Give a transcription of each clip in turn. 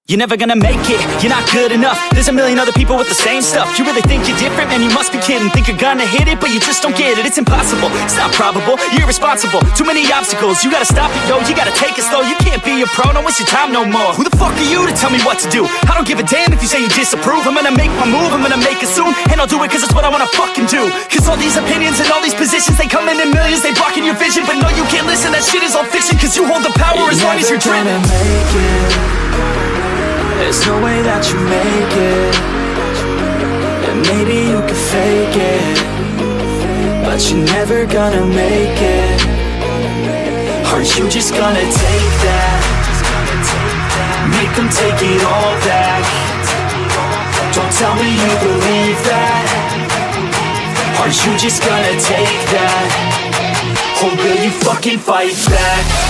You're never gonna make it, you're not good enough. There's a million other people with the same stuff. You really think you're different? Man, you must be kidding. Think you're gonna hit it, but you just don't get it. It's impossible, it's not probable, you're irresponsible. Too many obstacles, you gotta stop it, yo. You gotta take it slow, you can't be a pro. Don't waste your time no more. Who the fuck are you to tell me what to do? I don't give a damn if you say you disapprove. I'm gonna make my move, I'm gonna make it soon. And I'll do it cause it's what I wanna fucking do. Cause all these opinions and all these positions, they come in millions, they blocking your vision. But no, you can't listen, that shit is all fiction. Cause you hold the power as long as you're dreaming. There's no way that you make it. And maybe you can fake it, but you're never gonna make it. Are you just gonna take that? Make them take it all back. Don't tell me you believe that. Are you just gonna take that? Or will you fucking fight back?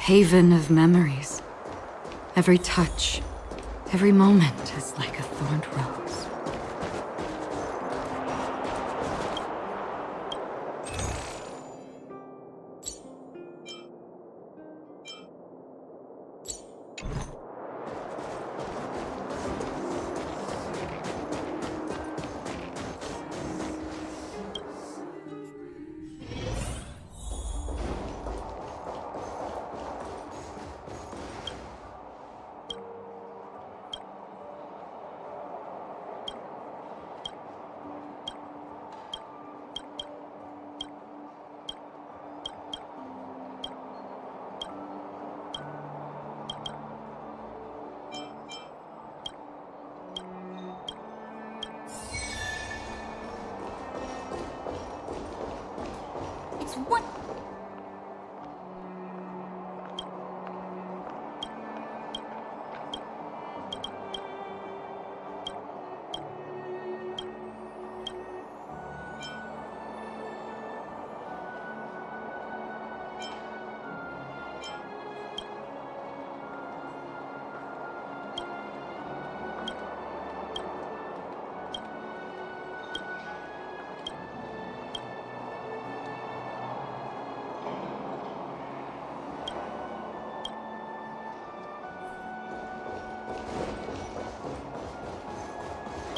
Haven of memories. Every touch, every moment is like a thorned rose. What?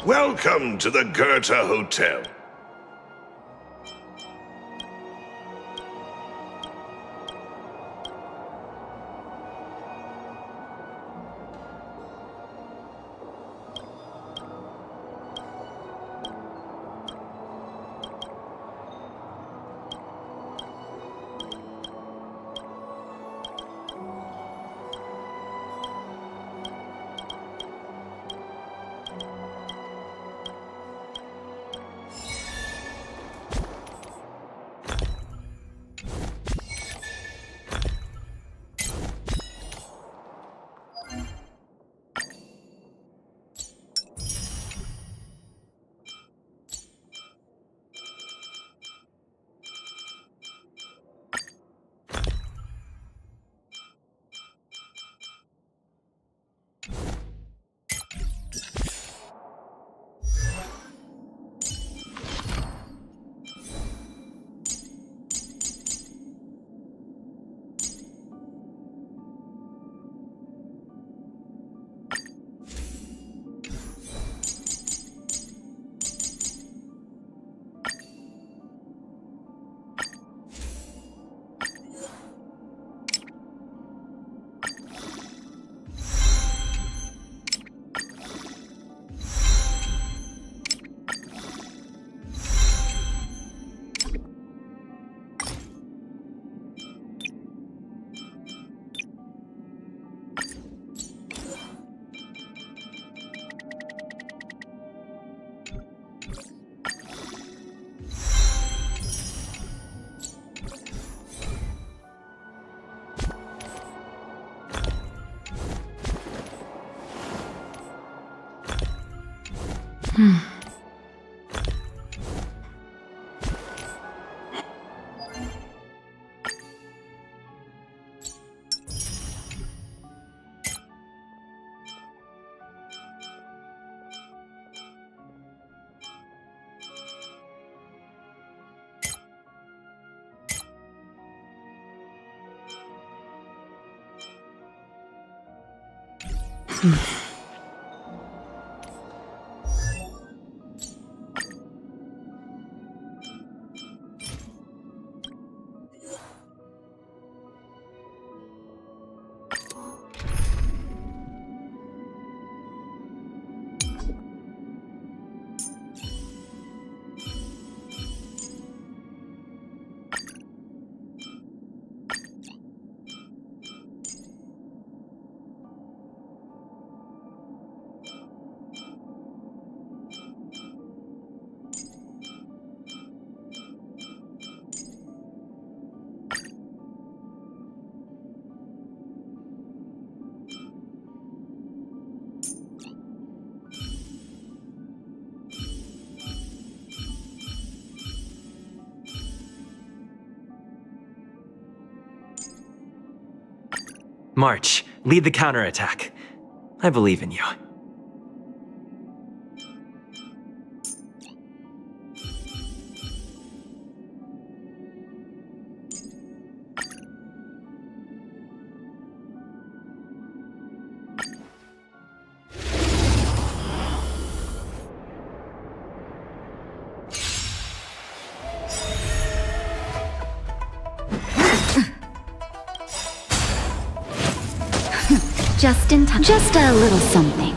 Welcome to the Goethe Hotel. March, lead the counterattack. I believe in you. Just in time. Just a little something.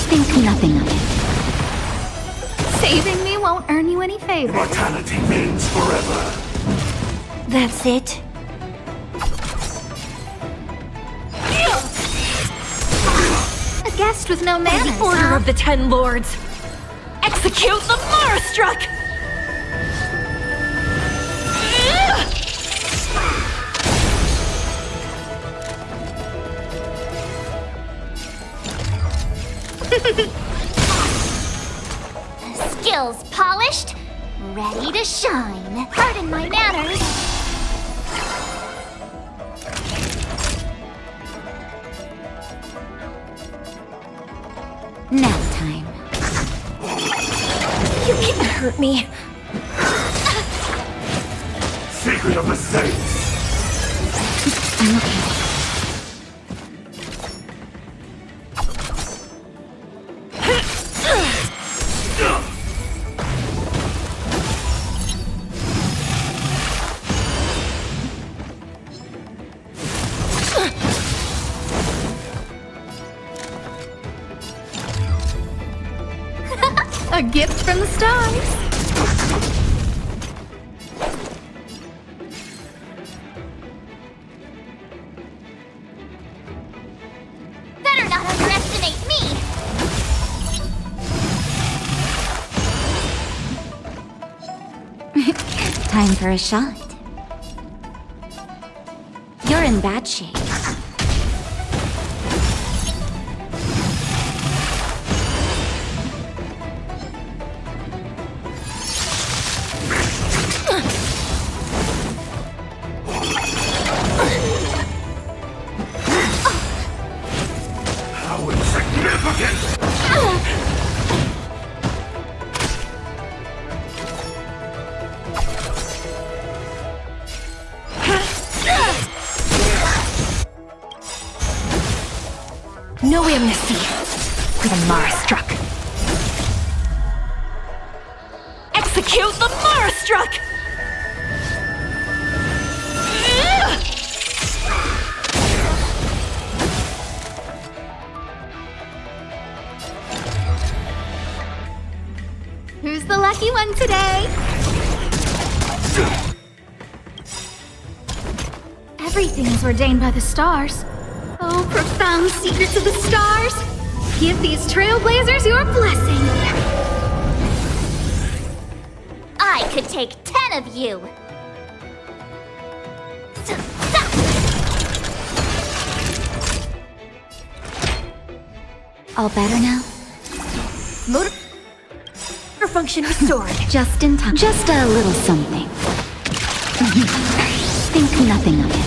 Think nothing of it. Saving me won't earn you any favor. Mortality means forever. That's it. A guest with no manners. By the order of the Ten Lords, execute the Marastruck! Skills polished, ready to shine. Pardon my manners. Nap time. You can't hurt me. Secret of the Saints. I'm okay. A gift from the stars. Better not underestimate me! Time for a shot. You're in bad shape. How insignificant! No amnesty for the Marastruck. Execute the Marastruck! Who's the lucky one today? Everything is ordained by the stars. Oh, profound secrets of the stars! Give these trailblazers your blessing! I could take 10 of you! All better now? Motor function restored. Just in time. Just a little something. Think nothing of it.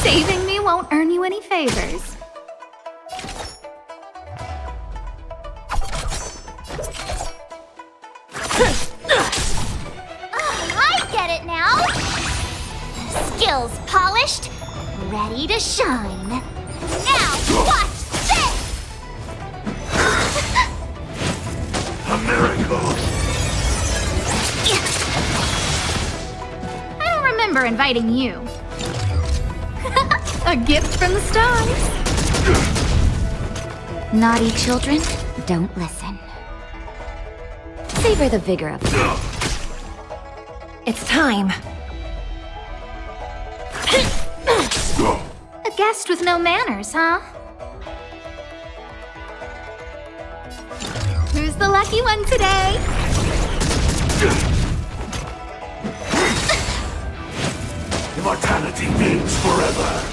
Saving me won't earn you any favors. I get it now! Skills polished, ready to shine. Now, watch this! A miracle! I don't remember inviting you. A gift from the stars. Naughty children, don't listen. Savor the vigor of it. It's time. A guest with no manners, huh? Who's the lucky one today? Immortality means forever.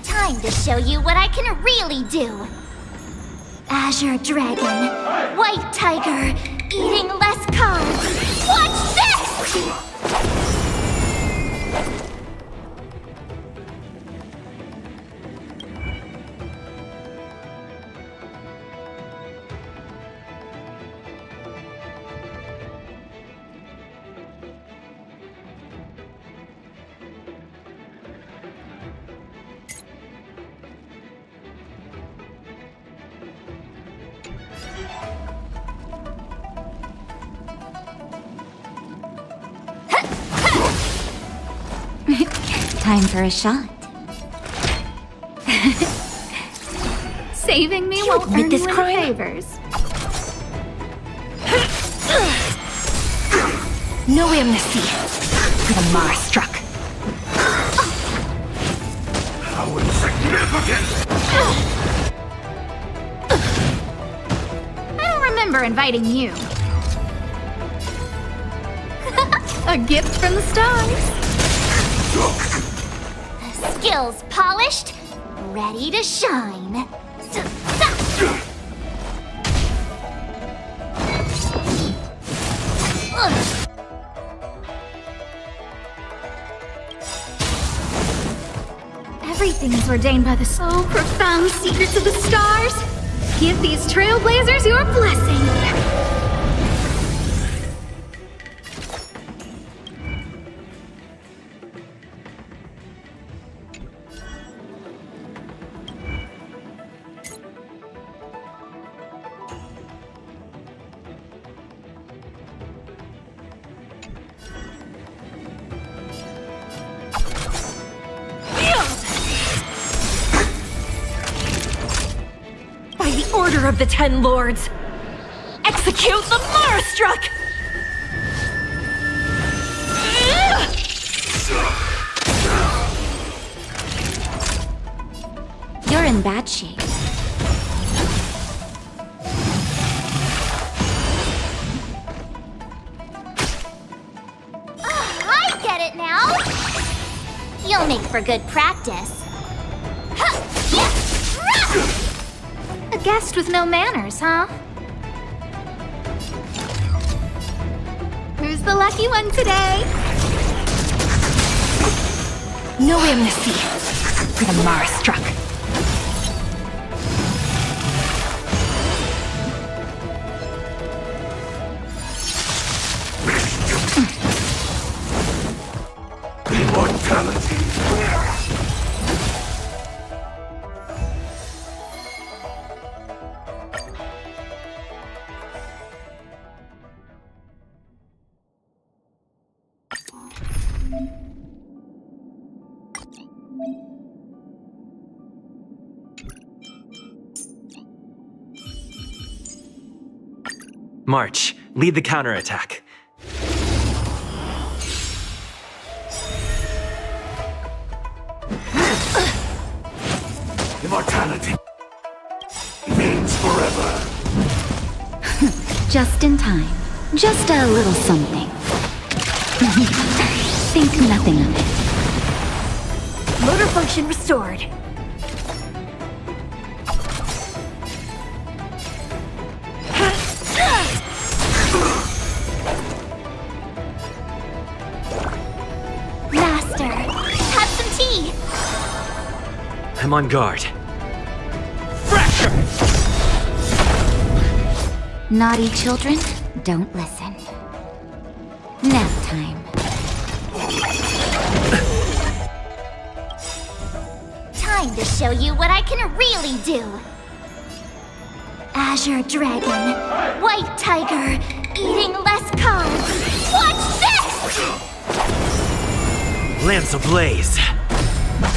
Time to show you what I can really do. Azure Dragon, White Tiger, eating less carbs. Watch this! Time for a shot. Saving me won't admit earn this you any crime? favors. No amnesty for the Mars struck. How insignificant! I don't remember inviting you. A gift from the stars. Skills polished, ready to shine. Everything is ordained by the so profound secrets of the stars. Give these trailblazers your blessing. By the order of the Ten Lords, execute the Mars struck! You're in bad shape. I get it now! You'll make for good practice. A guest with no manners, huh? Who's the lucky one today? No amnesty for the Mars struck. Immortality. March, lead the counterattack. Immortality means forever. Just in time. Just a little something. Think nothing of it. Motor function restored. see! I'm on guard. Naughty children, don't listen. Nap time. Time to show you what I can really do. Azure Dragon, White Tiger, eating less cards. Watch this! Lance ablaze.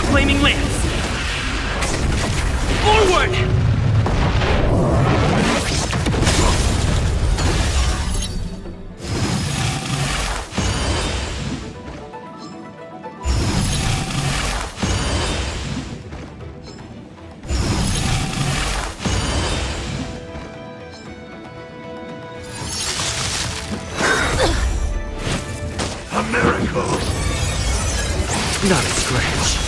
Flaming lance. Forward! A miracle! Not a scratch.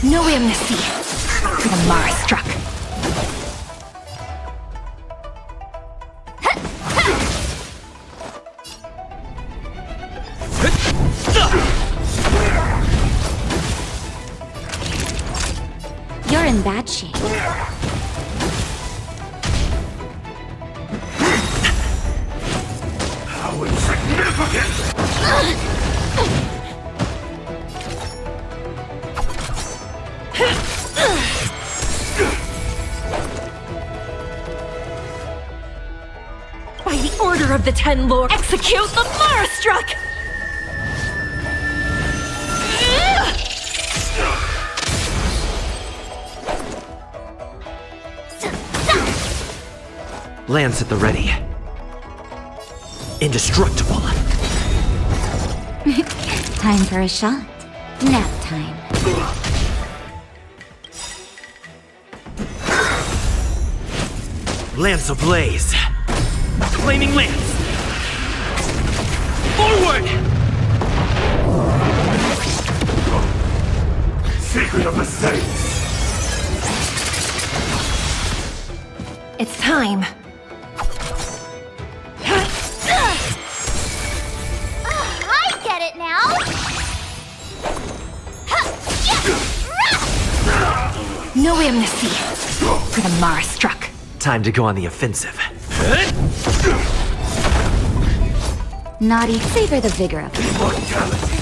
No amnesty for the Mara struck. You're in bad shape. How insignificant! By the order of the Ten Lords, execute the Mara struck! Lance at the ready. Indestructible. Time for a shot. Nap time. Lance ablaze. Flaming lance. Forward! Secret of the Saints! It's time. I get it now! No amnesty for the Mara struck. Time to go on the offensive. Naughty, savor the vigor of it. Immortality!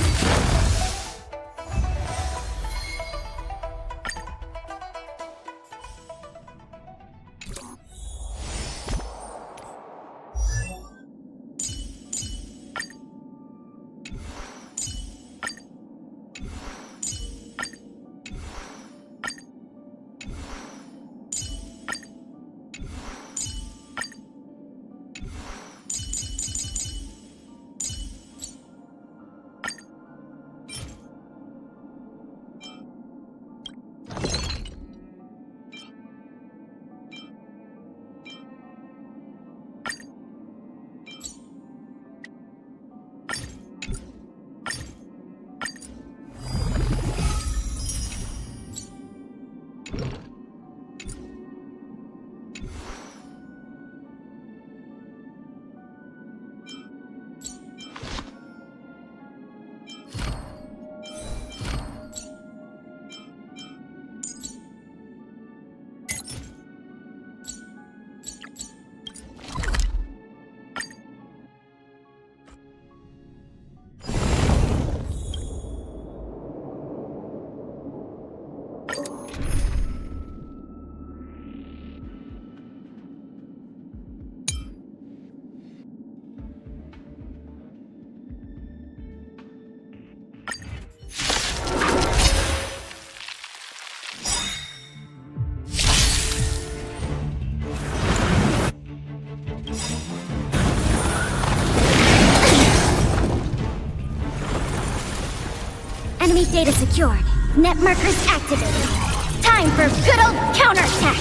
Enemy data secured. Net markers activated. Time for good old counterattack!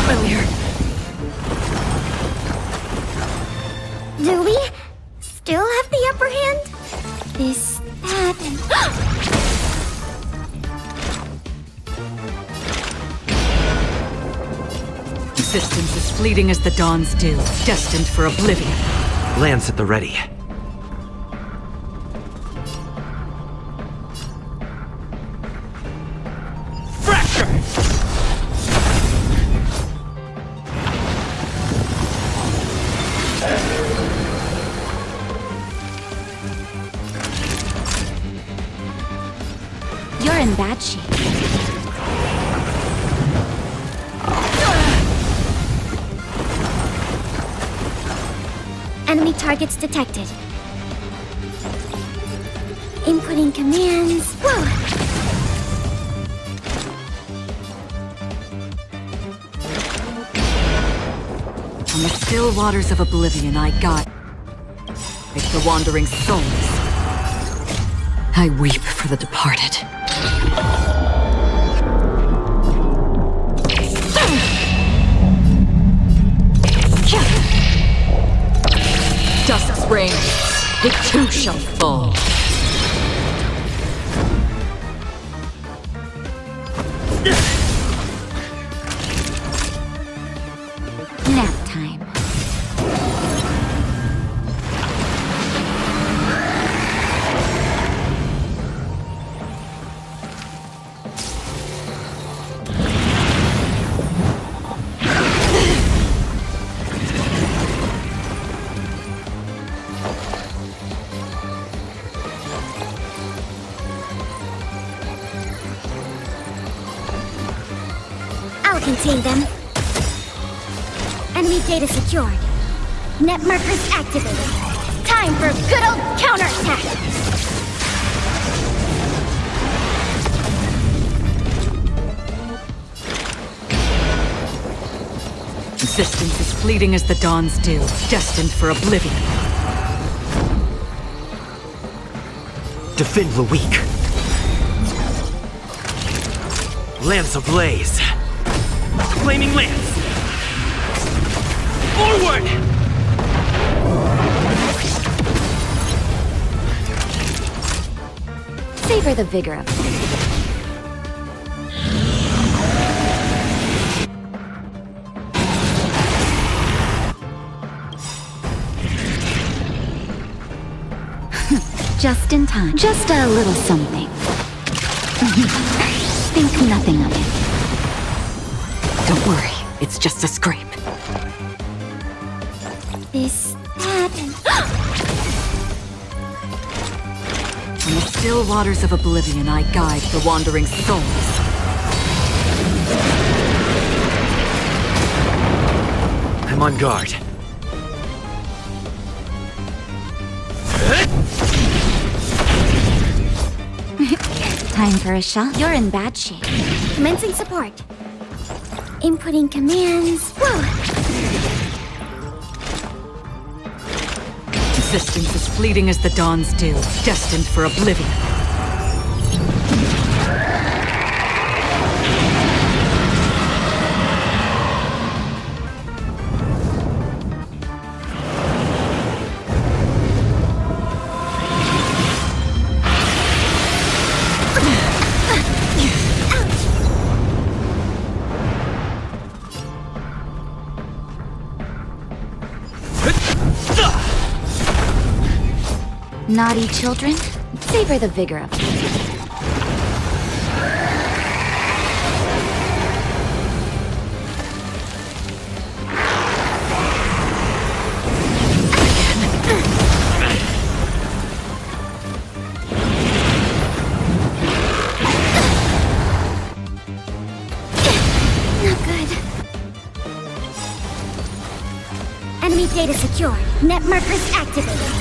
Familiar. Do we still have the upper hand? This, that, and... Existence is fleeting as the dawn's dew, destined for oblivion. Lance at the ready. You're in bad shape. Enemy targets detected. Inputting commands. Whoa! On the still waters of oblivion I guide the wandering souls. I weep for the departed. Dusk's reign, it too shall fall. Nap time. I'll contain them. Enemy data secured. Net markers activated. Time for a good old counterattack! Existence is fleeting as the dawn's dew, destined for oblivion. Defend the weak. Lance ablaze. Flaming lance. Forward! Savor the vigor of it. Just in time. Just a little something. Think nothing of it. Don't worry, it's just a scrape. This happened. On the still waters of oblivion I guide the wandering souls. I'm on guard. Time for a shot. You're in bad shape. Commencing support. Inputting commands. Whoa! Existence is fleeting as the dawn's dew, destined for oblivion. Naughty children, savor the vigor of it. Not good. Enemy data secured. Net markers activated.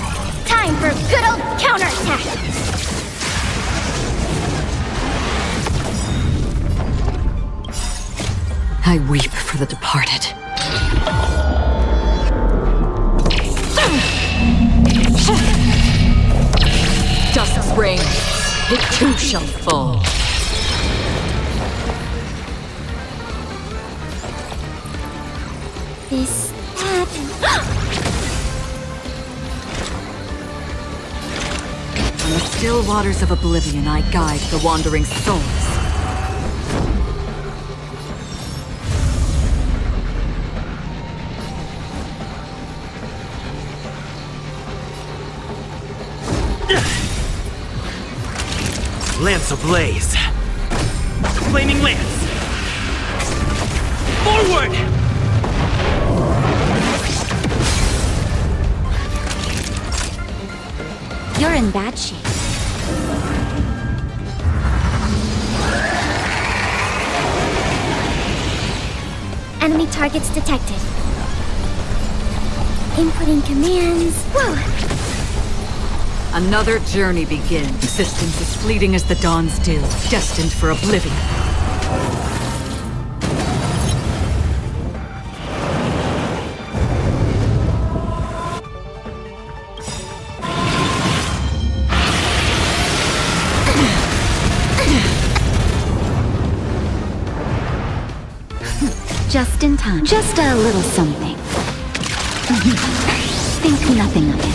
Time for a good old counterattack! I weep for the departed. Dusk's reign, it too shall fall. This happened. On the still waters of oblivion I guide the wandering souls. Lance ablaze. Flaming lance. Forward! You're in bad shape. Enemy targets detected. Inputting commands. Whoa! Another journey begins. Existence as fleeting as the dawn's dew, destined for oblivion. Just in time. Just a little something. Think nothing of it.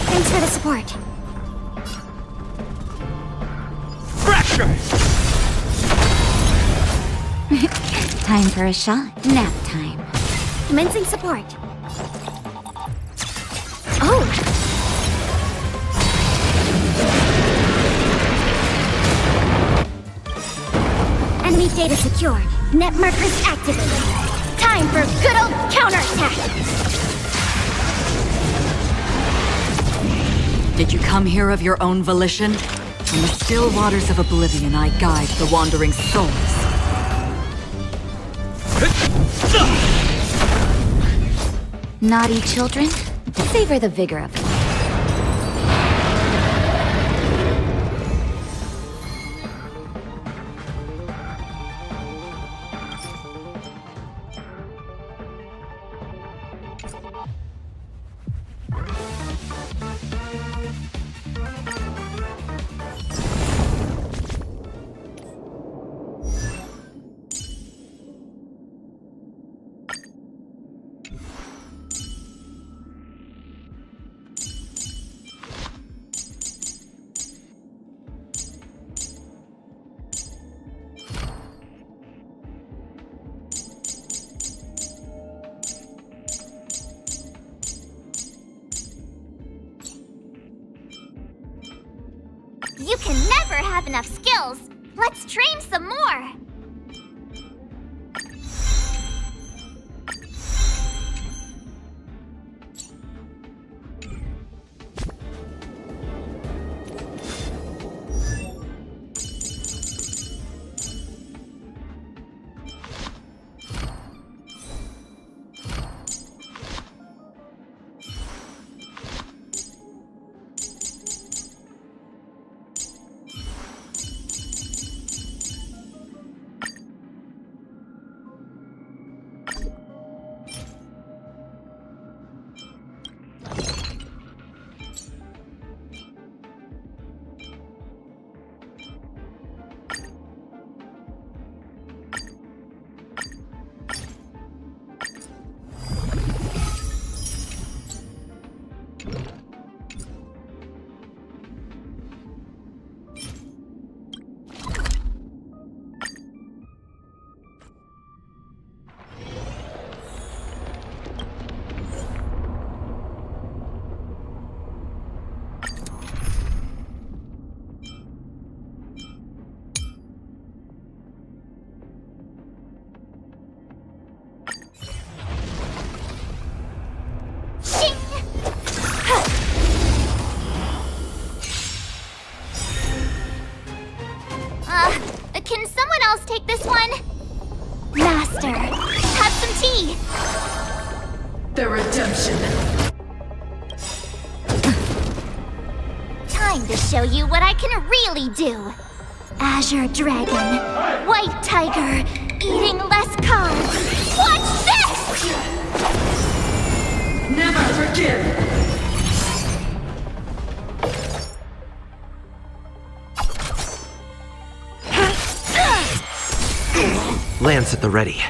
Thanks for the support. Fracture! Time for a shot. Nap time. Commencing support. Oh! Enemy data secured. Net markers activated. Time for a good old counterattack! Did you come here of your own volition? From the still waters of oblivion, I guide the wandering souls. Naughty children, savor the vigor of life. You can never have enough skills. Let's train some more. Can someone else take this one? Master, have some tea. The redemption. Time to show you what I can really do. Azure Dragon, White Tiger, eating less carbs. Watch this! Never forgive. Lance at the ready.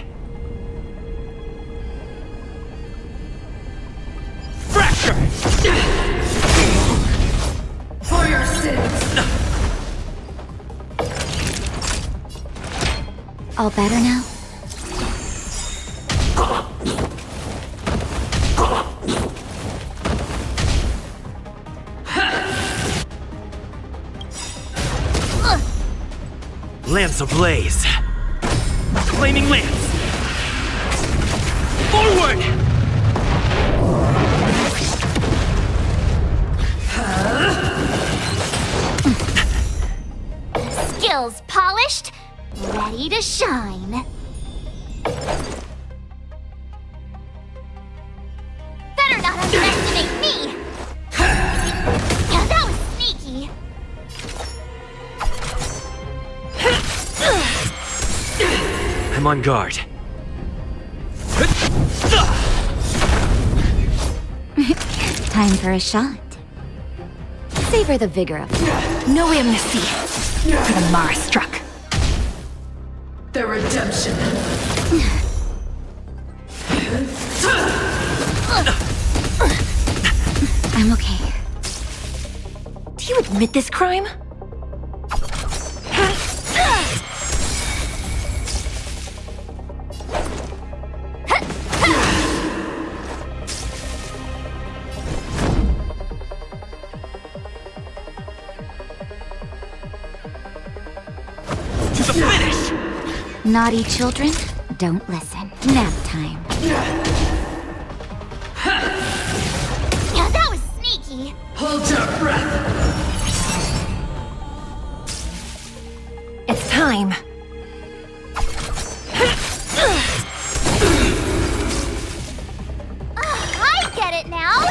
Fracture! For your sins. All better now? Lance ablaze. Flaming lance. Forward! Skills polished, ready to shine. Better not underestimate me! Yeah, that was sneaky. I'm on guard. Time for a shot. Savor the vigor of it. No amnesty for the Mara struck. The redemption. I'm okay. Do you admit this crime? To the finish! Naughty children, don't listen. Nap time. Yeah, that was sneaky. Hold your breath. It's time. I get it now.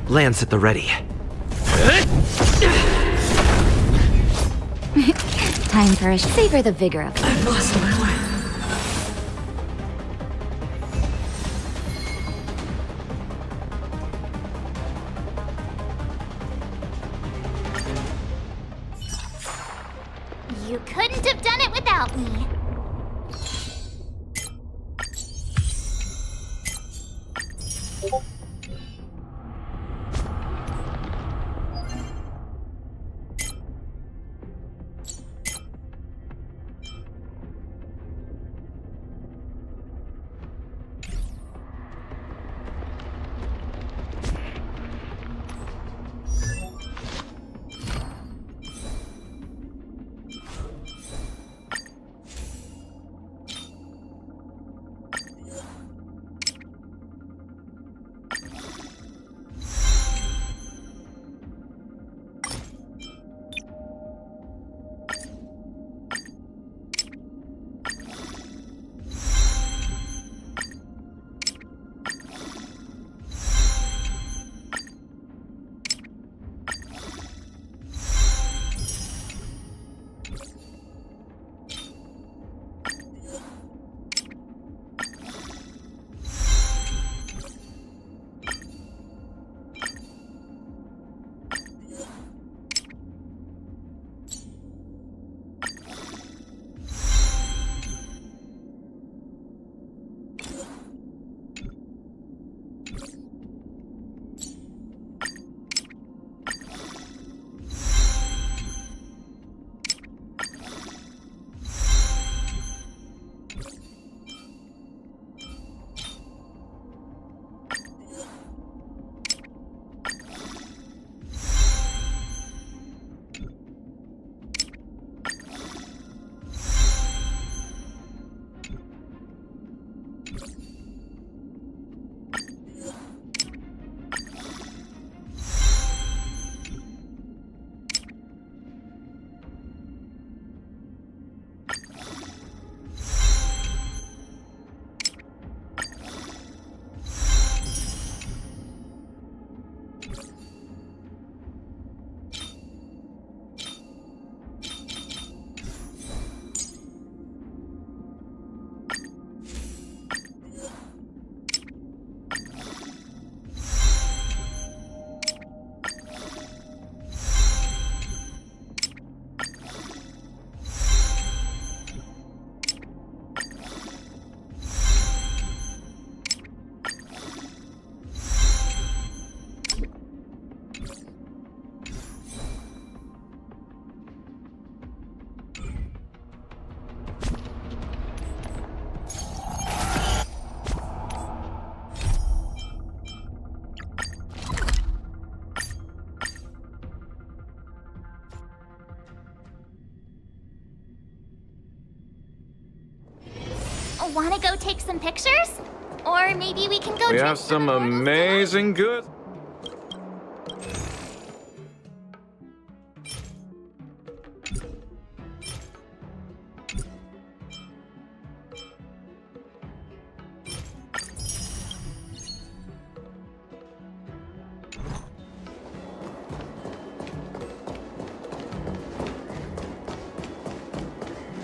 Lance at the ready. Time for a savor the vigor of it. I've lost my way. You couldn't have done it without me. Wanna go take some pictures? Or maybe we can go We drink have some immortals amazing good.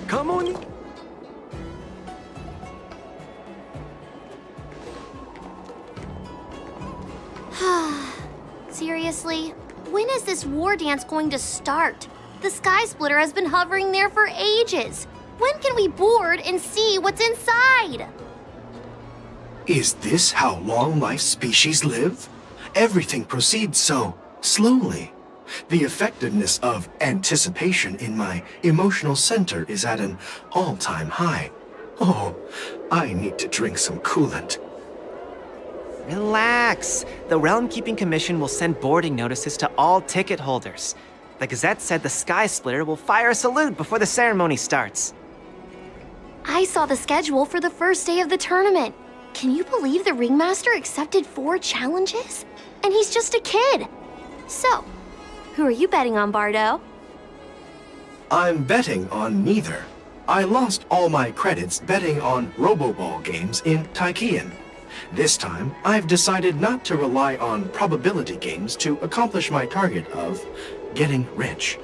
Come on. Seriously? When is this war dance going to start? The Sky Splitter has been hovering there for ages. When can we board and see what's inside? Is this how long life species live? Everything proceeds so slowly. The effectiveness of anticipation in my emotional center is at an all-time high. Oh, I need to drink some coolant. Relax. The Realm Keeping Commission will send boarding notices to all ticket holders. The Gazette said the Sky Splitter will fire a salute before the ceremony starts. I saw the schedule for the first day of the tournament. Can you believe the Ringmaster accepted 4 challenges? And he's just a kid. So, who are you betting on, Bardo? I'm betting on neither. I lost all my credits betting on Roboball games in Taikian. This time, I've decided not to rely on probability games to accomplish my target of getting rich.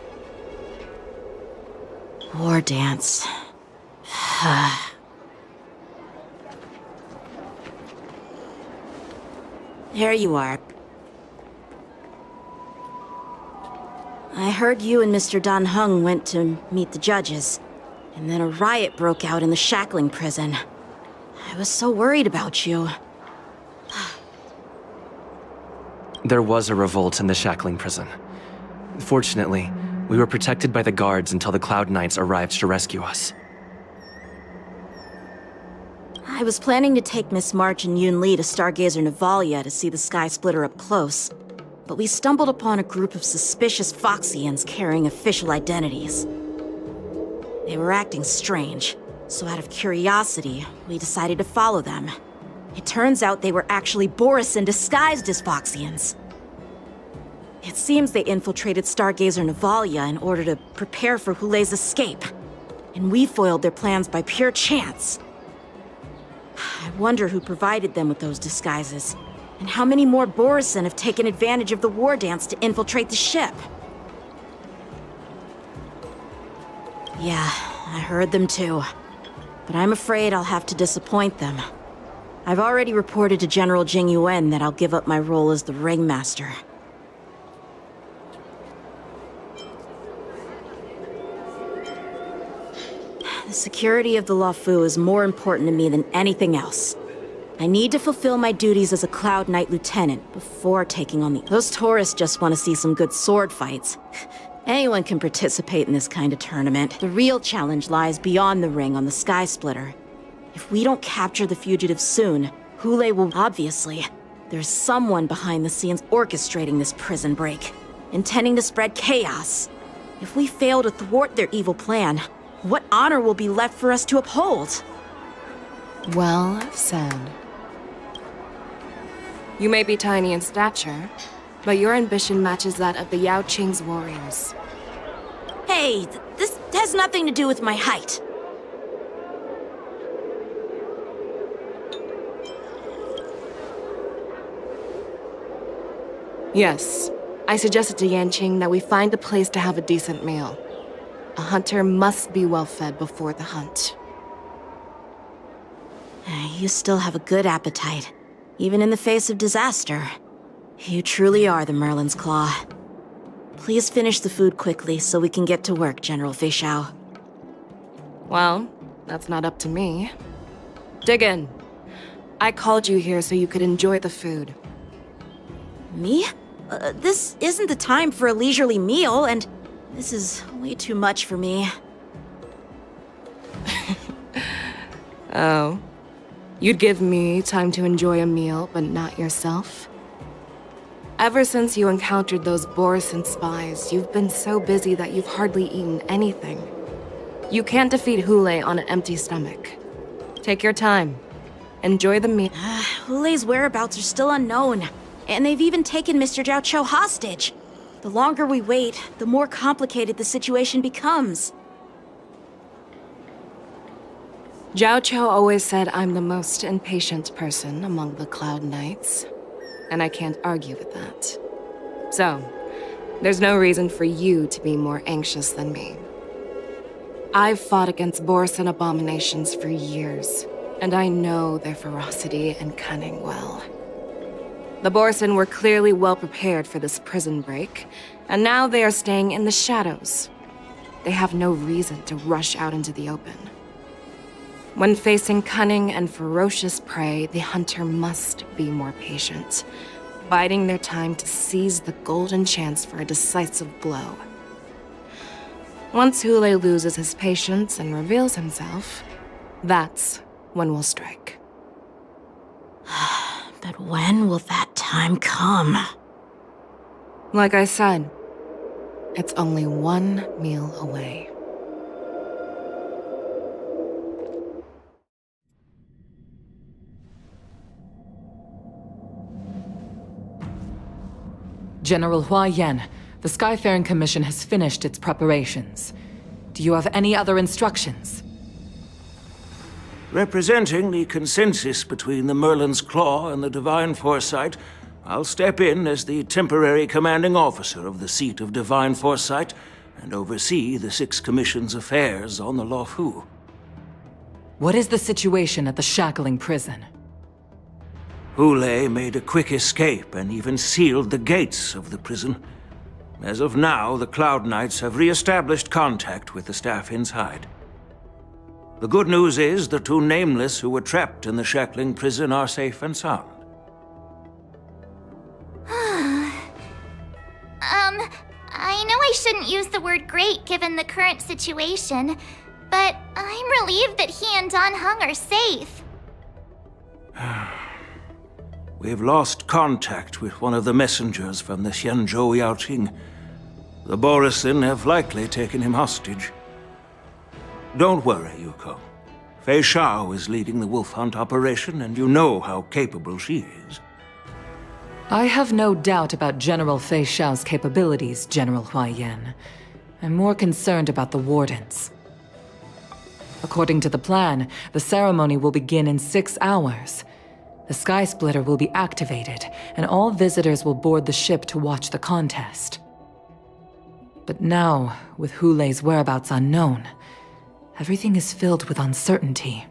War dance. There you are. I heard you and Mr. Dan Heng went to meet the judges, and then a riot broke out in the shackling prison. I was so worried about you. There was a revolt in the shackling prison. Fortunately, we were protected by the guards until the Cloud Knights arrived to rescue us. I was planning to take Miss March and Yun Li to Stargazer Navalia to see the Sky Splitter up close, but we stumbled upon a group of suspicious Foxians carrying official identities. They were acting strange, so out of curiosity, we decided to follow them. It turns out they were actually Borisin disguised as Foxians. It seems they infiltrated Stargazer Navalia in order to prepare for Hulei's escape, and we foiled their plans by pure chance. I wonder who provided them with those disguises, and how many more Borisin have taken advantage of the war dance to infiltrate the ship. Yeah, I heard them too, but I'm afraid I'll have to disappoint them. I've already reported to General Jing Yuan that I'll give up my role as the Ringmaster. The security of the Luofu is more important to me than anything else. I need to fulfill my duties as a Cloud Knight Lieutenant before taking on the... Those tourists just want to see some good sword fights. Anyone can participate in this kind of tournament. The real challenge lies beyond the ring on the Sky Splitter. If we don't capture the fugitives soon, Hulei will... Obviously, there's someone behind the scenes orchestrating this prison break, intending to spread chaos. If we fail to thwart their evil plan, what honor will be left for us to uphold? Well said. You may be tiny in stature, but your ambition matches that of the Yao Qing's warriors. Hey, this has nothing to do with my height. Yes, I suggested to Yanqing that we find a place to have a decent meal. A hunter must be well fed before the hunt. You still have a good appetite, even in the face of disaster. You truly are the Merlin's Claw. Please finish the food quickly so we can get to work, General Fei Shao. Well, that's not up to me. Dig in. I called you here so you could enjoy the food. Me? This isn't the time for a leisurely meal, and this is way too much for me. Oh. You'd give me time to enjoy a meal, but not yourself? Ever since you encountered those Borisin spies, you've been so busy that you've hardly eaten anything. You can't defeat Hulei on an empty stomach. Take your time. Enjoy the meal. Hulei's whereabouts are still unknown, and they've even taken Mr. Zhao Cho hostage. The longer we wait, the more complicated the situation becomes. Zhao Cho always said I'm the most impatient person among the Cloud Knights, and I can't argue with that. So, there's no reason for you to be more anxious than me. I've fought against Borisin abominations for years, and I know their ferocity and cunning well. The Borisin were clearly well prepared for this prison break, and now they are staying in the shadows. They have no reason to rush out into the open. When facing cunning and ferocious prey, the hunter must be more patient, biding their time to seize the golden chance for a decisive blow. Once Hulei loses his patience and reveals himself, that's when we'll strike. But when will that time come? Like I said, it's only one meal away. General Hua Yan, the Skyfaring Commission has finished its preparations. Do you have any other instructions? Representing the consensus between the Merlin's Claw and the Divine Foresight, I'll step in as the temporary commanding officer of the seat of Divine Foresight and oversee the Six Commission's affairs on the Luofu. What is the situation at the Shackling prison? Hulei made a quick escape and even sealed the gates of the prison. As of now, the Cloud Knights have re-established contact with the staff inside. The good news is the two Nameless who were trapped in the Shackling prison are safe and sound. I know I shouldn't use the word great given the current situation, but I'm relieved that he and Dan Heng are safe. We've lost contact with one of the messengers from the Xianzhou Yaoqing. The Borisin have likely taken him hostage. Don't worry, Yuko. Fei Shao is leading the wolf hunt operation, and you know how capable she is. I have no doubt about General Fei Shao's capabilities, General Hua Yan. I'm more concerned about the Wardens. According to the plan, the ceremony will begin in 6 hours. The Sky Splitter will be activated, and all visitors will board the ship to watch the contest. But now, with Hulei's whereabouts unknown, everything is filled with uncertainty.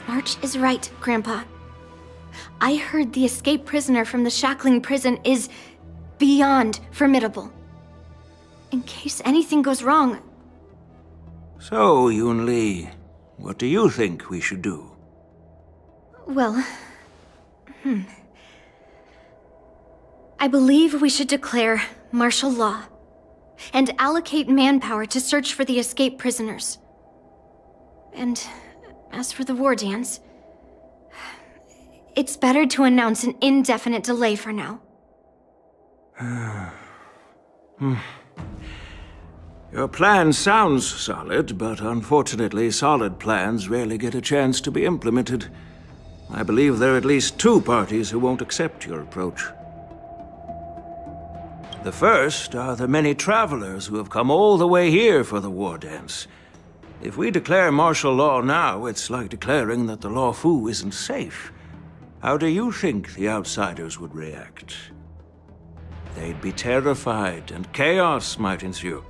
March is right, Grandpa. I heard the escaped prisoner from the Shackling prison is beyond formidable. In case anything goes wrong... So, Yunli, what do you think we should do? Well... I believe we should declare martial law and allocate manpower to search for the escaped prisoners. And as for the war dance, it's better to announce an indefinite delay for now. Your plan sounds solid, but unfortunately solid plans rarely get a chance to be implemented. I believe there are at least 2 parties who won't accept your approach. The first are the many travelers who have come all the way here for the war dance. If we declare martial law now, it's like declaring that the Luofu isn't safe. How do you think the outsiders would react? They'd be terrified, and chaos might ensue.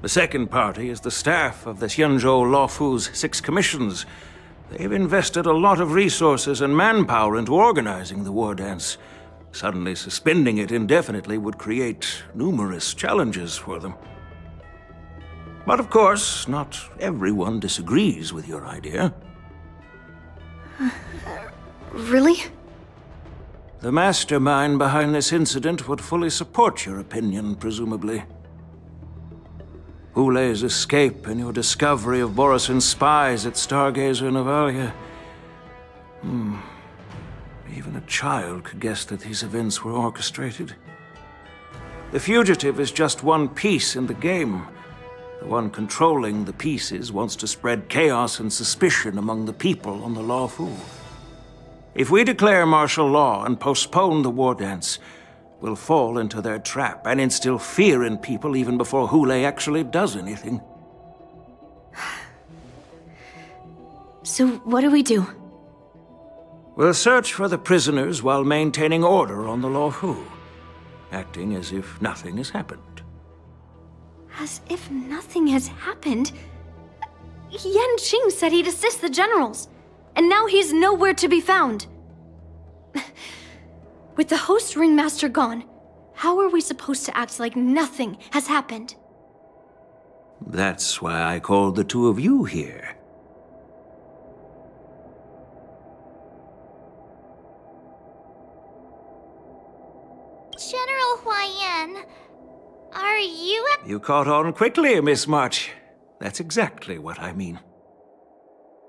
The second party is the staff of the Xianzhou Luofu's 6 commissions. They've invested a lot of resources and manpower into organizing the war dance. Suddenly suspending it indefinitely would create numerous challenges for them. But of course, not everyone disagrees with your idea. Really? The mastermind behind this incident would fully support your opinion, presumably. Hulei's escape and your discovery of Borisin's spies at Stargazer Navalia. Even a child could guess that these events were orchestrated. The fugitive is just one piece in the game. The one controlling the pieces wants to spread chaos and suspicion among the people on the Lawfu. If we declare martial law and postpone the war dance, we'll fall into their trap and instill fear in people even before Hule actually does anything. So what do we do? We'll search for the prisoners while maintaining order on the Lawfu, acting as if nothing has happened. As if nothing has happened? Yanqing said he'd assist the generals, and now he's nowhere to be found. With the host ringmaster gone, how are we supposed to act like nothing has happened? That's why I called the two of you here. General Huaiyan, are you You caught on quickly, Miss March. That's exactly what I mean.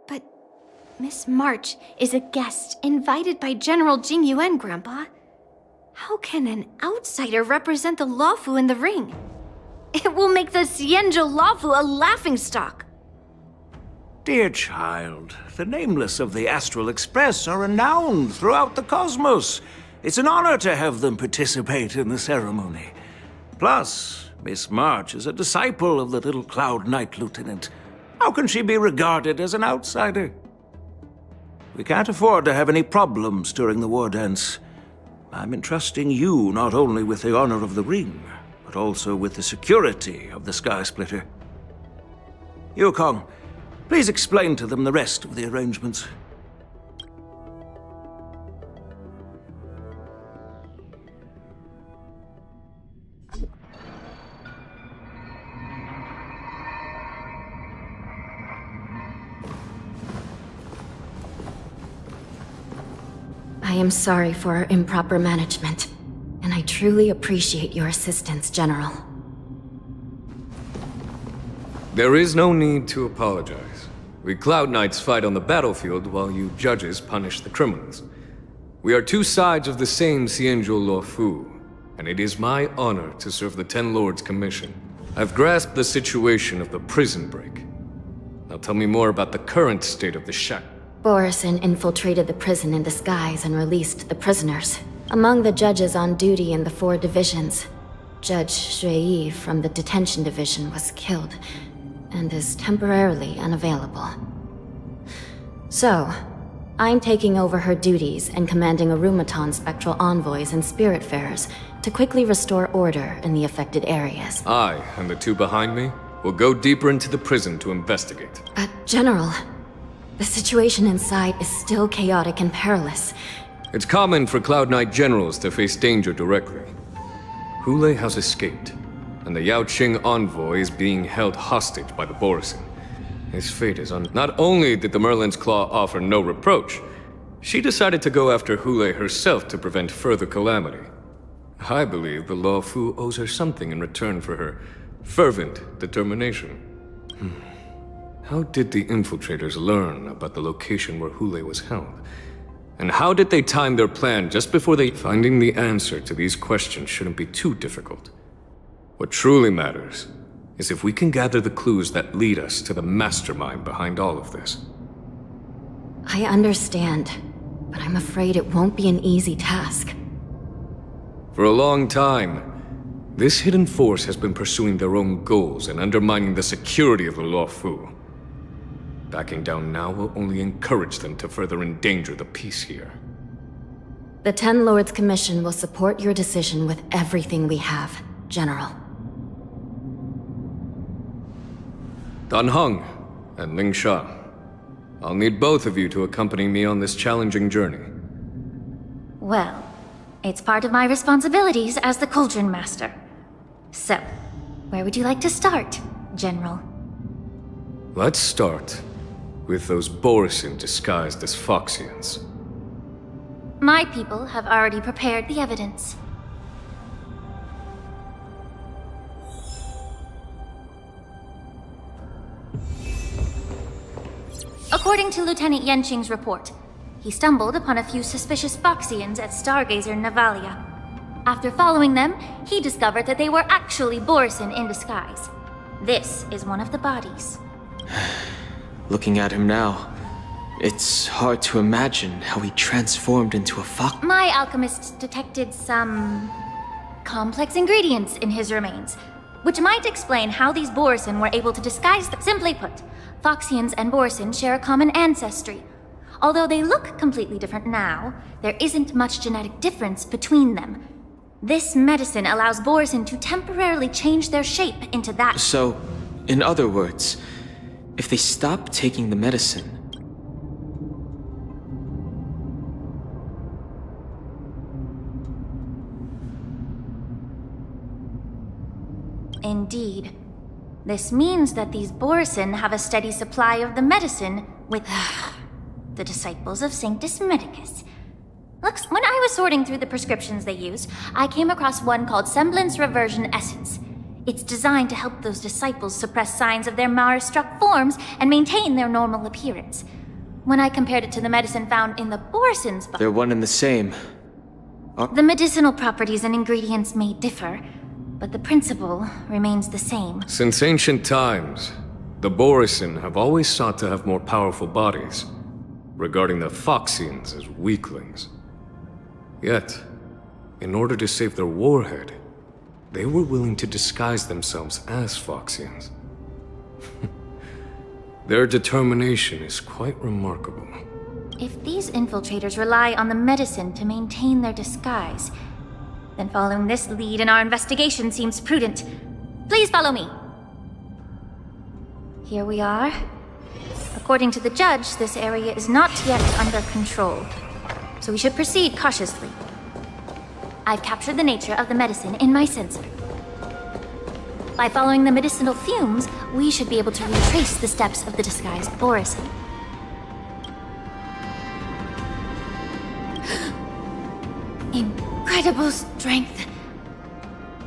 But Miss March is a guest invited by General Jing Yuan, Grandpa. How can an outsider represent the Lawfu in the ring? It will make the Xianzhou Lawfu a laughingstock. Dear child, the nameless of the Astral Express are renowned throughout the cosmos. It's an honor to have them participate in the ceremony. Plus, Miss March is a disciple of the little Cloud Knight Lieutenant. How can she be regarded as an outsider? We can't afford to have any problems during the war dance. I'm entrusting you not only with the honor of the ring, but also with the security of the Sky Splitter. Yukong, please explain to them the rest of the arrangements. I am sorry for our improper management, and I truly appreciate your assistance, General. There is no need to apologize. We Cloud Knights fight on the battlefield while you judges punish the criminals. We are two sides of the same Xianzhou Luofu, and it is my honor to serve the Ten Lords' commission. I've grasped the situation of the prison break. Now tell me more about the current state of the shack. Borison infiltrated the prison in disguise and released the prisoners. Among the judges on duty in the 4 divisions, Judge Shui from the detention division was killed and is temporarily unavailable. So, I'm taking over her duties and commanding Arumaton spectral envoys and spiritfarers to quickly restore order in the affected areas. I and the two behind me will go deeper into the prison to investigate. But, General, the situation inside is still chaotic and perilous. It's common for Cloud Knight generals to face danger directly. Hule has escaped, and the Yaoqing envoy is being held hostage by the Borison. His fate is Not only did the Merlin's Claw offer no reproach, she decided to go after Hule herself to prevent further calamity. I believe the Luofu owes her something in return for her fervent determination. How did the infiltrators learn about the location where Hule was held? And how did they time their plan just before they... Finding the answer to these questions shouldn't be too difficult. What truly matters is if we can gather the clues that lead us to the mastermind behind all of this. I understand, but I'm afraid it won't be an easy task. For a long time, this hidden force has been pursuing their own goals and undermining the security of the Luofu. Backing down now will only encourage them to further endanger the peace here. The Ten Lords Commission will support your decision with everything we have, General. Dan Heng and Ling Sha, I'll need both of you to accompany me on this challenging journey. Well, it's part of my responsibilities as the Cauldron Master. So, where would you like to start, General? Let's start with those Borison disguised as Foxians. My people have already prepared the evidence. According to Lieutenant Yanqing's report, he stumbled upon a few suspicious Foxians at Stargazer Navalia. After following them, he discovered that they were actually Borison in disguise. This is one of the bodies. Looking at him now, it's hard to imagine how he transformed into a fox. My alchemist detected some complex ingredients in his remains, which might explain how these Borisin were able to disguise them. Simply put, Foxians and Borisin share a common ancestry. Although they look completely different now, there isn't much genetic difference between them. This medicine allows Borisin to temporarily change their shape into that. So, in other words, if they stop taking the medicine, Indeed. This means that these Borisin have a steady supply of the medicine with the disciples of Sanctus Medicus. Looks, when I was sorting through the prescriptions they used, I came across one called Semblance Reversion Essence. It's designed to help those disciples suppress signs of their Mara-struck forms and maintain their normal appearance. When I compared it to the medicine found in the Borisin's body, they're one and the same. The medicinal properties and ingredients may differ, but the principle remains the same. Since ancient times, the Borisin have always sought to have more powerful bodies, regarding the Foxians as weaklings. Yet, in order to save their warhead, they were willing to disguise themselves as Foxians. Their determination is quite remarkable. If these infiltrators rely on the medicine to maintain their disguise, then following this lead in our investigation seems prudent. Please follow me. Here we are. According to the judge, this area is not yet under control, so we should proceed cautiously. I've captured the nature of the medicine in my sensor. By following the medicinal fumes, we should be able to retrace the steps of the disguised Borisin. Incredible strength.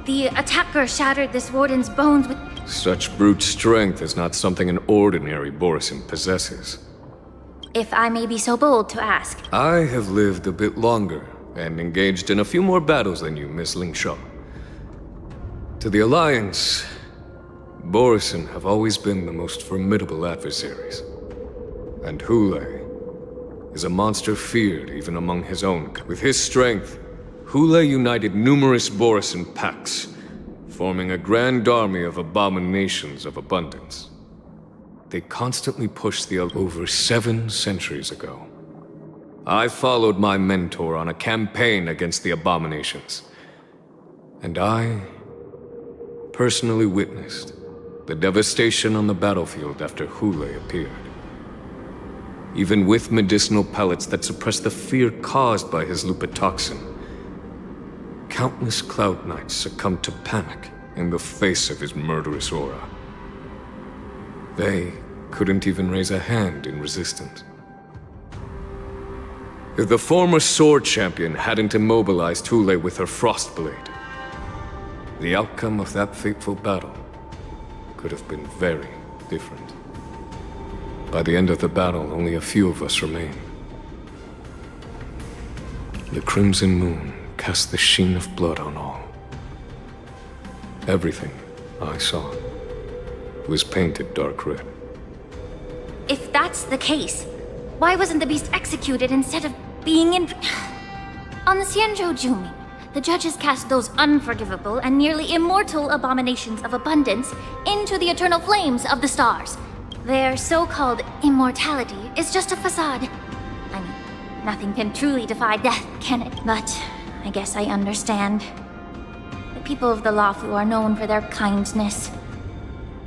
The attacker shattered this warden's bones with... Such brute strength is not something an ordinary Borisin possesses. If I may be so bold to ask. I have lived a bit longer and engaged in a few more battles than you, Miss Lingshaw. To the Alliance, Borisin have always been the most formidable adversaries. And Hule is a monster feared even among his own. With his strength, Hule united numerous Borisin packs, forming a grand army of abominations of abundance. They constantly pushed the over 7 centuries ago. I followed my mentor on a campaign against the abominations. And I personally witnessed the devastation on the battlefield after Hule appeared. Even with medicinal pellets that suppressed the fear caused by his lupitoxin, countless Cloud Knights succumbed to panic in the face of his murderous aura. They couldn't even raise a hand in resistance. If the former sword champion hadn't immobilized Hule with her frost blade, the outcome of that fateful battle could have been very different. By the end of the battle, only a few of us remained. The crimson moon cast the sheen of blood on all. Everything I saw was painted dark red. If that's the case, why wasn't the beast executed instead of being in... On the Xianzhou Jumi, the judges cast those unforgivable and nearly immortal abominations of abundance into the eternal flames of the stars. Their so-called immortality is just a facade. I mean, nothing can truly defy death, can it? But I guess I understand. The people of the Luofu are known for their kindness.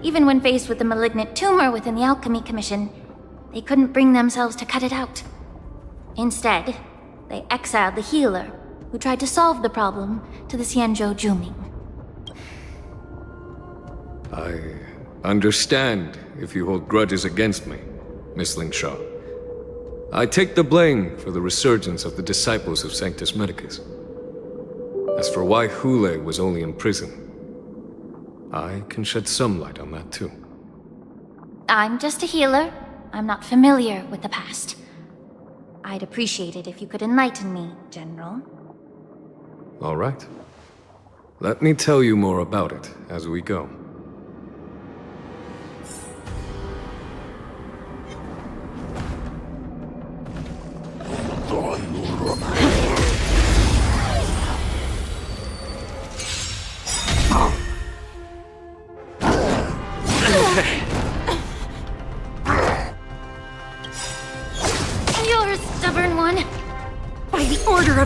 Even when faced with the malignant tumor within the Alchemy Commission, they couldn't bring themselves to cut it out. Instead, they exiled the healer, who tried to solve the problem, to the Xianzhou Jumi. I understand if you hold grudges against me, Miss Lingshaw. I take the blame for the resurgence of the disciples of Sanctus Medicus. As for why Hule was only in prison, I can shed some light on that too. I'm just a healer. I'm not familiar with the past. I'd appreciate it if you could enlighten me, General. All right. Let me tell you more about it as we go.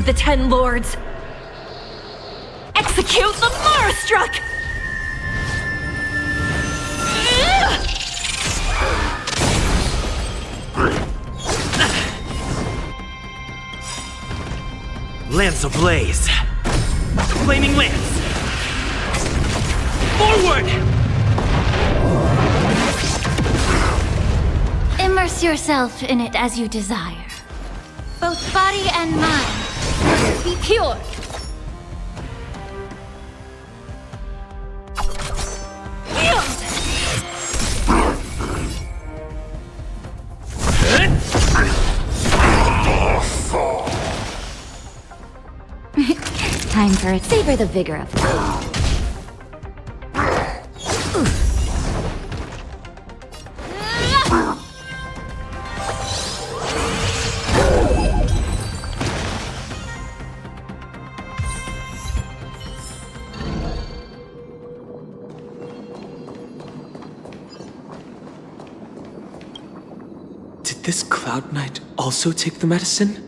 the Ten Lords! Execute the Marastruck! Lance ablaze. Flaming lance. Forward! Immerse yourself in it as you desire. Both body and mind. Be pure. Time for it. Savor the vigor of it. Did this Cloud Knight also take the medicine?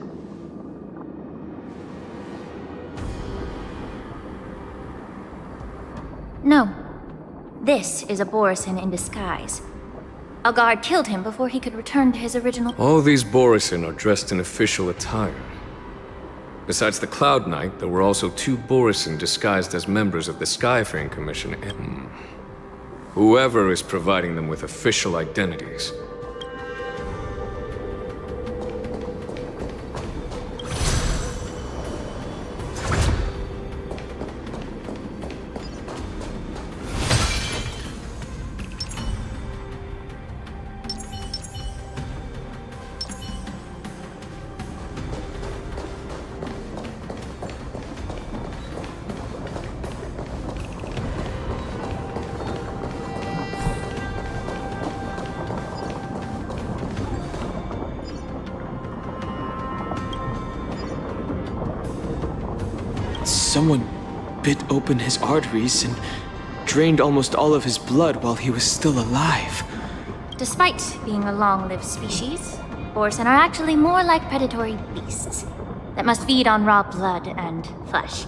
No. This is a Borisin in disguise. A guard killed him before he could return to his original... All these Borisin are dressed in official attire. Besides the Cloud Knight, there were also 2 Borisin disguised as members of the Skyfaring Commission and... whoever is providing them with official identities. Someone bit open his arteries and drained almost all of his blood while he was still alive. Despite being a long-lived species, Borisin are actually more like predatory beasts that must feed on raw blood and flesh.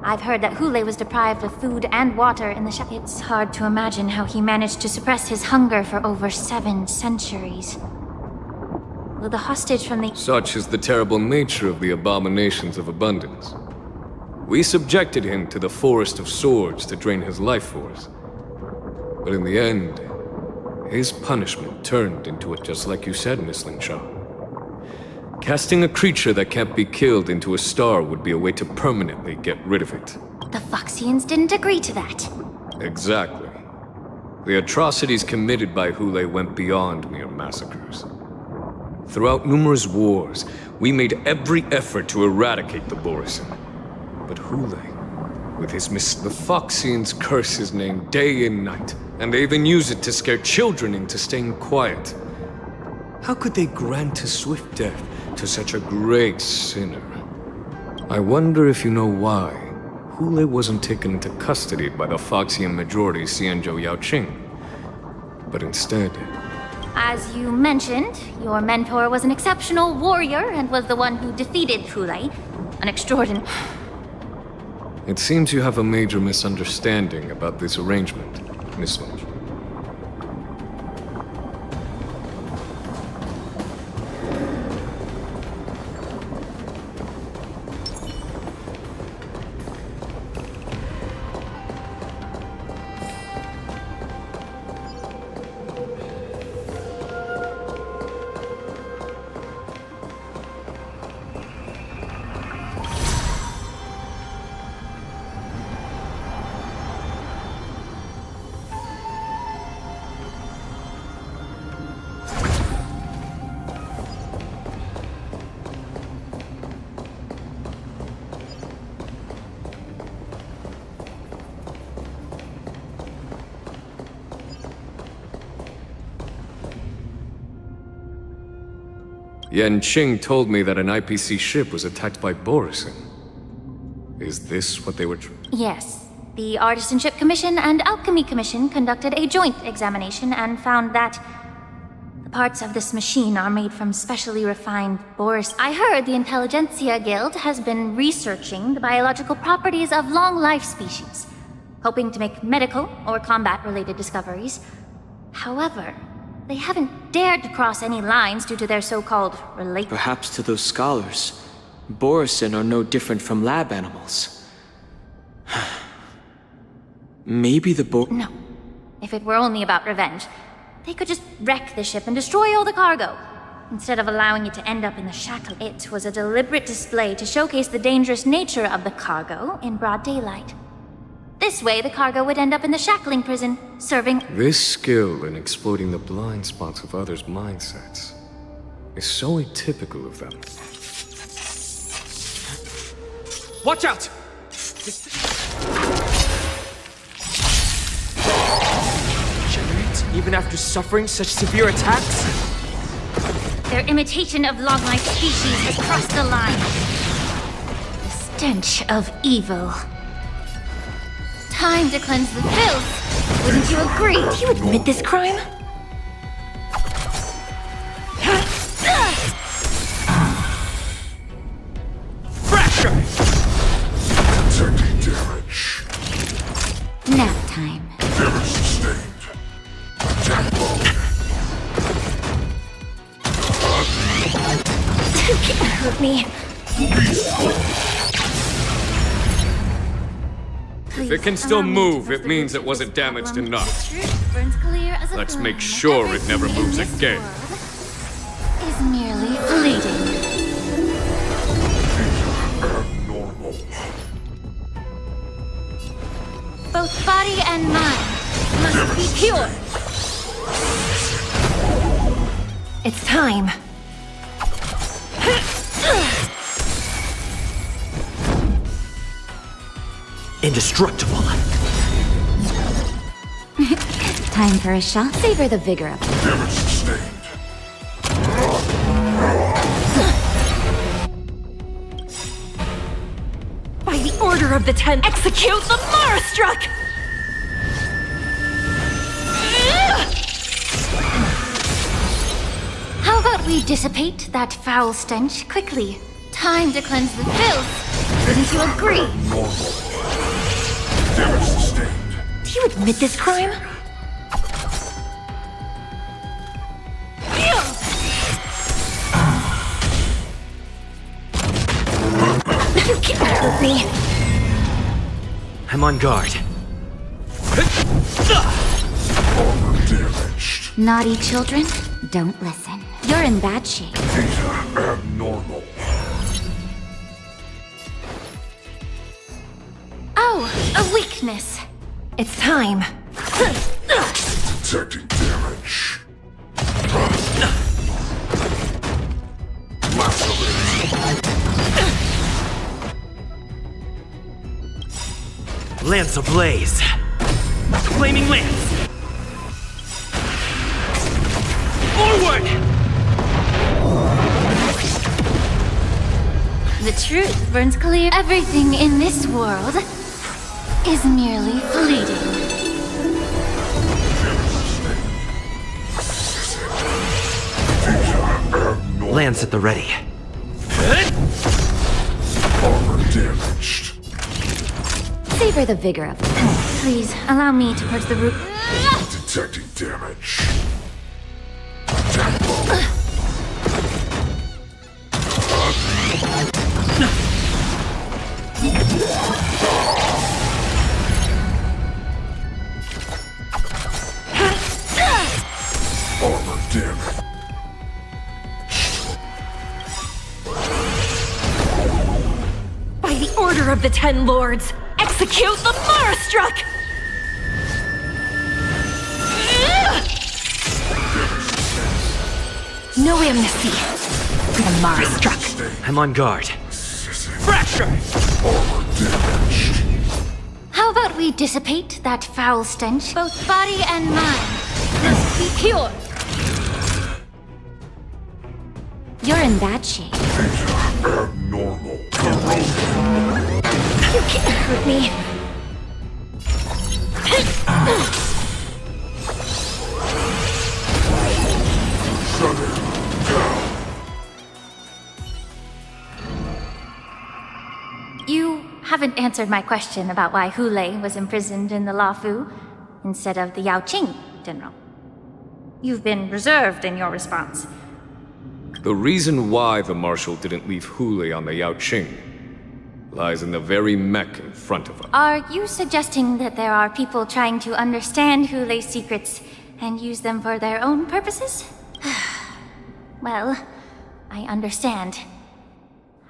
I've heard that Hule was deprived of food and water in the It's hard to imagine how he managed to suppress his hunger for over 7 centuries. Will the hostage from the... Such is the terrible nature of the abominations of abundance. We subjected him to the Forest of Swords to drain his life force. But in the end, his punishment turned into it just like you said, Miss Lingshaw. Casting a creature that can't be killed into a star would be a way to permanently get rid of it. The Foxians didn't agree to that. Exactly. The atrocities committed by Hule went beyond mere massacres. Throughout numerous wars, we made every effort to eradicate the Borisin. But Hule, with his the Foxians curse his name day and night, and they even use it to scare children into staying quiet. How could they grant a swift death to such a great sinner? I wonder if you know why Hule wasn't taken into custody by the Foxian majority Xianzhou Yaoqing, but instead... As you mentioned, your mentor was an exceptional warrior and was the one who defeated Hule, an extraordinary... It seems you have a major misunderstanding about this arrangement, Miss Lynch. Yanqing told me that an IPC ship was attacked by Borisin. Is this what they were... Yes. The Artisanship Commission and Alchemy Commission conducted a joint examination and found that the Parts of this machine are made from specially refined boars. I heard the Intelligentsia Guild has been researching the biological properties of long-life species, hoping to make medical or combat-related discoveries. However, they haven't dared to cross any lines due to their so-called relation. Perhaps to those scholars, Borisin are no different from lab animals. Maybe the No. If it were only about revenge, they could just wreck the ship and destroy all the cargo, instead of allowing it to end up in the shackle. It was a deliberate display to showcase the dangerous nature of the cargo in broad daylight. This way, the cargo would end up in the shackling prison, serving... This skill in exploiting the blind spots of others' mindsets is so atypical of them. Watch out! Regenerate even after suffering such severe attacks? Their imitation of long-life species has crossed the line. The stench of evil. Time to cleanse the filth. Wouldn't you agree? Do you admit this crime? Fracture! Detecting damage. Nap time. Damage sustained. Attack mode. You can't hurt me. If it can still move, it means it wasn't damaged enough. Let's make sure it never moves again. Is merely fleeting. Abnormal. Both body and mind must be pure. It's time. Indestructible. Time for a shot. Savor the vigor of it. Damage sustained. By the order of the Ten, execute the Marastruck! How about we dissipate that foul stench quickly? Time to cleanse the filth. Wouldn't you agree? Normal. Damage sustained. Do you admit this crime? You can't hurt me. I'm on guard. Armor damaged. Naughty children, don't listen. You're in bad shape. Data abnormal. Oh, a weakness. It's time. Detecting damage. Lance ablaze. Flaming lance. Forward! The truth burns clear. Everything in this world is merely fleeting. Lance at the ready. Armor damaged. Savor the vigor of it. Please, allow me to purge the root. Detecting damage. Attack mode. Armor damage. By the order of the Ten Lords, execute the Marastruck! No amnesty for the Marastruck. I'm on guard. Fracture! Armor damaged. How about we dissipate that foul stench? Both body and mind must be pure. You're in bad shape. Abnormal. You can't hurt me. haven't answered my question about why Hule was imprisoned in the Lafu instead of the Yaoqing, General. You've been reserved in your response. The reason why the Marshal didn't leave Hule on the Yaoqing lies in the very mech in front of us. Are you suggesting that there are people trying to understand Hule's secrets and use them for their own purposes? Well, I understand.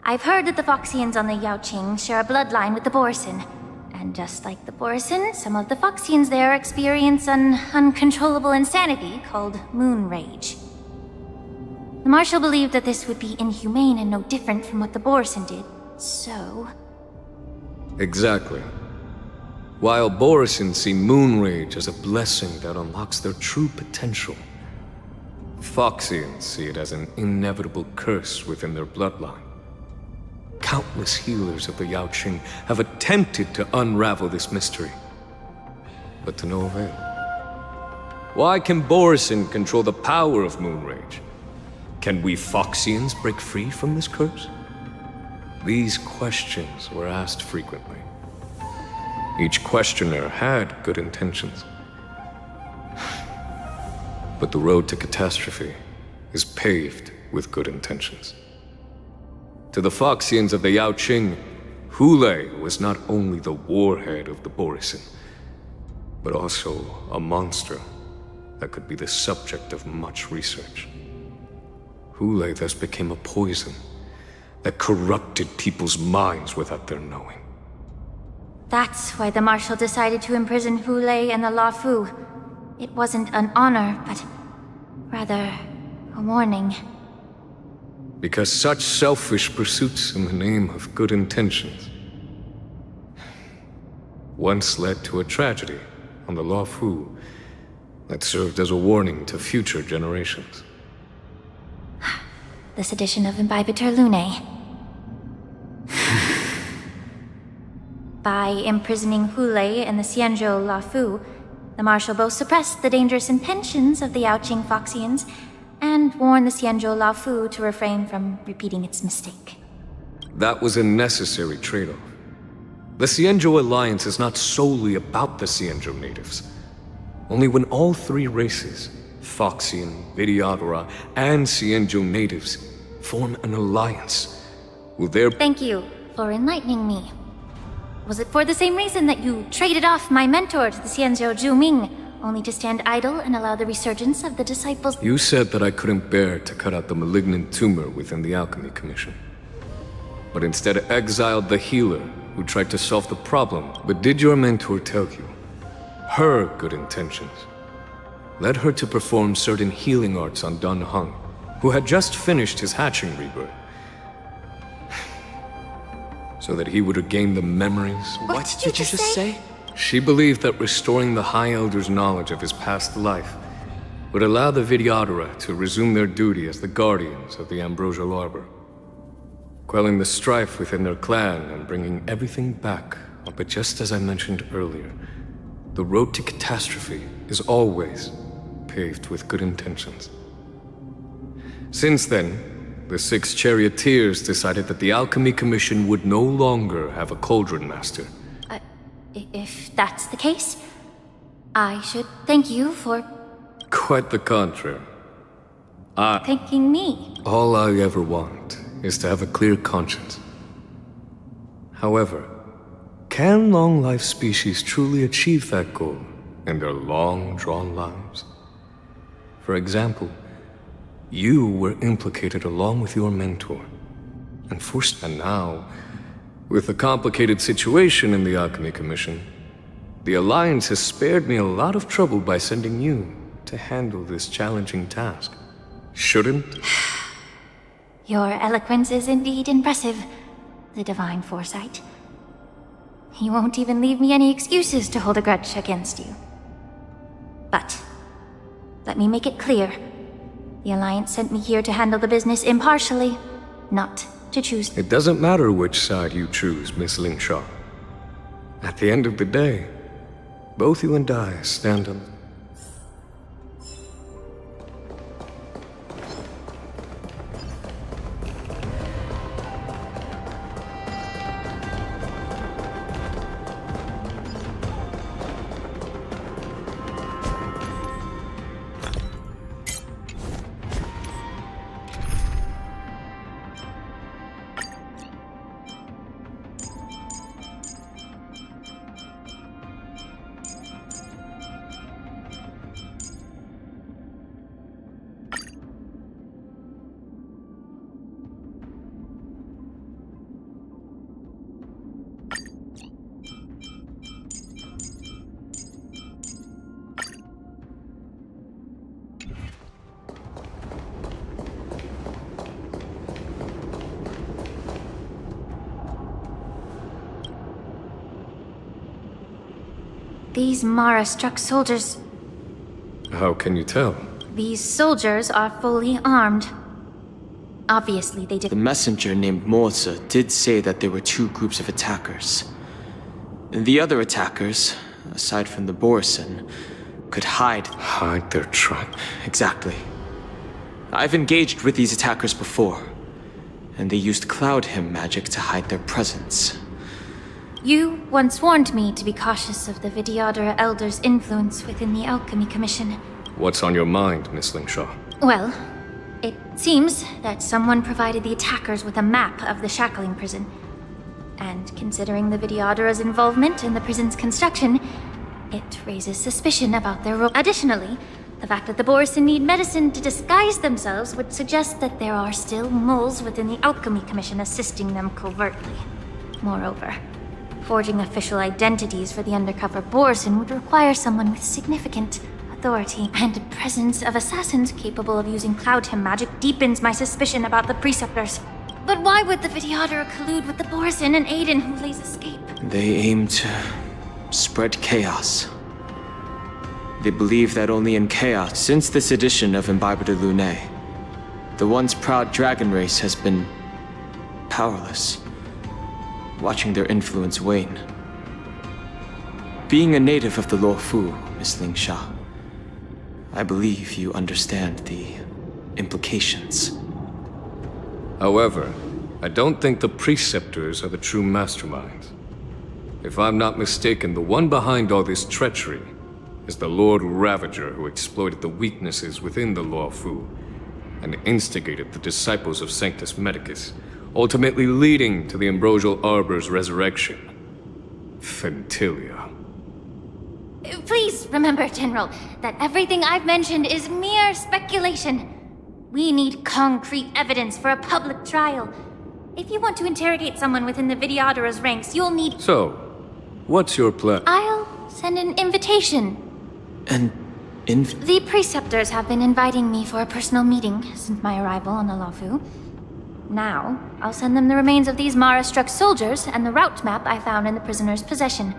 I've heard that the Foxians on the Yaoqing share a bloodline with the Borison. And just like the Borison, some of the Foxians there experience an uncontrollable insanity called moon rage. The Marshal believed that this would be inhumane and no different from what the Borison did, so... Exactly. While Borison see moon rage as a blessing that unlocks their true potential, Foxians see it as an inevitable curse within their bloodline. Countless healers of the Yaoqing have attempted to unravel this mystery, but to no avail. Why can Borison control the power of moon rage? Can we Foxians break free from this curse? These questions were asked frequently. Each questioner had good intentions. But the road to catastrophe is paved with good intentions. To the Foxians of the Yaoqing, Hule was not only the warhead of the Borison, but also a monster that could be the subject of much research. Hule thus became a poison that corrupted people's minds without their knowing. That's why the Marshal decided to imprison Hule and the Lafu. It wasn't an honor, but rather a warning. Because such selfish pursuits in the name of good intentions once led to a tragedy on the Lafu that served as a warning to future generations. The sedition of Imbibitor Lunae. By imprisoning Hule and the Xianzhou Lafu, the Marshal both suppressed the dangerous intentions of the Yaoqing Foxians and warned the Xianzhou Lafu to refrain from repeating its mistake. That was a necessary trade-off. The Xianzhou Alliance is not solely about the Xianzhou natives. Only when all three races, Foxian, Videodora, and Xianzhou natives, form an alliance, will there... Thank you for enlightening me. Was it for the same reason that you traded off my mentor to the Xianzhou Zhuming, only to stand idle and allow the resurgence of the disciples? You said that I couldn't bear to cut out the malignant tumor within the Alchemy Commission, but instead exiled the healer who tried to solve the problem. But did your mentor tell you her good intentions led her to perform certain healing arts on Dun Hung, who had just finished his hatching rebirth, so that he would regain the memories? What did you just say? She believed that restoring the High Elder's knowledge of his past life would allow the Videodora to resume their duty as the guardians of the Ambrosial Arbor, quelling the strife within their clan and bringing everything back. But just as I mentioned earlier, the road to catastrophe is always paved with good intentions. Since then, the 6 charioteers decided that the Alchemy Commission would no longer have a cauldron master. If that's the case, I should thank you for... Quite the contrary. Thanking me. All I ever want is to have a clear conscience. However, can long-life species truly achieve that goal in their long-drawn lives? For example, you were implicated along with your mentor, and forced. And now, with the complicated situation in the Alchemy Commission, the Alliance has spared me a lot of trouble by sending you to handle this challenging task. Shouldn't? Your eloquence is indeed impressive, the divine foresight. You won't even leave me any excuses to hold a grudge against you. But, let me make it clear. The Alliance sent me here to handle the business impartially, not to choose... It doesn't matter which side you choose, Miss Lingshaw. At the end of the day, both you and I stand on... These Mara-struck soldiers... How can you tell? These soldiers are fully armed. Obviously, they did... The messenger named Morza did say that there were two groups of attackers. The other attackers, aside from the Borison, could hide... Hide their trap? Exactly. I've engaged with these attackers before, and they used Cloud Hymn magic to hide their presence. You once warned me to be cautious of the Vidyadhara Elder's influence within the Alchemy Commission. What's on your mind, Miss Lingshaw? Well, it seems that someone provided the attackers with a map of the Shackling Prison. And considering the Vidyadhara's involvement in the prison's construction, it raises suspicion about their role. Additionally, the fact that the Borison need medicine to disguise themselves would suggest that there are still moles within the Alchemy Commission assisting them covertly. Moreover, forging official identities for the undercover Borison would require someone with significant authority, and the presence of assassins capable of using Cloud Hymn magic deepens my suspicion about the Preceptors. But why would the Vidyadhara collude with the Borison and aid in Hulei's escape? They aim to spread chaos. They believe that only in chaos, since this edition of Imbibe de Lune, the once proud dragon race has been powerless, watching their influence wane. Being a native of the Luofu, Miss Lingsha, I believe you understand the implications. However, I don't think the Preceptors are the true masterminds. If I'm not mistaken, the one behind all this treachery is the Lord Ravager who exploited the weaknesses within the Luofu and instigated the disciples of Sanctus Medicus, ultimately leading to the Ambrosial Arbor's resurrection. Fentilia. Please remember, General, that everything I've mentioned is mere speculation. We need concrete evidence for a public trial. If you want to interrogate someone within the Vidyadhara's ranks, you'll need... So, what's your plan? I'll send an invitation. The Preceptors have been inviting me for a personal meeting since my arrival on the Luofu. Now, I'll send them the remains of these Mara-struck soldiers and the route map I found in the prisoner's possession.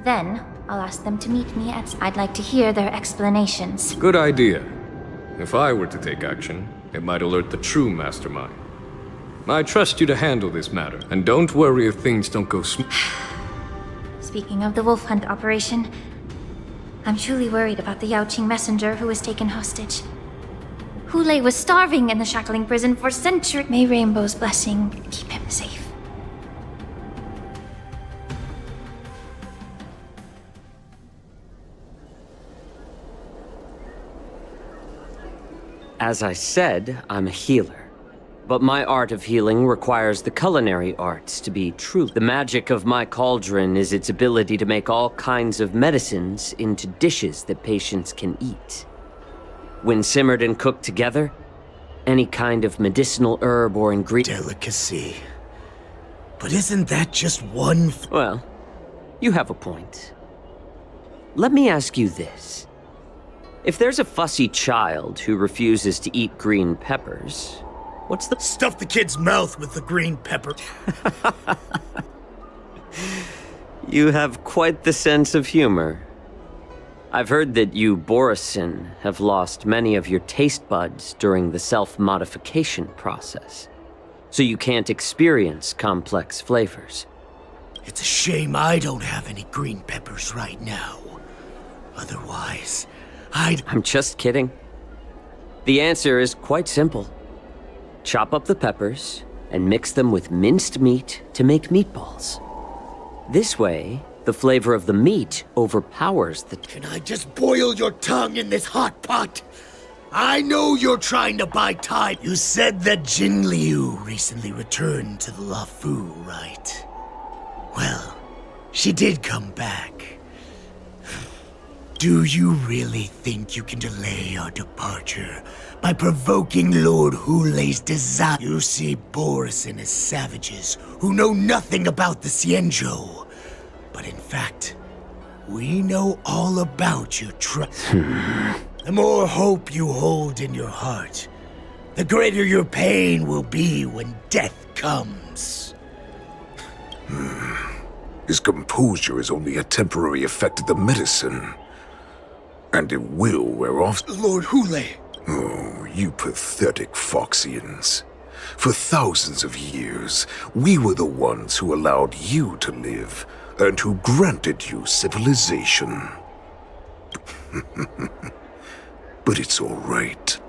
Then, I'll ask them to meet me at... I'd like to hear their explanations. Good idea. If I were to take action, it might alert the true mastermind. I trust you to handle this matter, and don't worry if things don't go smooth. Speaking of the wolf hunt operation, I'm truly worried about the Yaoqing messenger who was taken hostage. Hulei was starving in the Shackling Prison for centuries. May Rainbow's blessing keep him safe. As I said, I'm a healer. But my art of healing requires the culinary arts to be true. The magic of my cauldron is its ability to make all kinds of medicines into dishes that patients can eat. When simmered and cooked together, any kind of medicinal herb or ingredient... Delicacy. But isn't that just one... Well, you have a point. Let me ask you this. If there's a fussy child who refuses to eat green peppers, what's the... Stuff the kid's mouth with the green pepper. You have quite the sense of humor. I've heard that you, Borison, have lost many of your taste buds during the self-modification process, so you can't experience complex flavors. It's a shame I don't have any green peppers right now. Otherwise, I'm just kidding. The answer is quite simple. Chop up the peppers and mix them with minced meat to make meatballs. This way, the flavor of the meat overpowers the... Can I just boil your tongue in this hot pot? I know you're trying to buy time. You said that Jin Liu recently returned to the Luofu, right? Well, she did come back. Do you really think you can delay our departure by provoking Lord Hulei's desire? You see Borison as savages who know nothing about the Xianzhou. But in fact, we know all about your The more hope you hold in your heart, the greater your pain will be when death comes. His composure is only a temporary effect of the medicine. And it will wear off. Lord Hule! Oh, you pathetic Foxians. For thousands of years, we were the ones who allowed you to live, and who granted you civilization. But it's all right.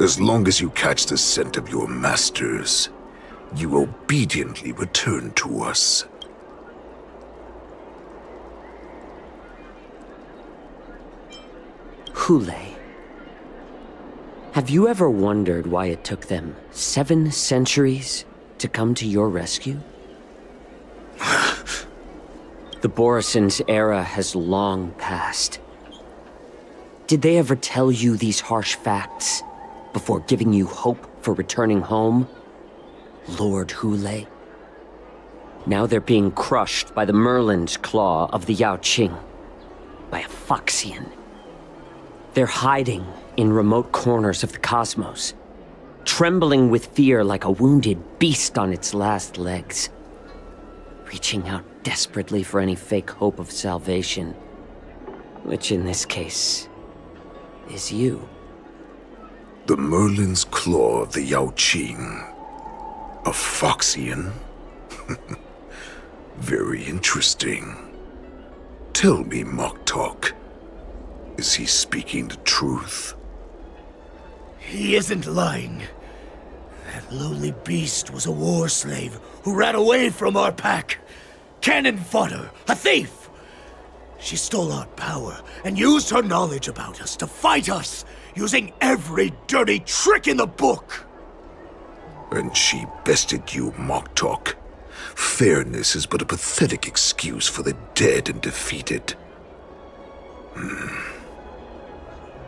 As long as you catch the scent of your masters, you obediently return to us. Hule. Have you ever wondered why it took them 7 centuries to come to your rescue? The Borison's era has long passed. Did they ever tell you these harsh facts before giving you hope for returning home, Lord Hule? Now they're being crushed by the Merlin's claw of the Yao Qing, by a Foxian. They're hiding in remote corners of the cosmos, trembling with fear like a wounded beast on its last legs, reaching out desperately for any fake hope of salvation, which in this case is you. The Merlin's claw of the Yao Qing. A Foxian? Very interesting. Tell me, Moktok, is he speaking the truth? He isn't lying. That lowly beast was a war slave who ran away from our pack. Cannon fodder, a thief! She stole our power and used her knowledge about us to fight us, using every dirty trick in the book! And she bested you, Moktok. Fairness is but a pathetic excuse for the dead and defeated.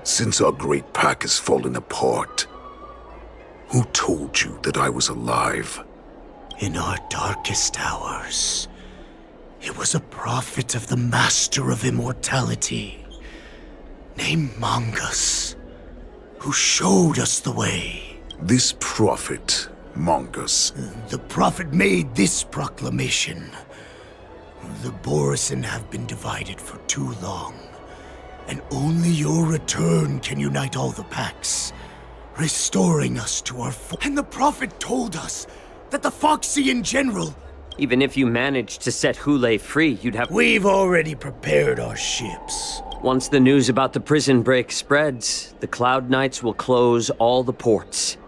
Since our great pack has fallen apart, who told you that I was alive? In our darkest hours, it was a prophet of the Master of Immortality, named Mongus, who showed us the way. This prophet, Mongus. The prophet made this proclamation. The Borison have been divided for too long, and only your return can unite all the packs, restoring us to our And the prophet told us that the Foxian general... Even if you managed to set Hule free, you'd have... We've already prepared our ships. Once the news about the prison break spreads, the Cloud Knights will close all the ports.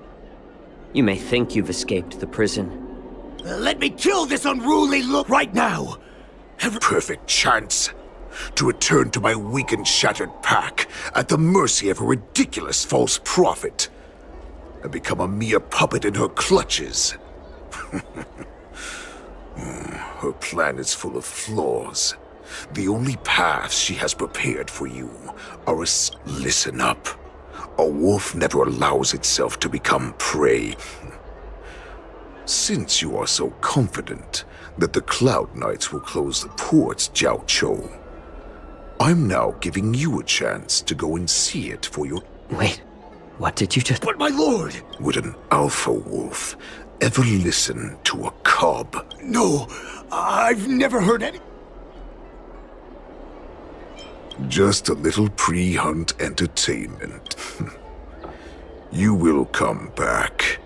You may think you've escaped the prison. Let me kill this unruly look right now! Perfect chance to return to my weak and shattered pack at the mercy of a ridiculous false prophet and become a mere puppet in her clutches. Her plan is full of flaws. The only paths she has prepared for you are Listen up. A wolf never allows itself to become prey. Since you are so confident that the Cloud Knights will close the ports, Jiao Chou, I'm now giving you a chance to go and see it for your... Wait, what did you just... But my lord! Would an alpha wolf ever listen to a cub? No, I've never heard any... Just a little pre-hunt entertainment. You will come back.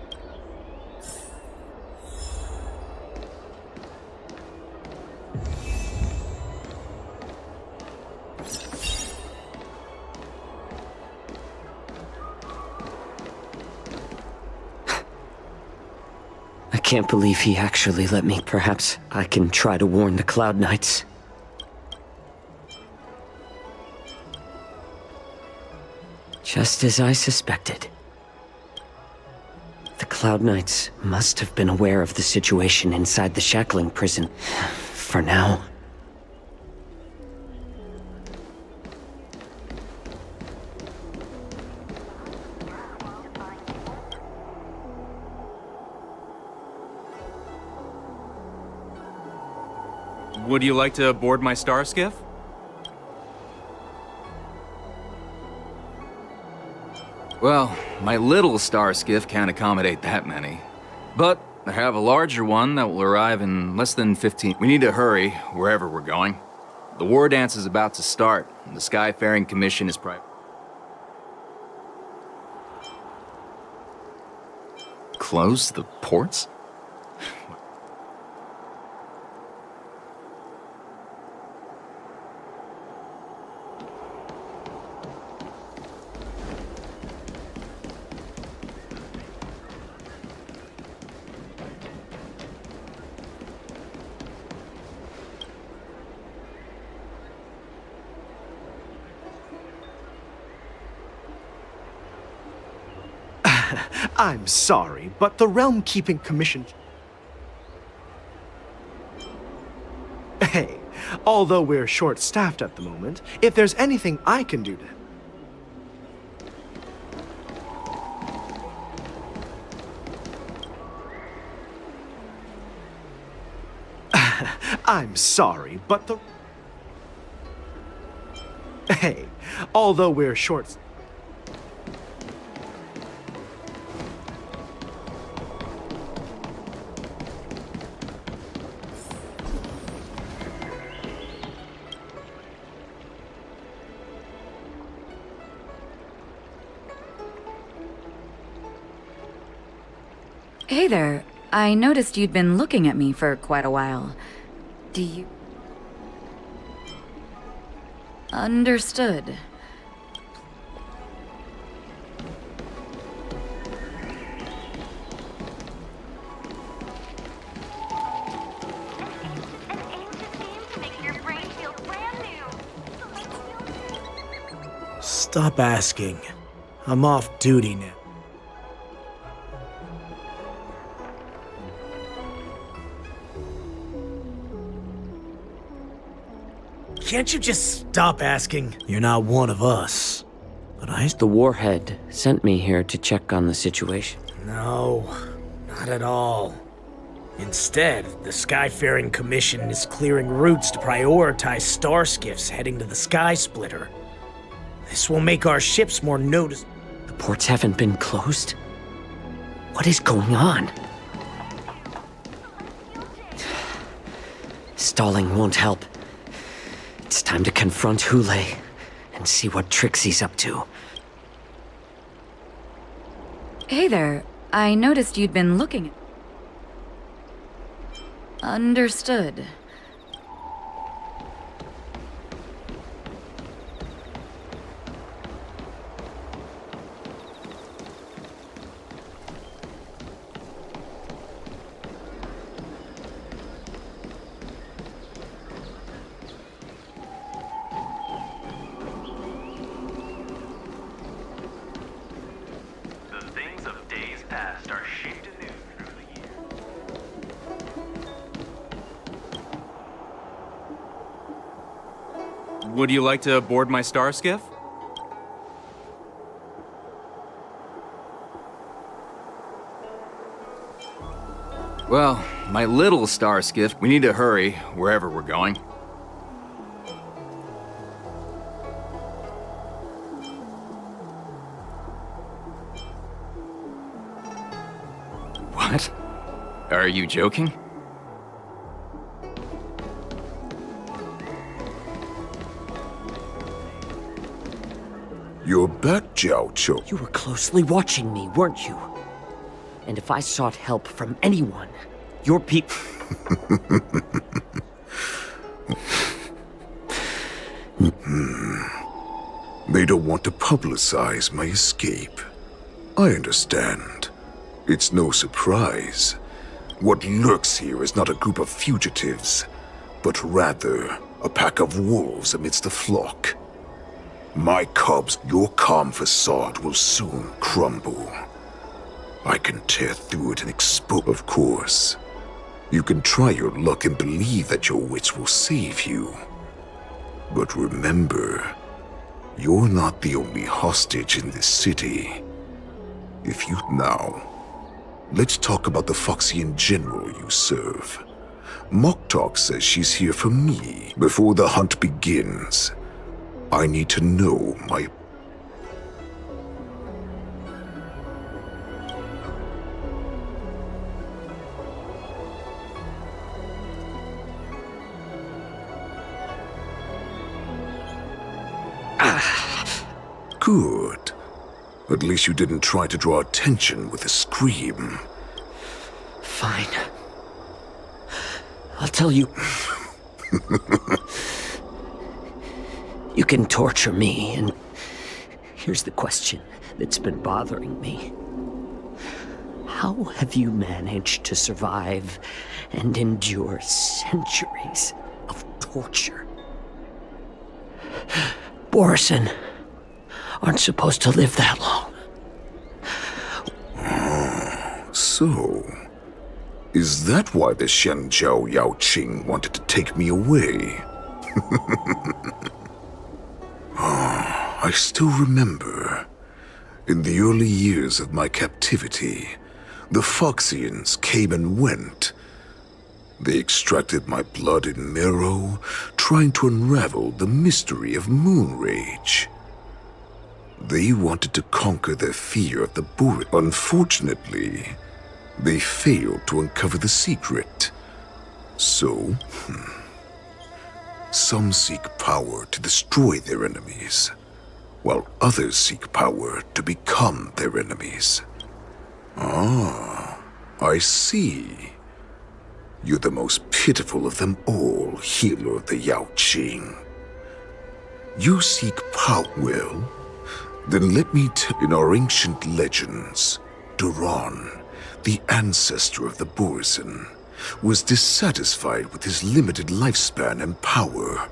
I can't believe he actually let me. Perhaps I can try to warn the Cloud Knights. Just as I suspected. The Cloud Knights must have been aware of the situation inside the shackling prison. For now. Would you like to board my star skiff? Well, my little star skiff can't accommodate that many. But I have a larger one that will arrive in less than 15. We need to hurry, wherever we're going. The war dance is about to start, and the Skyfaring Commission is Close the ports? I'm sorry, but the Realm Keeping Commission... Hey, although we're short-staffed at the moment, if there's anything I can do to... I'm sorry, but the... Hey, although we're short... Hey there. I noticed you'd been looking at me for quite a while. Do you... Understood. Stop asking. I'm off duty now. Can't you just stop asking? You're not one of us. But The warhead sent me here to check on the situation. No, not at all. Instead, the Skyfaring Commission is clearing routes to prioritize star skiffs heading to the Sky Splitter. This will make our ships more noticeable. The ports haven't been closed? What is going on? Stalling won't help. It's time to confront Hule and see what tricks he's up to. Hey there. I noticed you'd been looking at... Understood. Would you like to board my star skiff? Well, my little star skiff, we need to hurry, wherever we're going. What? Are you joking? You're back, Jiao Cho. You were closely watching me, weren't you? And if I sought help from anyone, your people... They don't want to publicize my escape. I understand. It's no surprise. What lurks here is not a group of fugitives, but rather a pack of wolves amidst the flock. My cubs, your calm facade will soon crumble. I can tear through it and expose. Of course, you can try your luck and believe that your wits will save you. But remember, you're not the only hostage in this city. Now, let's talk about the Foxian general you serve. Moktok says she's here for me. Before the hunt begins, I need to know my... Good. At least you didn't try to draw attention with a scream. Fine. I'll tell you. You can torture me, and here's the question that's been bothering me. How have you managed to survive and endure centuries of torture? Borison aren't supposed to live that long. So, is that why the Shenjiao Yao Qing wanted to take me away? I still remember. In the early years of my captivity, the Foxians came and went. They extracted my blood and marrow, trying to unravel the mystery of moon rage. They wanted to conquer their fear of the Burit. Unfortunately, they failed to uncover the secret. So, some seek power to destroy their enemies, while others seek power to become their enemies. Ah, I see. You're the most pitiful of them all, healer of the Yao Qing. You seek power, well? Then let me tell. In our ancient legends, Duran, the ancestor of the Borison, was dissatisfied with his limited lifespan and power.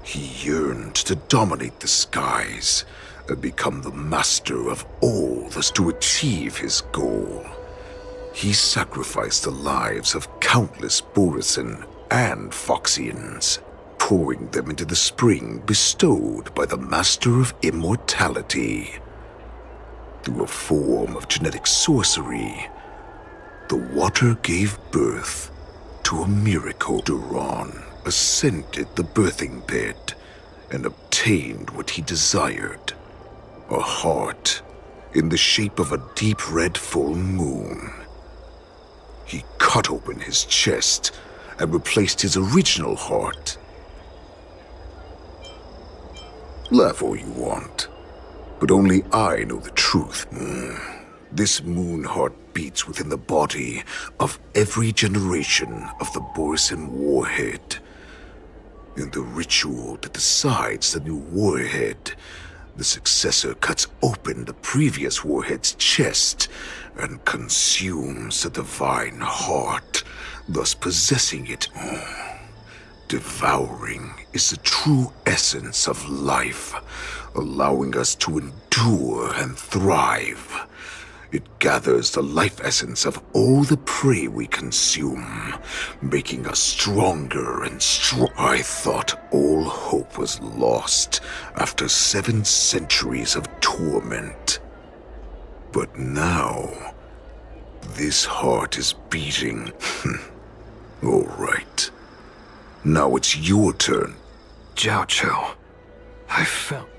He yearned to dominate the skies and become the master of all thus to achieve his goal. He sacrificed the lives of countless Borison and Foxians, pouring them into the spring bestowed by the Master of Immortality. Through a form of genetic sorcery, the water gave birth to a miracle. Duran ascended the birthing bed and obtained what he desired, a heart in the shape of a deep red full moon. He cut open his chest and replaced his original heart. Laugh all you want, but only I know the truth. This moon heart beats within the body of every generation of the Borison warhead. In the ritual that decides the new warhead, the successor cuts open the previous warhead's chest and consumes the divine heart, thus possessing it. Devouring is the true essence of life, allowing us to endure and thrive. It gathers the life essence of all the prey we consume, making us stronger and stronger. I thought all hope was lost after 7 centuries of torment. But now, this heart is beating. All right. Now it's your turn. Jiao Chou, I felt...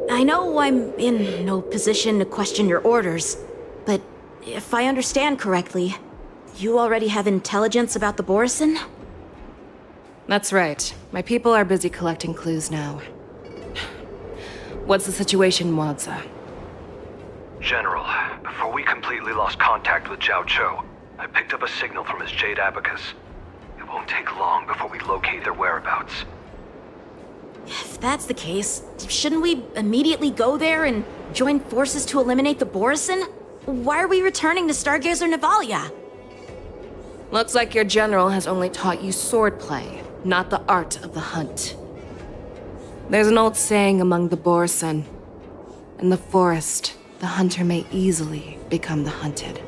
I know I'm in no position to question your orders, but if I understand correctly, you already have intelligence about the Borison? That's right. My people are busy collecting clues now. What's the situation, Wadza? General, before we completely lost contact with Jiao Chou, I picked up a signal from his Jade Abacus. It won't take long before we locate their whereabouts. If that's the case, shouldn't we immediately go there and join forces to eliminate the Borison? Why are we returning to Stargazer Navalia? Looks like your general has only taught you swordplay, not the art of the hunt. There's an old saying among the Borison. In the forest, the hunter may easily become the hunted.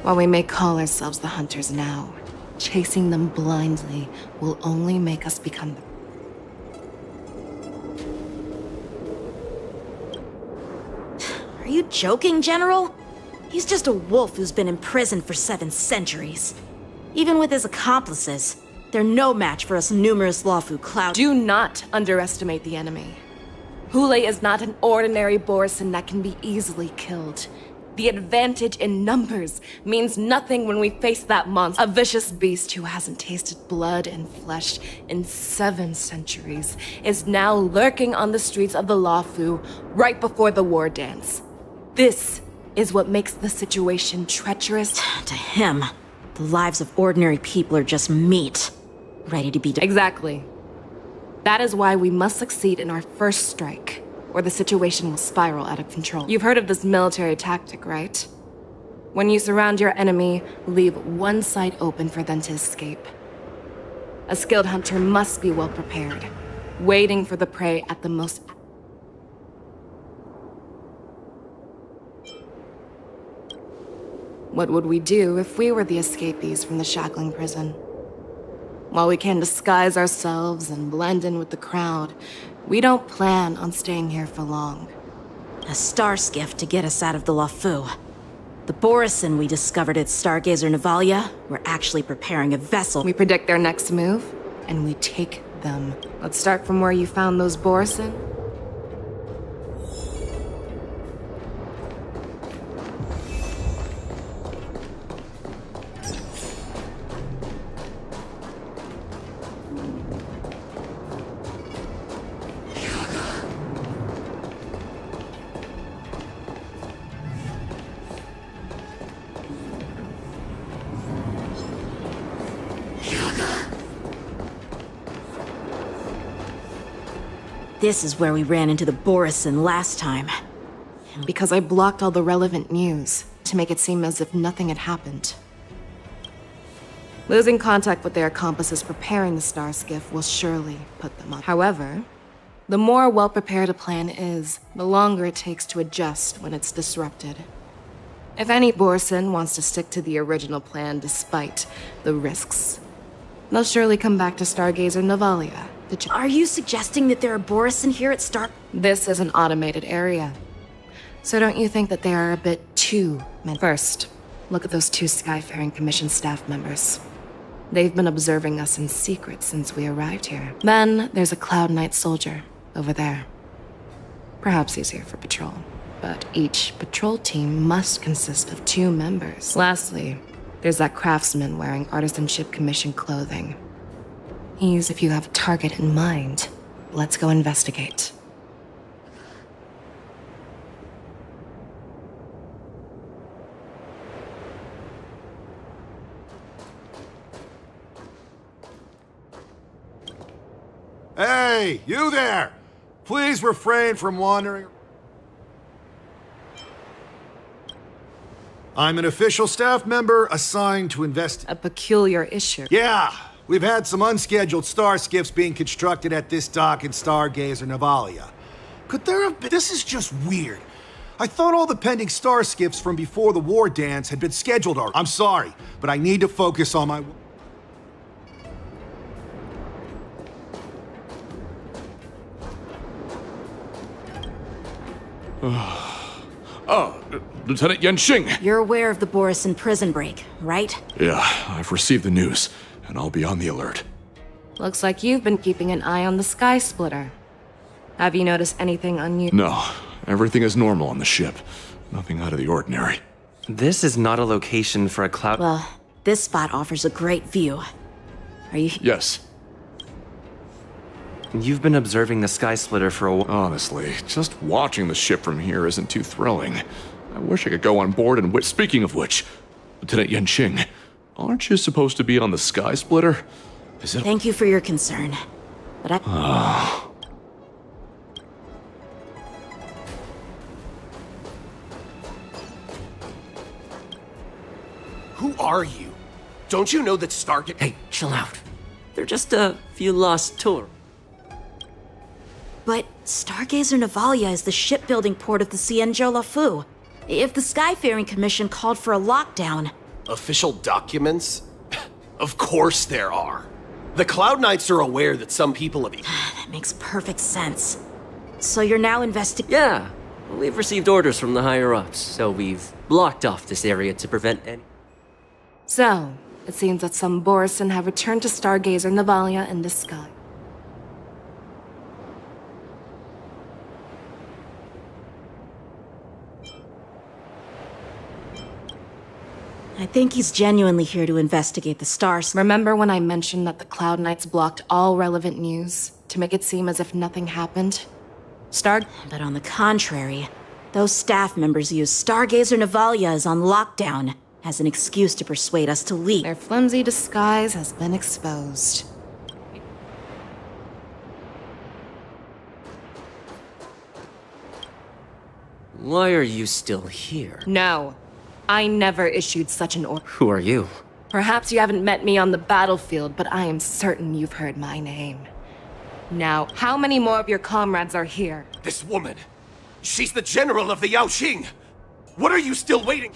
While we may call ourselves the hunters now, chasing them blindly will only make us become the... Are you joking, General? He's just a wolf who's been in prison for 7 centuries. Even with his accomplices, they're no match for us numerous Lawfu Cloud... Do not underestimate the enemy. Hule is not an ordinary Borison that can be easily killed. The advantage in numbers means nothing when we face that monster. A vicious beast who hasn't tasted blood and flesh in 7 centuries is now lurking on the streets of the Luofu right before the war dance. This is what makes the situation treacherous. To him, the lives of ordinary people are just meat, ready to be... Exactly. That is why we must succeed in our first strike, or the situation will spiral out of control. You've heard of this military tactic, right? When you surround your enemy, leave one side open for them to escape. A skilled hunter must be well prepared, waiting for the prey at the most... What would we do if we were the escapees from the shackling prison? While we can disguise ourselves and blend in with the crowd, we don't plan on staying here for long. A star skiff to get us out of the Luofu. The Borison we discovered at Stargazer Navalia were actually preparing a vessel. We predict their next move, and we take them. Let's start from where you found those Borison. This is where we ran into the Borison last time. Because I blocked all the relevant news to make it seem as if nothing had happened. Losing contact with their accomplices preparing the star skiff will surely put them on. However, the more well-prepared a plan is, the longer it takes to adjust when it's disrupted. If any Borison wants to stick to the original plan despite the risks, they'll surely come back to Stargazer Navalia. Are you suggesting that there are Borison here at Star... This is an automated area. So don't you think that they are a bit too many? First, look at those 2 Skyfaring Commission staff members. They've been observing us in secret since we arrived here. Then there's a Cloud Knight soldier over there. Perhaps he's here for patrol, but each patrol team must consist of 2 members. Lastly, there's that craftsman wearing Artisanship Commission clothing. He's if you have a target in mind. Let's go investigate. Hey, you there! Please refrain from wandering. I'm an official staff member assigned to investigate. A peculiar issue. Yeah, we've had some unscheduled star skiffs being constructed at this dock in Stargazer Navalia. Could there have been... This is just weird. I thought all the pending star skiffs from before the war dance had been scheduled already. I'm sorry, but I need to focus on my... Lieutenant Yenxing! You're aware of the Borison prison break, right? Yeah, I've received the news, and I'll be on the alert. Looks like you've been keeping an eye on the Sky Splitter. Have you noticed anything unusual? No, everything is normal on the ship. Nothing out of the ordinary. This is not a location for a cloud... Well, this spot offers a great view. Are you... Yes. You've been observing the Sky Splitter for a while. Honestly, just watching the ship from here isn't too thrilling. I wish I could go on board and speaking of which, Lieutenant Yenxing, aren't you supposed to be on the Sky Splitter? Is it... Thank you for your concern, but I... Who are you? Don't you know that Stargate... Hey, chill out. They're just a few lost tourists. But Stargazer Navalia is the shipbuilding port of the Xianzhou Luofu. If the Skyfaring Commission called for a lockdown... Official documents? Of course there are. The Cloud Knights are aware that some people have... That makes perfect sense. So you're now investigating... Yeah, we've received orders from the higher-ups, so we've blocked off this area to prevent any... So, it seems that some Borison have returned to Stargazer Navalia in disguise. I think he's genuinely here to investigate the stars. Remember when I mentioned that the Cloud Knights blocked all relevant news to make it seem as if nothing happened? But on the contrary, those staff members use Stargazer Navalia as on lockdown as an excuse to persuade us to leave. Their flimsy disguise has been exposed. Why are you still here? No, I never issued such an order. Who are you? Perhaps you haven't met me on the battlefield, but I am certain you've heard my name. Now, how many more of your comrades are here? This woman, she's the general of the Yaoxing. What are you still waiting?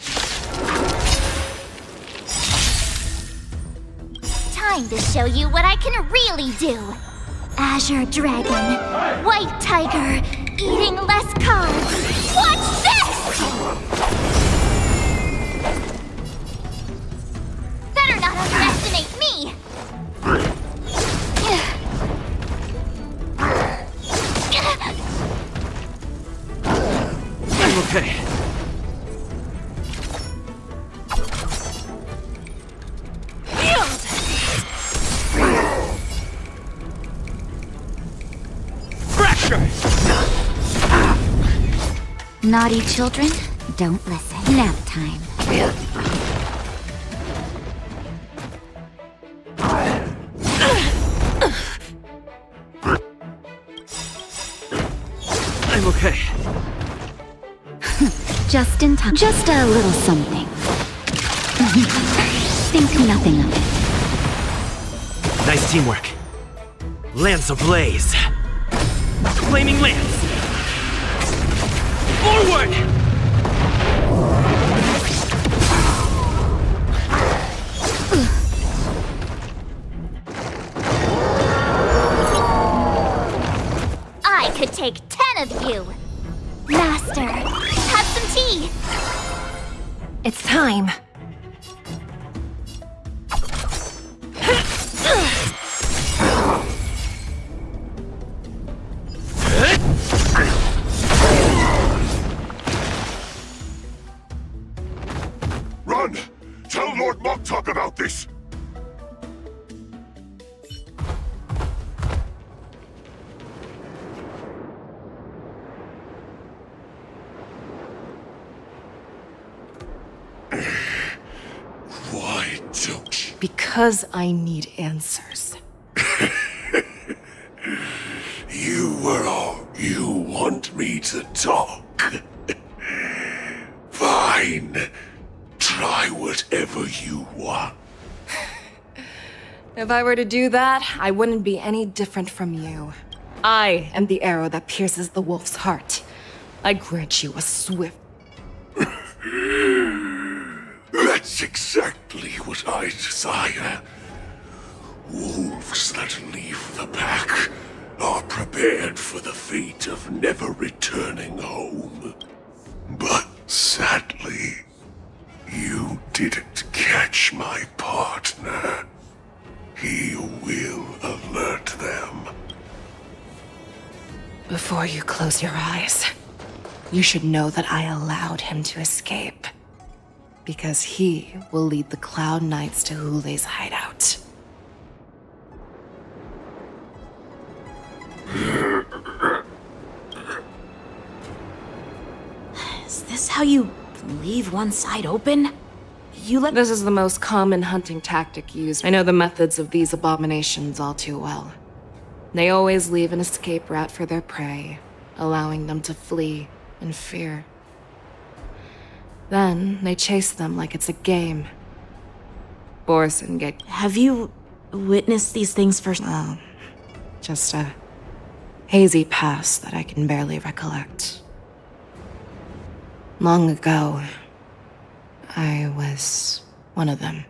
Time to show you what I can really do. Azure Dragon, White Tiger, eating less carbs. Watch this! Better not underestimate me! I'm okay. Naughty children, don't listen. Nap time. I'm okay. Just in time. Just a little something. Think nothing of it. Nice teamwork. Lance ablaze. Flaming lance. Forward! I could take 10 of you. Master, have some tea. It's time. Run! Tell Lord Moktok about this! Why don't you? Because I need answers. You want me to talk? Fine. Try whatever you want. If I were to do that, I wouldn't be any different from you. I am the arrow that pierces the wolf's heart. I grant you a swift... That's exactly what I desire. Wolves that leave the pack are prepared for the fate of never returning home. But sadly, you didn't catch my partner. He will alert them. Before you close your eyes, you should know that I allowed him to escape. Because he will lead the Cloud Knights to Hule's hideout. Is this how you leave one side open? This is the most common hunting tactic used. I know the methods of these abominations all too well. They always leave an escape route for their prey, allowing them to flee in fear. Then they chase them like it's a game. Borson get... Have you witnessed these things first? Well, just a hazy past that I can barely recollect. Long ago, I was one of them.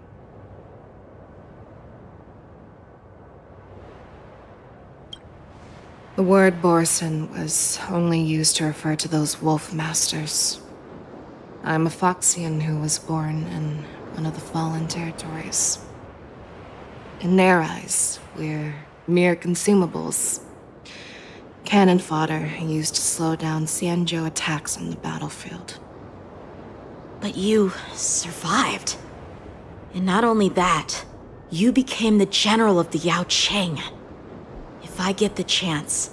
The word Borson was only used to refer to those wolf masters. I'm a Foxian who was born in one of the fallen territories. In their eyes, we're mere consumables. Cannon fodder used to slow down Xianzhou attacks on the battlefield. But you survived. And not only that, you became the general of the Yao Qing. If I get the chance,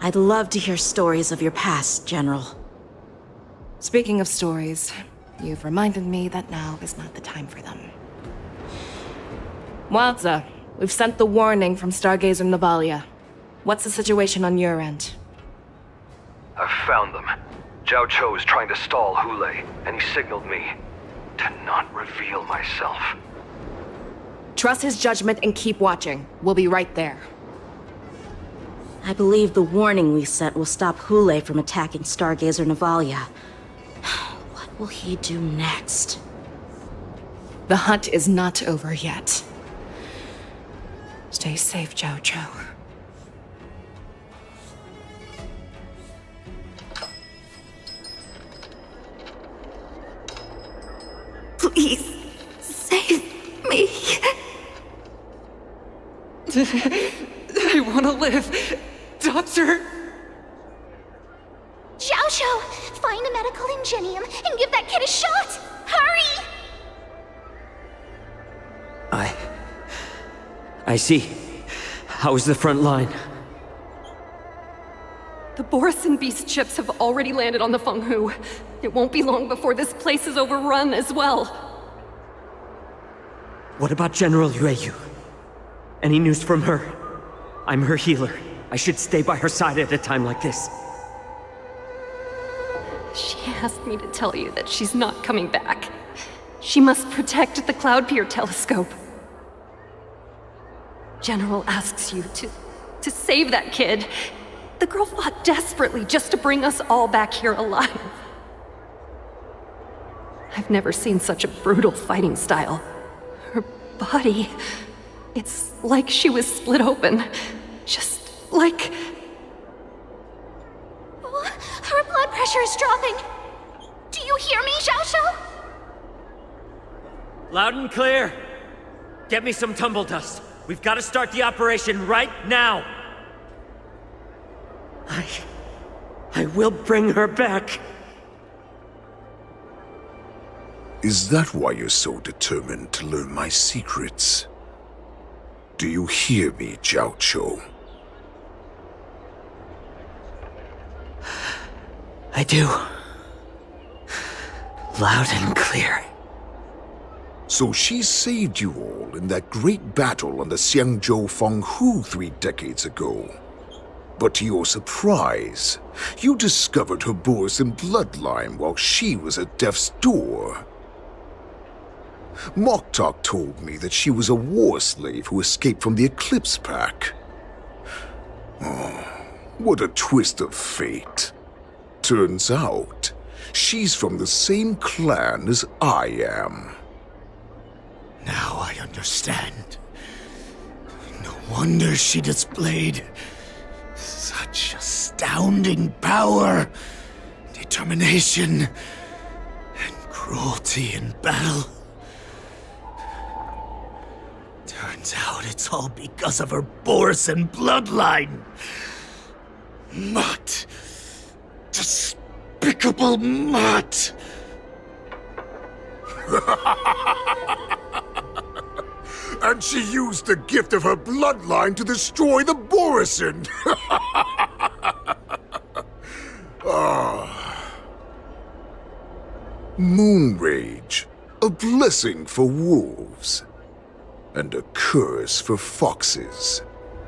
I'd love to hear stories of your past, General. Speaking of stories, you've reminded me that now is not the time for them. Wadza, we've sent the warning from Stargazer Navalia. What's the situation on your end? I've found them. Zhao Cho is trying to stall Hule, and he signaled me to not reveal myself. Trust his judgment and keep watching. We'll be right there. I believe the warning we sent will stop Hule from attacking Stargazer Navalia. What will he do next? The hunt is not over yet. Stay safe, Zhao Cho. Please, save me. I want to live. Doctor! Zhao Cho, find a medical ingenium and give that kid a shot! Hurry! I see. How's the front line? The Borison Beast ships have already landed on the Fenghu. It won't be long before this place is overrun as well. What about General Yueyu? Any news from her? I'm her healer. I should stay by her side at a time like this. She asked me to tell you that she's not coming back. She must protect the Cloud Pier telescope. General asks you to save that kid. The girl fought desperately just to bring us all back here alive. I've never seen such a brutal fighting style. Her body, it's like she was split open. Just like... Her blood pressure is dropping. Do you hear me, Zhao Cho? Loud and clear. Get me some tumble dust. We've got to start the operation right now. I will bring her back. Is that why you're so determined to learn my secrets? Do you hear me, Zhao Cho? I do. Loud and clear. So she saved you all in that great battle on the Xiangzhou Fenghu 3 decades ago. But to your surprise, you discovered her Borison bloodline while she was at death's door. Moktok told me that she was a war slave who escaped from the Eclipse Pack. Oh, what a twist of fate. Turns out, she's from the same clan as I am. Now I understand. No wonder she displayed such astounding power, determination, and cruelty in battle. Turns out it's all because of her Borison bloodline. Mutt. Despicable mutt. And she used the gift of her bloodline to destroy the Borison! Moon Rage, a blessing for wolves, and a curse for foxes.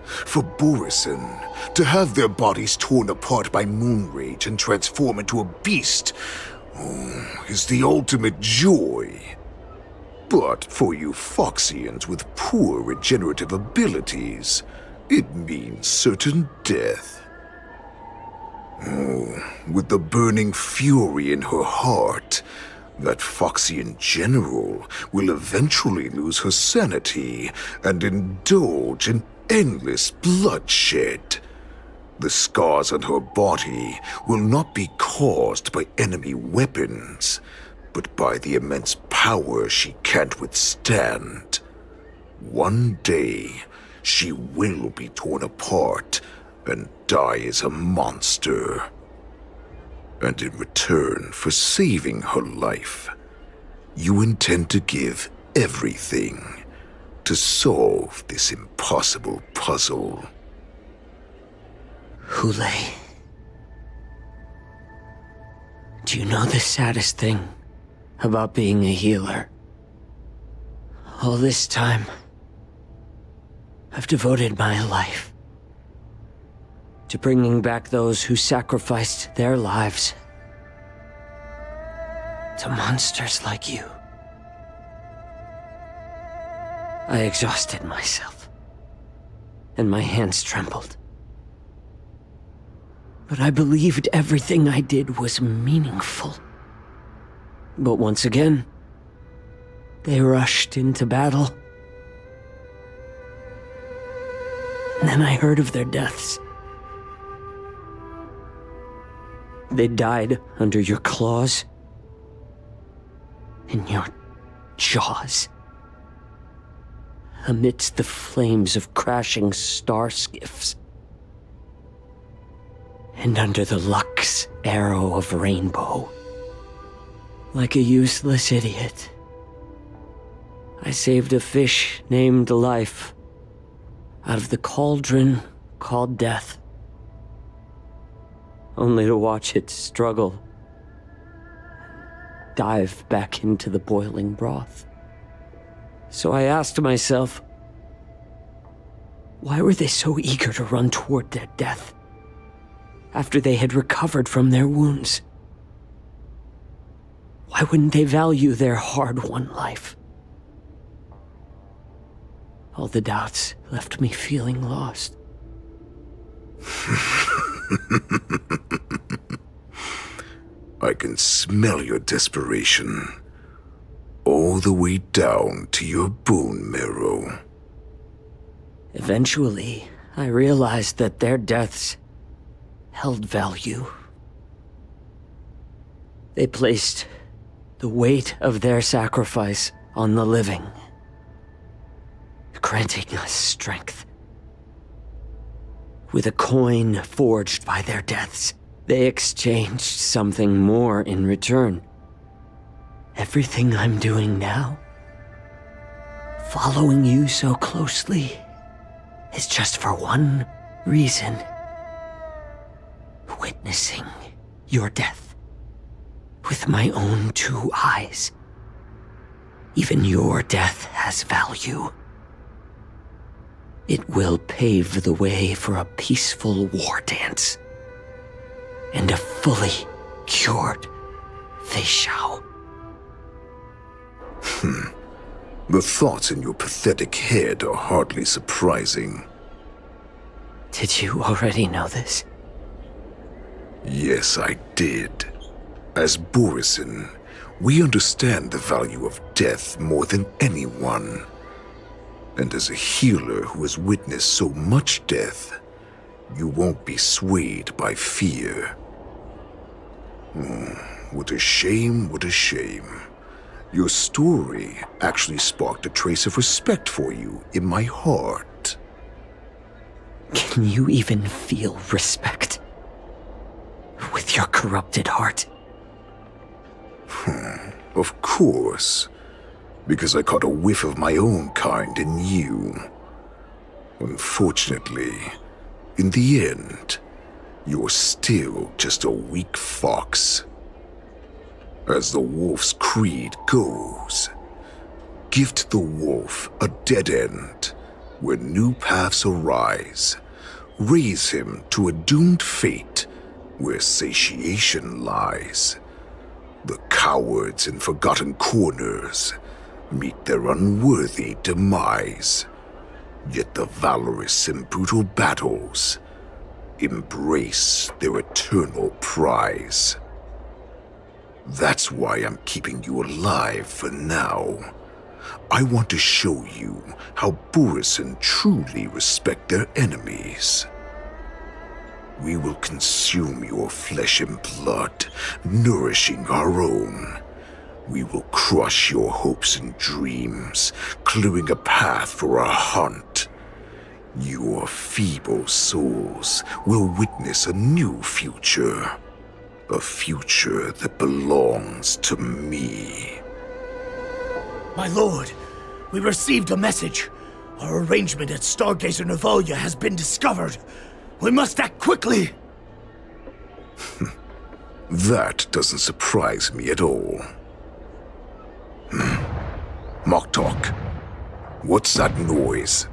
For Borison, to have their bodies torn apart by Moon Rage and transform into a beast is the ultimate joy. But for you Foxians with poor regenerative abilities, it means certain death. With the burning fury in her heart, that Foxian general will eventually lose her sanity and indulge in endless bloodshed. The scars on her body will not be caused by enemy weapons, but by the immense power she can't withstand. One day, she will be torn apart and die as a monster. And in return for saving her life, you intend to give everything to solve this impossible puzzle. Hule, do you know the saddest thing about being a healer? All this time, I've devoted my life to bringing back those who sacrificed their lives to monsters like you. I exhausted myself, and my hands trembled. But I believed everything I did was meaningful. But once again, they rushed into battle. And then I heard of their deaths. They died under your claws, in your jaws, amidst the flames of crashing star skiffs, and under the Lux arrow of rainbow. Like a useless idiot, I saved a fish named Life out of the cauldron called Death, only to watch it struggle, dive back into the boiling broth. So I asked myself, why were they so eager to run toward their death after they had recovered from their wounds? Why wouldn't they value their hard-won life? All the doubts left me feeling lost. I can smell your desperation, all the way down to your bone marrow. Eventually, I realized that their deaths held value. They placed the weight of their sacrifice on the living, granting us strength. With a coin forged by their deaths, they exchanged something more in return. Everything I'm doing now, following you so closely, is just for one reason: witnessing your death with my own 2 eyes. Even your death has value. It will pave the way for a peaceful war dance and a fully cured Fei Shao. The thoughts in your pathetic head are hardly surprising. Did you already know this? Yes, I did. As Borisin, we understand the value of death more than anyone. And as a healer who has witnessed so much death, you won't be swayed by fear. What a shame, what a shame. Your story actually sparked a trace of respect for you in my heart. Can you even feel respect with your corrupted heart? Of course. Because I caught a whiff of my own kind in you. Unfortunately, in the end, you're still just a weak fox. As the wolf's creed goes, gift the wolf a dead end where new paths arise. Raise him to a doomed fate where satiation lies. The cowards in forgotten corners meet their unworthy demise. Yet the valorous in brutal battles embrace their eternal prize. That's why I'm keeping you alive for now. I want to show you how Borisin truly respect their enemies. We will consume your flesh and blood, nourishing our own. We will crush your hopes and dreams, clearing a path for our hunt. Your feeble souls will witness a new future. A future that belongs to me. My lord, we received a message. Our arrangement at Stargazer Navalia has been discovered. We must act quickly. That doesn't surprise me at all. Moktok, what's that noise?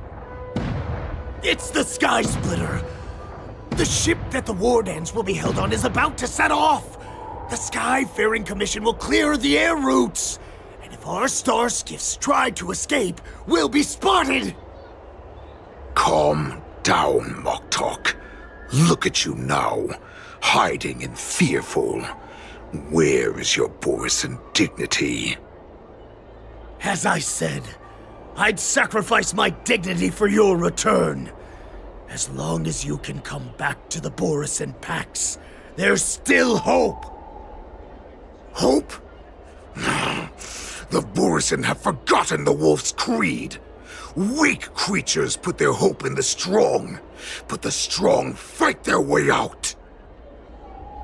It's the Sky Splitter. The ship that the Wardens will be held on is about to set off. The Skyfaring Commission will clear the air routes. And if our star skiffs try to escape, we'll be spotted. Calm down, Moktok. Look at you now, hiding and fearful. Where is your Borisan dignity? As I said, I'd sacrifice my dignity for your return. As long as you can come back to the Borisan Pax, there's still hope. Hope? The Borisan have forgotten the Wolf's creed. Weak creatures put their hope in the strong, but the strong fight their way out.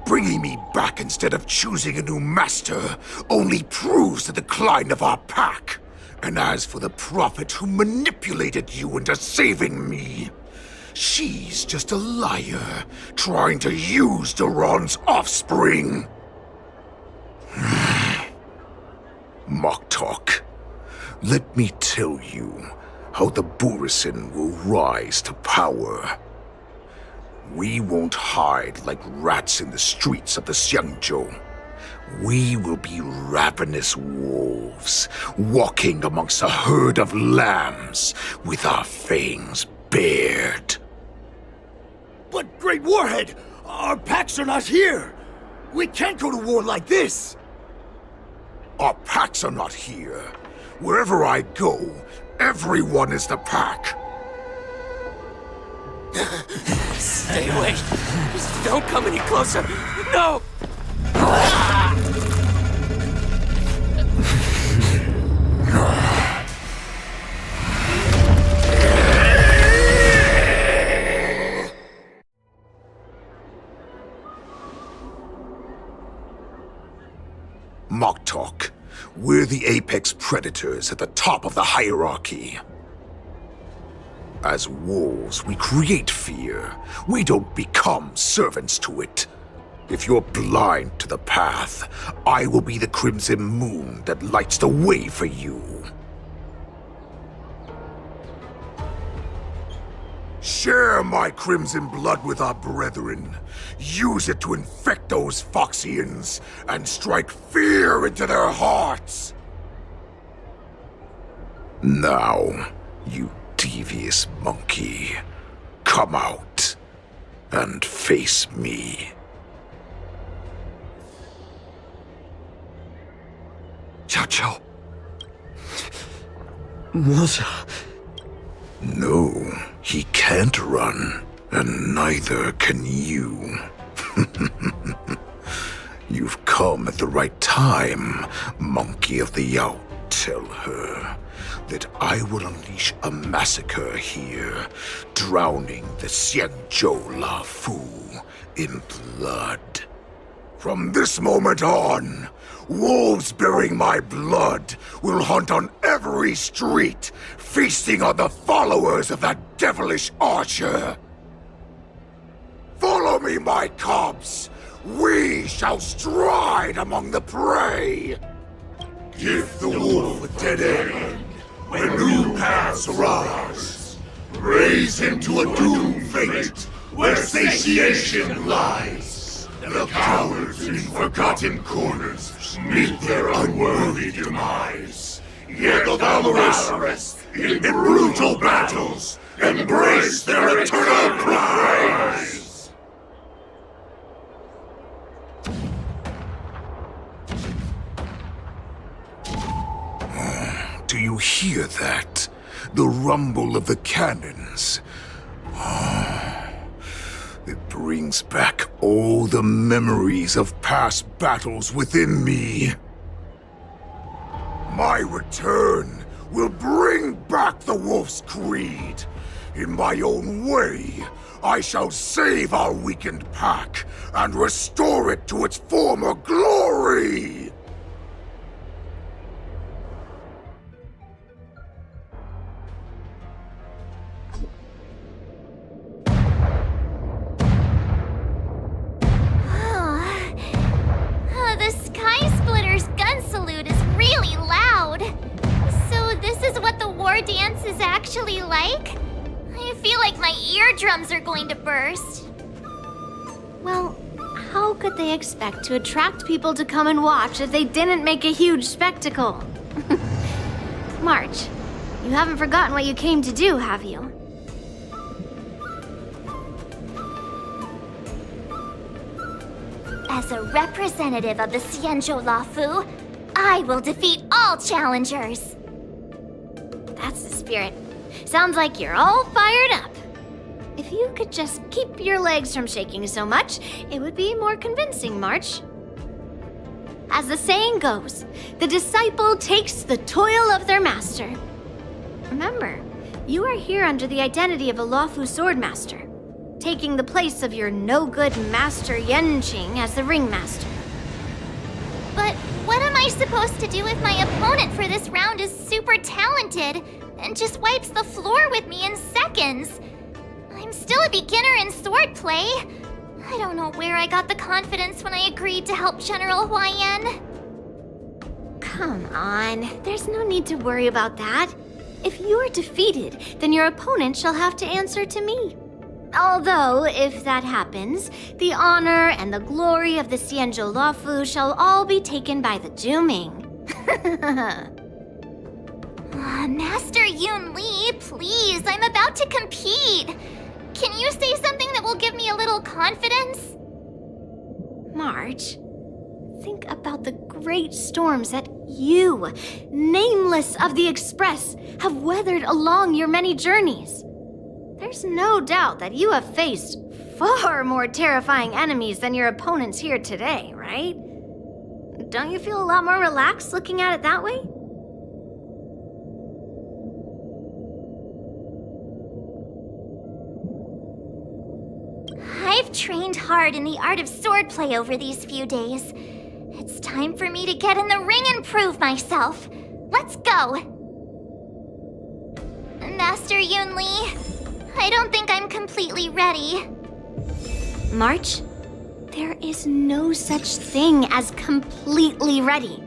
Bringing me back instead of choosing a new master only proves the decline of our pack. And as for the prophet who manipulated you into saving me, she's just a liar trying to use Duran's offspring. Moktok, let me tell you how the Borisan will rise to power. We won't hide like rats in the streets of the Xiangzhou. We will be ravenous wolves, walking amongst a herd of lambs with our fangs bared. But Great Warhead, our packs are not here. We can't go to war like this. Our packs are not here. Wherever I go, everyone is the pack. Stay away. Just don't come any closer. No! Moktok, we're the apex predators at the top of the hierarchy. As wolves, we create fear. We don't become servants to it. If you're blind to the path, I will be the crimson moon that lights the way for you. Share my crimson blood with our brethren. Use it to infect those Foxians and strike fear into their hearts. Now, you devious monkey, come out and face me. Xiao. No, he can't run, and neither can you. You've come at the right time, Monkey of the Yao. Tell her that I will unleash a massacre here, drowning the Xianzhou La Fu in blood. From this moment on, wolves bearing my blood will hunt on every street, feasting on the followers of that devilish archer. Follow me, my cubs. We shall stride among the prey. Give the wolf a dead end when new paths arise. Raise him to a doomed fate where satiation lies. The cowards in forgotten corners meet their unworthy demise. Yet the valorous in brutal battles embrace their eternal prize. Do you hear that? The rumble of the cannons. It brings back all the memories of past battles within me. My return will bring back the Wolf's Creed. In my own way, I shall save our weakened pack and restore it to its former glory! war dance is actually like? I feel like my eardrums are going to burst. Well, how could they expect to attract people to come and watch if they didn't make a huge spectacle? March, you haven't forgotten what you came to do, have you? As a representative of the Xianzhou Lafu, I will defeat all challengers. That's the spirit. Sounds like you're all fired up. If you could just keep your legs from shaking so much, it would be more convincing, March. As the saying goes, the disciple takes the toil of their master. Remember, you are here under the identity of a Lafu swordmaster, taking the place of your no-good master Yanqing as the ringmaster. But what am I supposed to do if my opponent for this round is super talented and just wipes the floor with me in seconds? I'm still a beginner in swordplay. I don't know where I got the confidence when I agreed to help General Huaiyan. Come on, there's no need to worry about that. If you're defeated, then your opponent shall have to answer to me. Although, if that happens, the honor and the glory of the Xianzhou Lafu shall all be taken by the Juming. Master Yun Li, please, I'm about to compete. Can you say something that will give me a little confidence? March, think about the great storms that you, nameless of the Express, have weathered along your many journeys. There's no doubt that you have faced far more terrifying enemies than your opponents here today, right? Don't you feel a lot more relaxed looking at it that way? I've trained hard in the art of swordplay over these few days. It's time for me to get in the ring and prove myself. Let's go! Master Yun Li, I don't think I'm completely ready. March, there is no such thing as completely ready.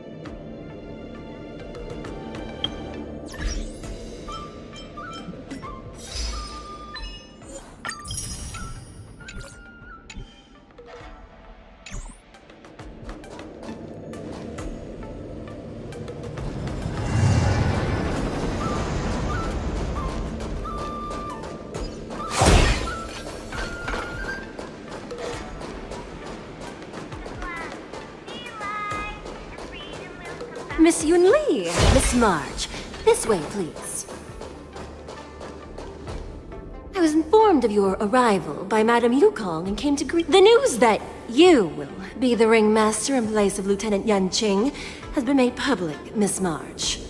Miss Yun Li, Miss March, this way, please. I was informed of your arrival by Madame Yukong and came to greet. The news that you will be the ringmaster in place of Lieutenant Yanqing has been made public, Miss March.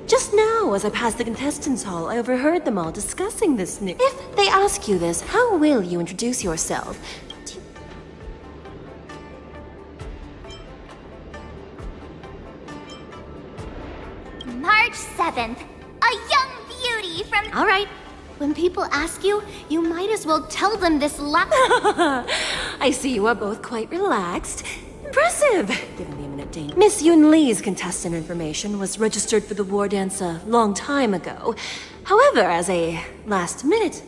Just now, as I passed the contestants' hall, I overheard them all discussing this news. If they ask you this, how will you introduce yourself? March 7th, a young beauty from... All right. When people ask you, you might as well tell them this I see you are both quite relaxed. Impressive, given the imminent danger. Miss Yun Li's contestant information was registered for the war dance a long time ago. However, as a last minute,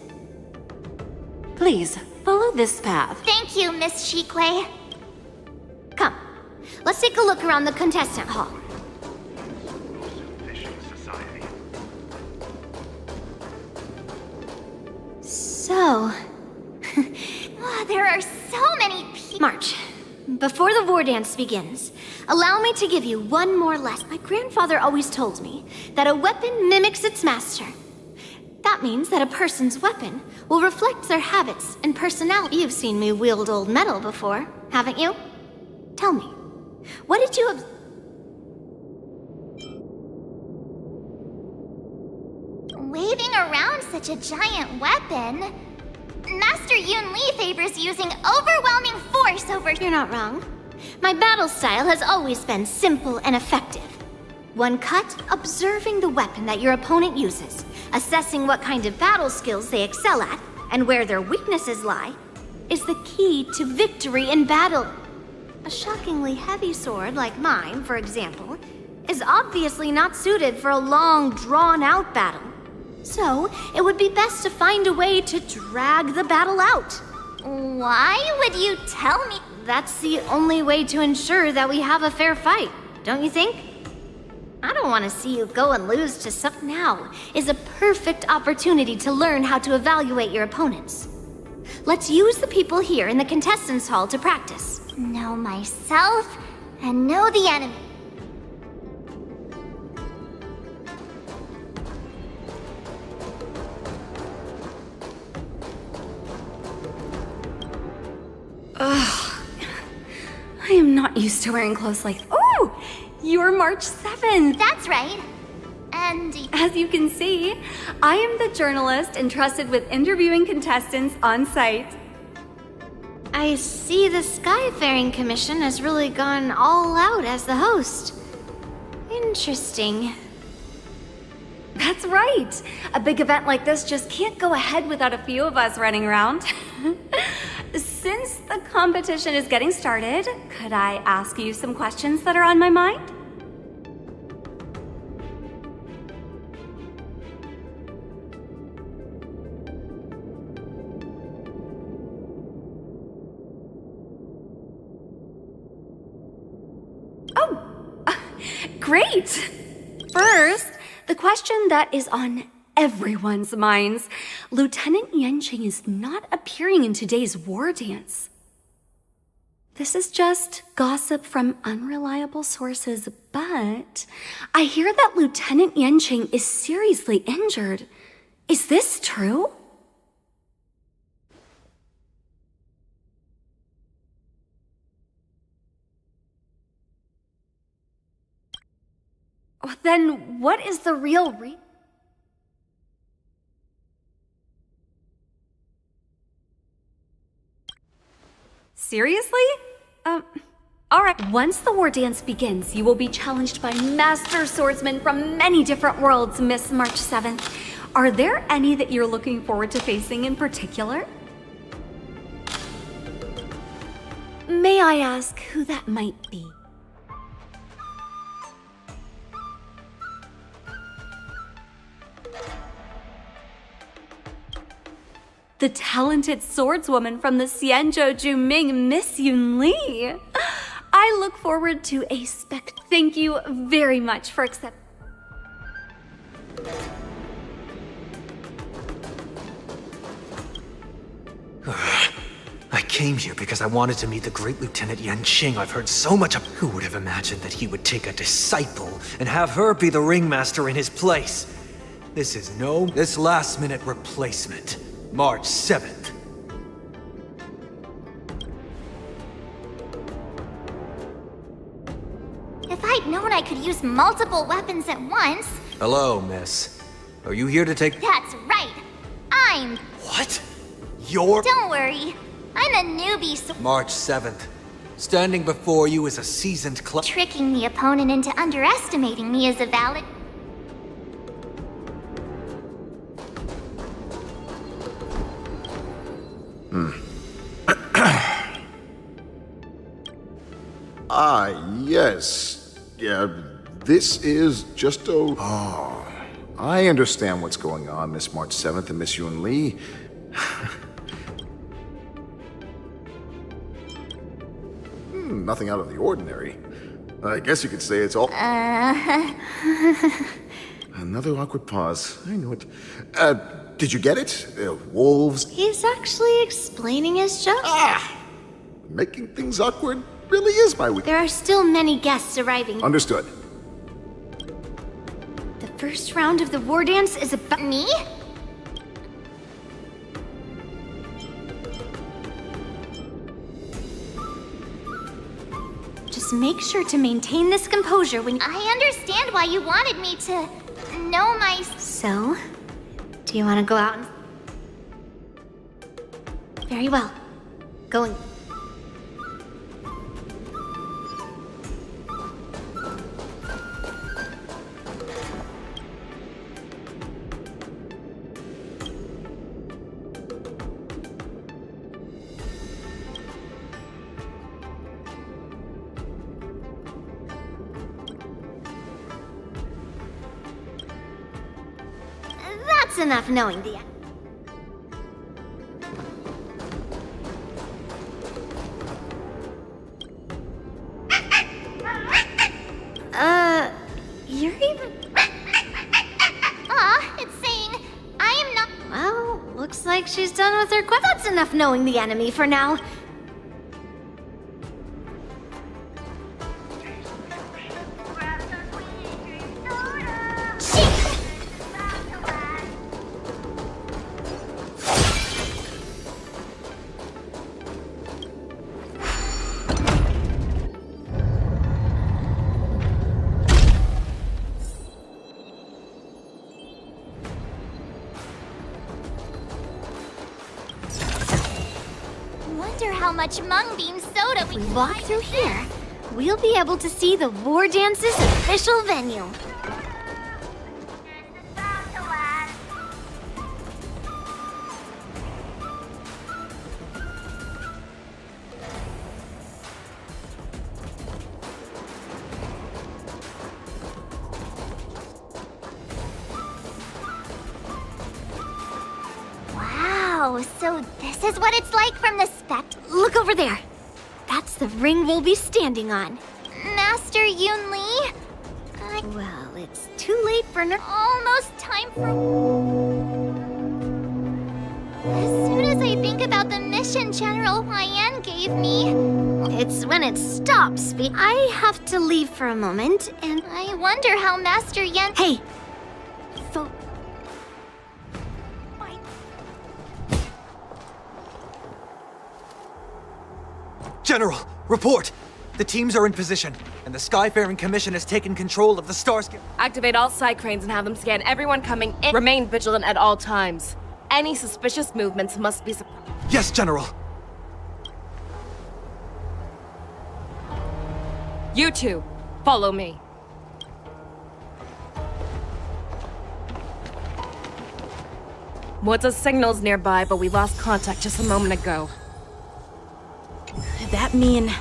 please follow this path. Thank you, Miss Shikwe. Come, let's take a look around the contestant hall. So... there are so many people... March, before the war dance begins, allow me to give you one more lesson. My grandfather always told me that a weapon mimics its master. That means that a person's weapon will reflect their habits and personality. You've seen me wield old metal before, haven't you? Tell me, what did you... Waving around such a giant weapon... Master Yun Li favors using overwhelming force over... You're not wrong. My battle style has always been simple and effective. One cut, observing the weapon that your opponent uses, assessing what kind of battle skills they excel at, and where their weaknesses lie, is the key to victory in battle. A shockingly heavy sword like mine, for example, is obviously not suited for a long, drawn-out battle. So, it would be best to find a way to drag the battle out. Why would you tell me? That's the only way to ensure that we have a fair fight, don't you think? I don't want to see you go and lose to some. Now is a perfect opportunity to learn how to evaluate your opponents. Let's use the people here in the contestants' hall to practice. Know myself and know the enemy. Ugh. I am not used to wearing clothes like. Oh! You're March 7th! That's right. And as you can see, I am the journalist entrusted with interviewing contestants on site. I see the Skyfaring Commission has really gone all out as the host. Interesting. That's right. A big event like this just can't go ahead without a few of us running around. Since the competition is getting started, could I ask you some questions that are on my mind? Great! First, the question that is on everyone's minds. Lieutenant Yanqing is not appearing in today's war dance. This is just gossip from unreliable sources, but I hear that Lieutenant Yanqing is seriously injured. Is this true? Then what is the real Seriously? Alright. Once the war dance begins, you will be challenged by master swordsmen from many different worlds, Miss March 7th. Are there any that you're looking forward to facing in particular? May I ask who that might be? The talented swordswoman from the Xianzhou Juming, Miss Yun Li. I look forward to a Thank you very much for accepting. I came here because I wanted to meet the great Lieutenant Yanqing I've heard so much of. Who would have imagined that he would take a disciple and have her be the ringmaster in his place? This last-minute replacement. March 7th. if I'd known I could use multiple weapons at once... Hello, miss. Are you here to take... That's right. I'm... What? You're... Don't worry. I'm a newbie, so... March 7th. Standing before you is a seasoned Tricking the opponent into underestimating me is a valid... Yes. Yeah, this is just a... Oh, I understand what's going on, Miss March 7th and Miss Yun Li. Nothing out of the ordinary. I guess you could say it's all... Another awkward pause. I knew it. Did you get it? Wolves... He's actually explaining his joke. Making things awkward really is my weakness. There are still many guests arriving. Understood. The first round of the war dance is about... Me? Just make sure to maintain this composure when... I understand why you wanted me to know my... So? Do you want to go out and... Very well. Going... That's That's enough knowing the... You're even... It's saying I am not... Well, looks like she's done with her quest. That's enough knowing the enemy for now. Wonder how much mung bean soda we can Walk through here. We'll be able to see the War Dance's official venue. Wow, so this is what it's like from the spec. Look over there. That's the ring we'll be standing on. Master Yoon Lee? Well, it's too late for almost time for... As soon as I think about the mission General Hyen gave me... It's when it stops. I have to leave for a moment, and... I wonder how Master Yen... Hey! General, report! The teams are in position, and the Skyfaring Commission has taken control of the Starscape. Activate all side cranes and have them scan everyone coming in. Remain vigilant at all times. Any suspicious movements must be suppressed. Yes, General! You two, follow me. What's a signal's nearby, but we lost contact just a moment ago. That mean...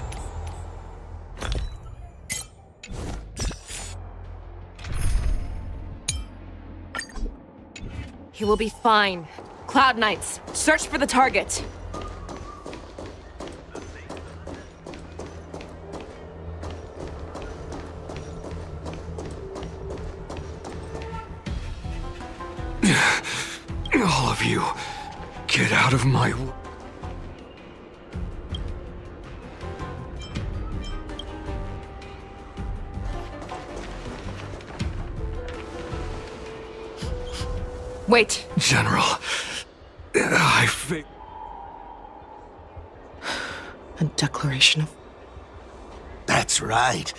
He will be fine. Cloud Knights, search for the target. All of you, get out of my... Wait. General, I think... A declaration of... That's right.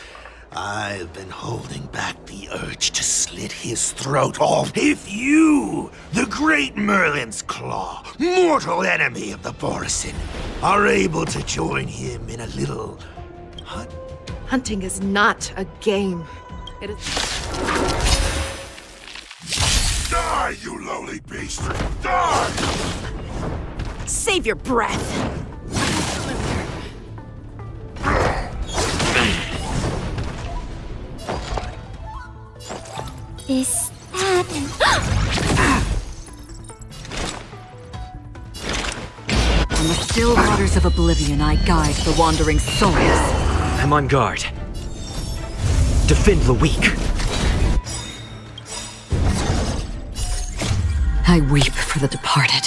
I've been holding back the urge to slit his throat off. If you, the great Merlin's Claw, mortal enemy of the Borisin, are able to join him in a little hunt. Hunting is not a game. It is... Die, you lowly beast! Die! Save your breath! Is that... On the still waters of oblivion, I guide the wandering souls. I'm on guard. Defend the weak. I weep for the departed.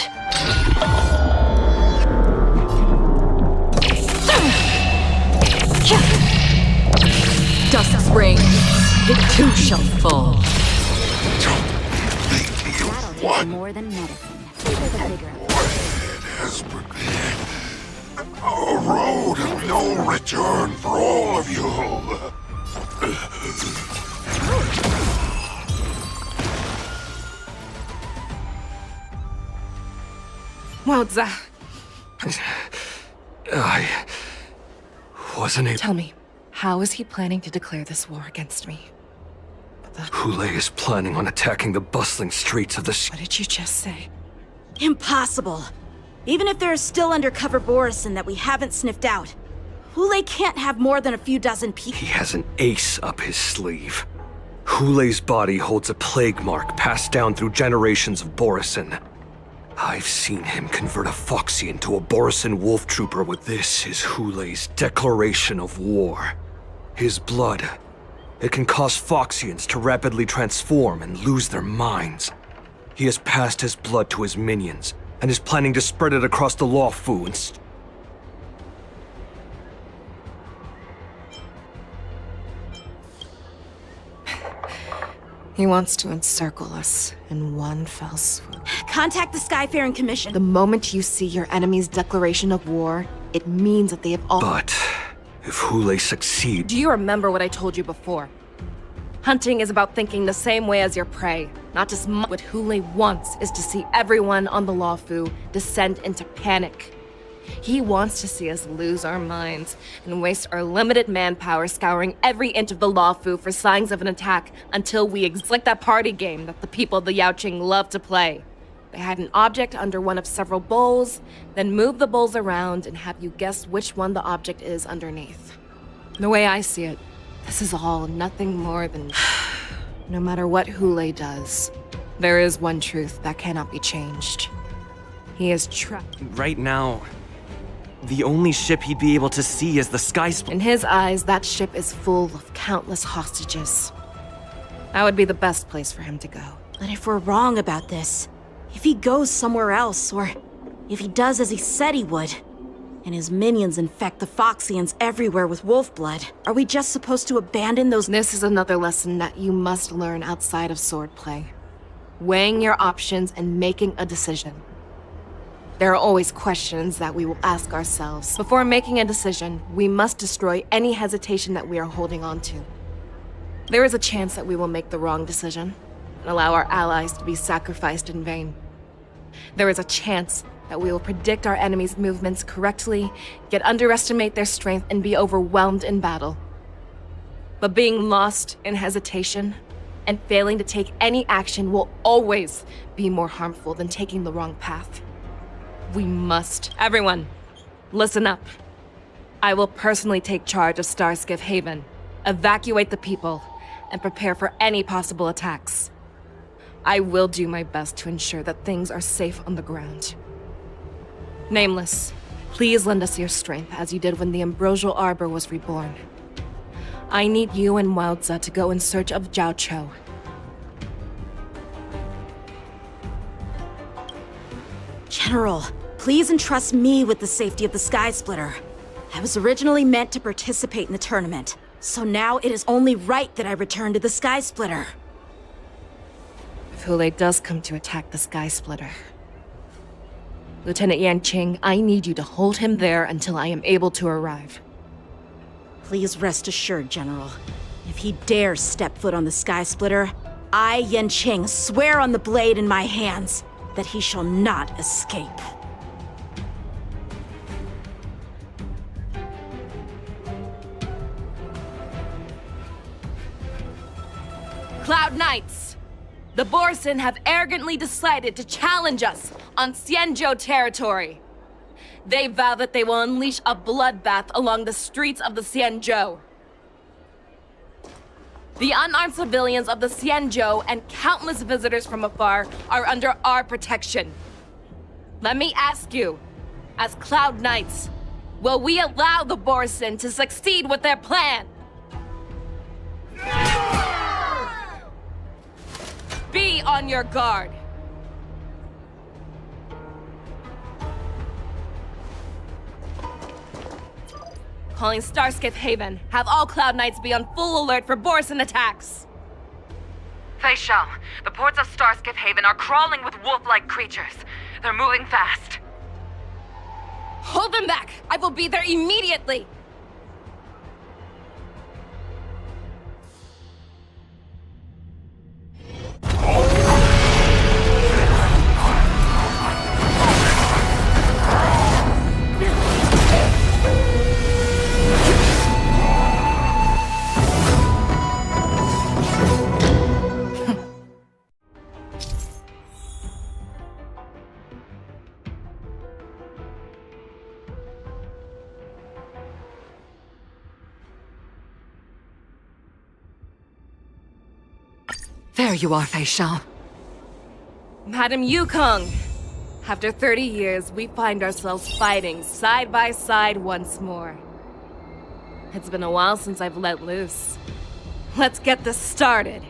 Dusk's reign, it too shall fall. What? More than medicine. It has prepared a road of no return for all of you. Wowza. I wasn't able... Tell me, how is he planning to declare this war against me? Hule is planning on attacking the bustling streets of the... What did you just say? Impossible. Even if there are still undercover Borisin that we haven't sniffed out, Hule can't have more than a few dozen people. He has an ace up his sleeve. Hulei's body holds a plague mark passed down through generations of Borisin. I've seen him convert a Foxy into a Borisin wolf trooper with this is Hulei's declaration of war. His blood. It can cause Foxians to rapidly transform and lose their minds. He has passed his blood to his minions, and is planning to spread it across the Lawfu and He wants to encircle us in one fell swoop. Contact the Skyfaring Commission. The moment you see your enemy's declaration of war, it means that they have all— But if Hulei succeeds— Do you remember what I told you before? Hunting is about thinking the same way as your prey, not just what Hulei wants is to see everyone on the Lawfu descend into panic. He wants to see us lose our minds and waste our limited manpower scouring every inch of the Lawfu for signs of an attack until we like that party game that the people of the Yaoqing love to play. They hide an object under one of several bowls, then move the bowls around and have you guess which one the object is underneath. The way I see it, this is all nothing more than no matter what Hulei does, there is one truth that cannot be changed. He is trapped. Right now, the only ship he'd be able to see is the Sky Split. In his eyes, that ship is full of countless hostages. That would be the best place for him to go. But if we're wrong about this, if he goes somewhere else, or if he does as he said he would, and his minions infect the Foxians everywhere with wolf blood, are we just supposed to abandon those— This is another lesson that you must learn outside of swordplay. Weighing your options and making a decision. There are always questions that we will ask ourselves. Before making a decision, we must destroy any hesitation that we are holding on to. There is a chance that we will make the wrong decision and allow our allies to be sacrificed in vain. There is a chance that we will predict our enemy's movements correctly, yet underestimate their strength and be overwhelmed in battle. But being lost in hesitation and failing to take any action will always be more harmful than taking the wrong path. We must. Everyone, listen up. I will personally take charge of Starskiff Haven, evacuate the people, and prepare for any possible attacks. I will do my best to ensure that things are safe on the ground. Nameless, please lend us your strength as you did when the Ambrosial Arbor was reborn. I need you and Wildza to go in search of Zhao Cho. General, please entrust me with the safety of the Sky Splitter. I was originally meant to participate in the tournament, so now it is only right that I return to the Sky Splitter. If Hulei does come to attack the Sky Splitter, Lieutenant Yanqing, I need you to hold him there until I am able to arrive. Please rest assured, General. If he dares step foot on the Sky Splitter, I, Yanqing, swear on the blade in my hands that he shall not escape. Cloud Knights! The Borisin have arrogantly decided to challenge us on Xianzhou territory. They vow that they will unleash a bloodbath along the streets of the Xianzhou. The unarmed civilians of the Xianzhou and countless visitors from afar are under our protection. Let me ask you, as Cloud Knights, will we allow the Borisin to succeed with their plan? Be on your guard. Calling Starskiff Haven. Have all Cloud Knights be on full alert for Borisin attacks. Fei Shao, the ports of Starskiff Haven are crawling with wolf-like creatures. They're moving fast. Hold them back! I will be there immediately! There you are, Fei Shao. Madam Yukong! After 30 years, we find ourselves fighting side by side once more. It's been a while since I've let loose. Let's get this started.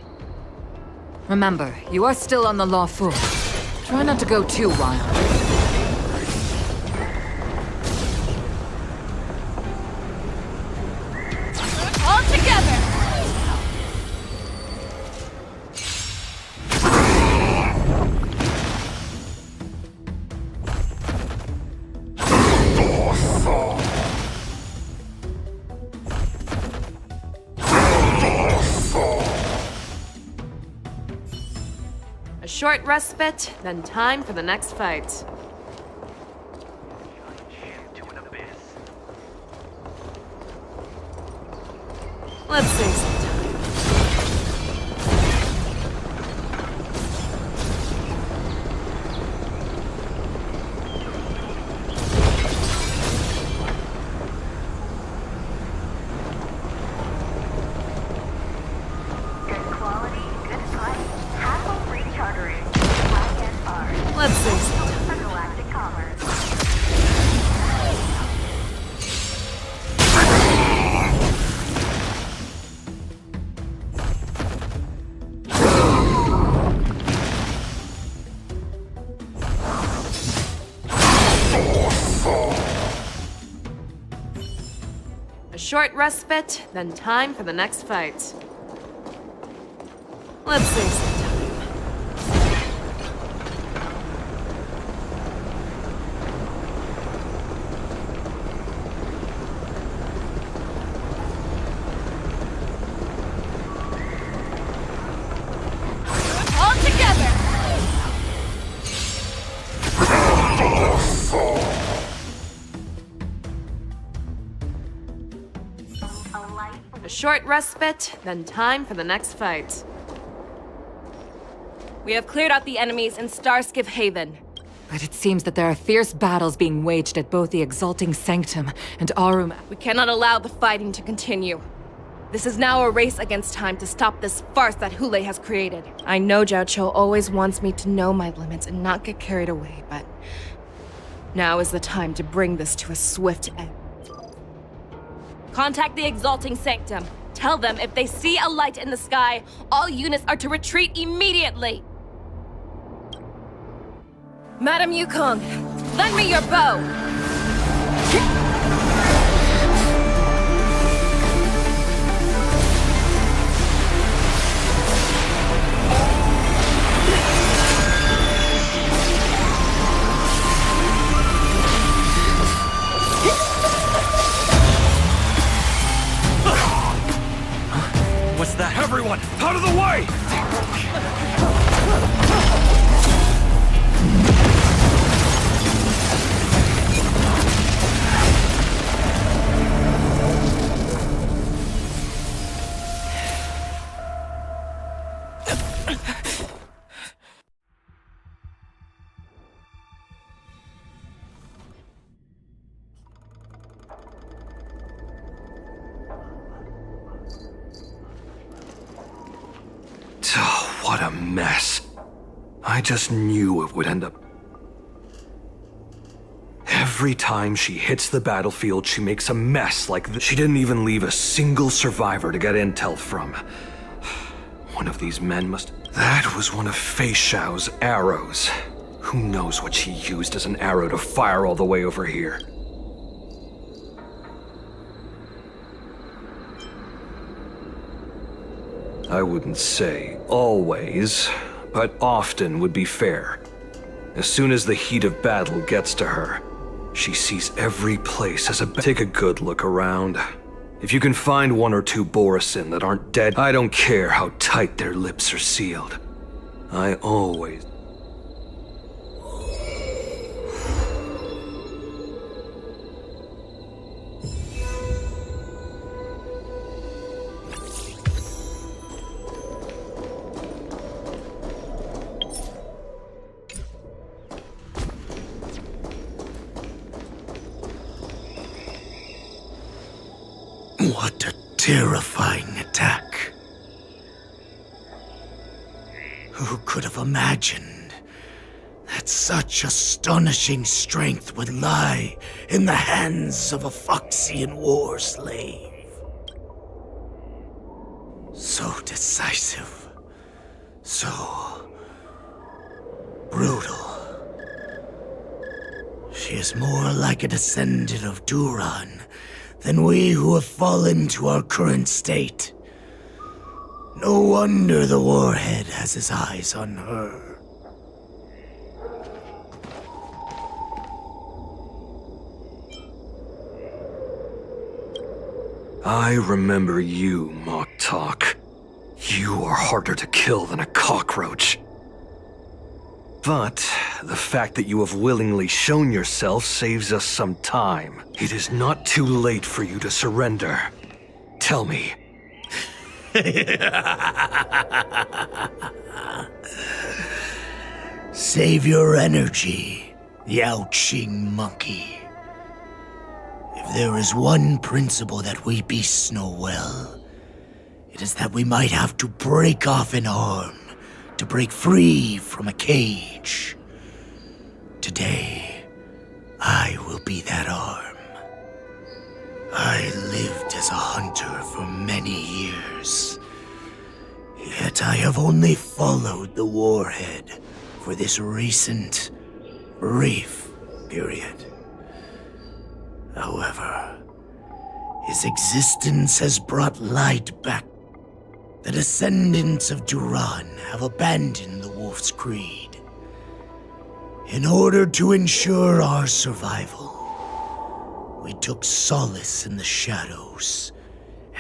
Remember, you are still on the lawful. Try not to go too wild. All together! A short respite, then time for the next fight. Let's save some time. Let's save some time. A short respite, then time for the next fight. Let's save some time. All together! A short respite, then time for the next fight. We have cleared out the enemies in Starskiff Haven. But it seems that there are fierce battles being waged at both the Exalting Sanctum and Arum. We cannot allow the fighting to continue. This is now a race against time to stop this farce that Hule has created. I know Zhao Cho always wants me to know my limits and not get carried away, but now is the time to bring this to a swift end. Contact the Exalting Sanctum. Tell them if they see a light in the sky, all units are to retreat immediately. Madam Yukong, lend me your bow. What's that? Everyone, out of the way! Oh, what a mess. I just knew it would end up. Every time she hits the battlefield, she makes a mess like this. She didn't even leave a single survivor to get intel from. One of these men must... That was one of Fei Shao's arrows. Who knows what she used as an arrow to fire all the way over here? I wouldn't say always, but often would be fair. As soon as the heat of battle gets to her, she sees every place as a... Take a good look around. If you can find one or two Borisin that aren't dead, I don't care how tight their lips are sealed. I always... What a terrifying attack. Who could have imagined that such astonishing strength would lie in the hands of a Foxian war slave? So decisive, so brutal. She is more like a descendant of Duran than we who have fallen to our current state. No wonder the Warhead has his eyes on her. I remember you, Mock Talk. You are harder to kill than a cockroach. But the fact that you have willingly shown yourself saves us some time. It is not too late for you to surrender. Tell me. Save your energy, Yaoqing monkey. If there is one principle that we beasts know well, it is that we might have to break off an arm to break free from a cage. Today, I will be that arm. I lived as a hunter for many years, yet I have only followed the Warhead for this recent, brief period. However, his existence has brought light back. The descendants of Duran have abandoned the Wolf's Creed. In order to ensure our survival, we took solace in the shadows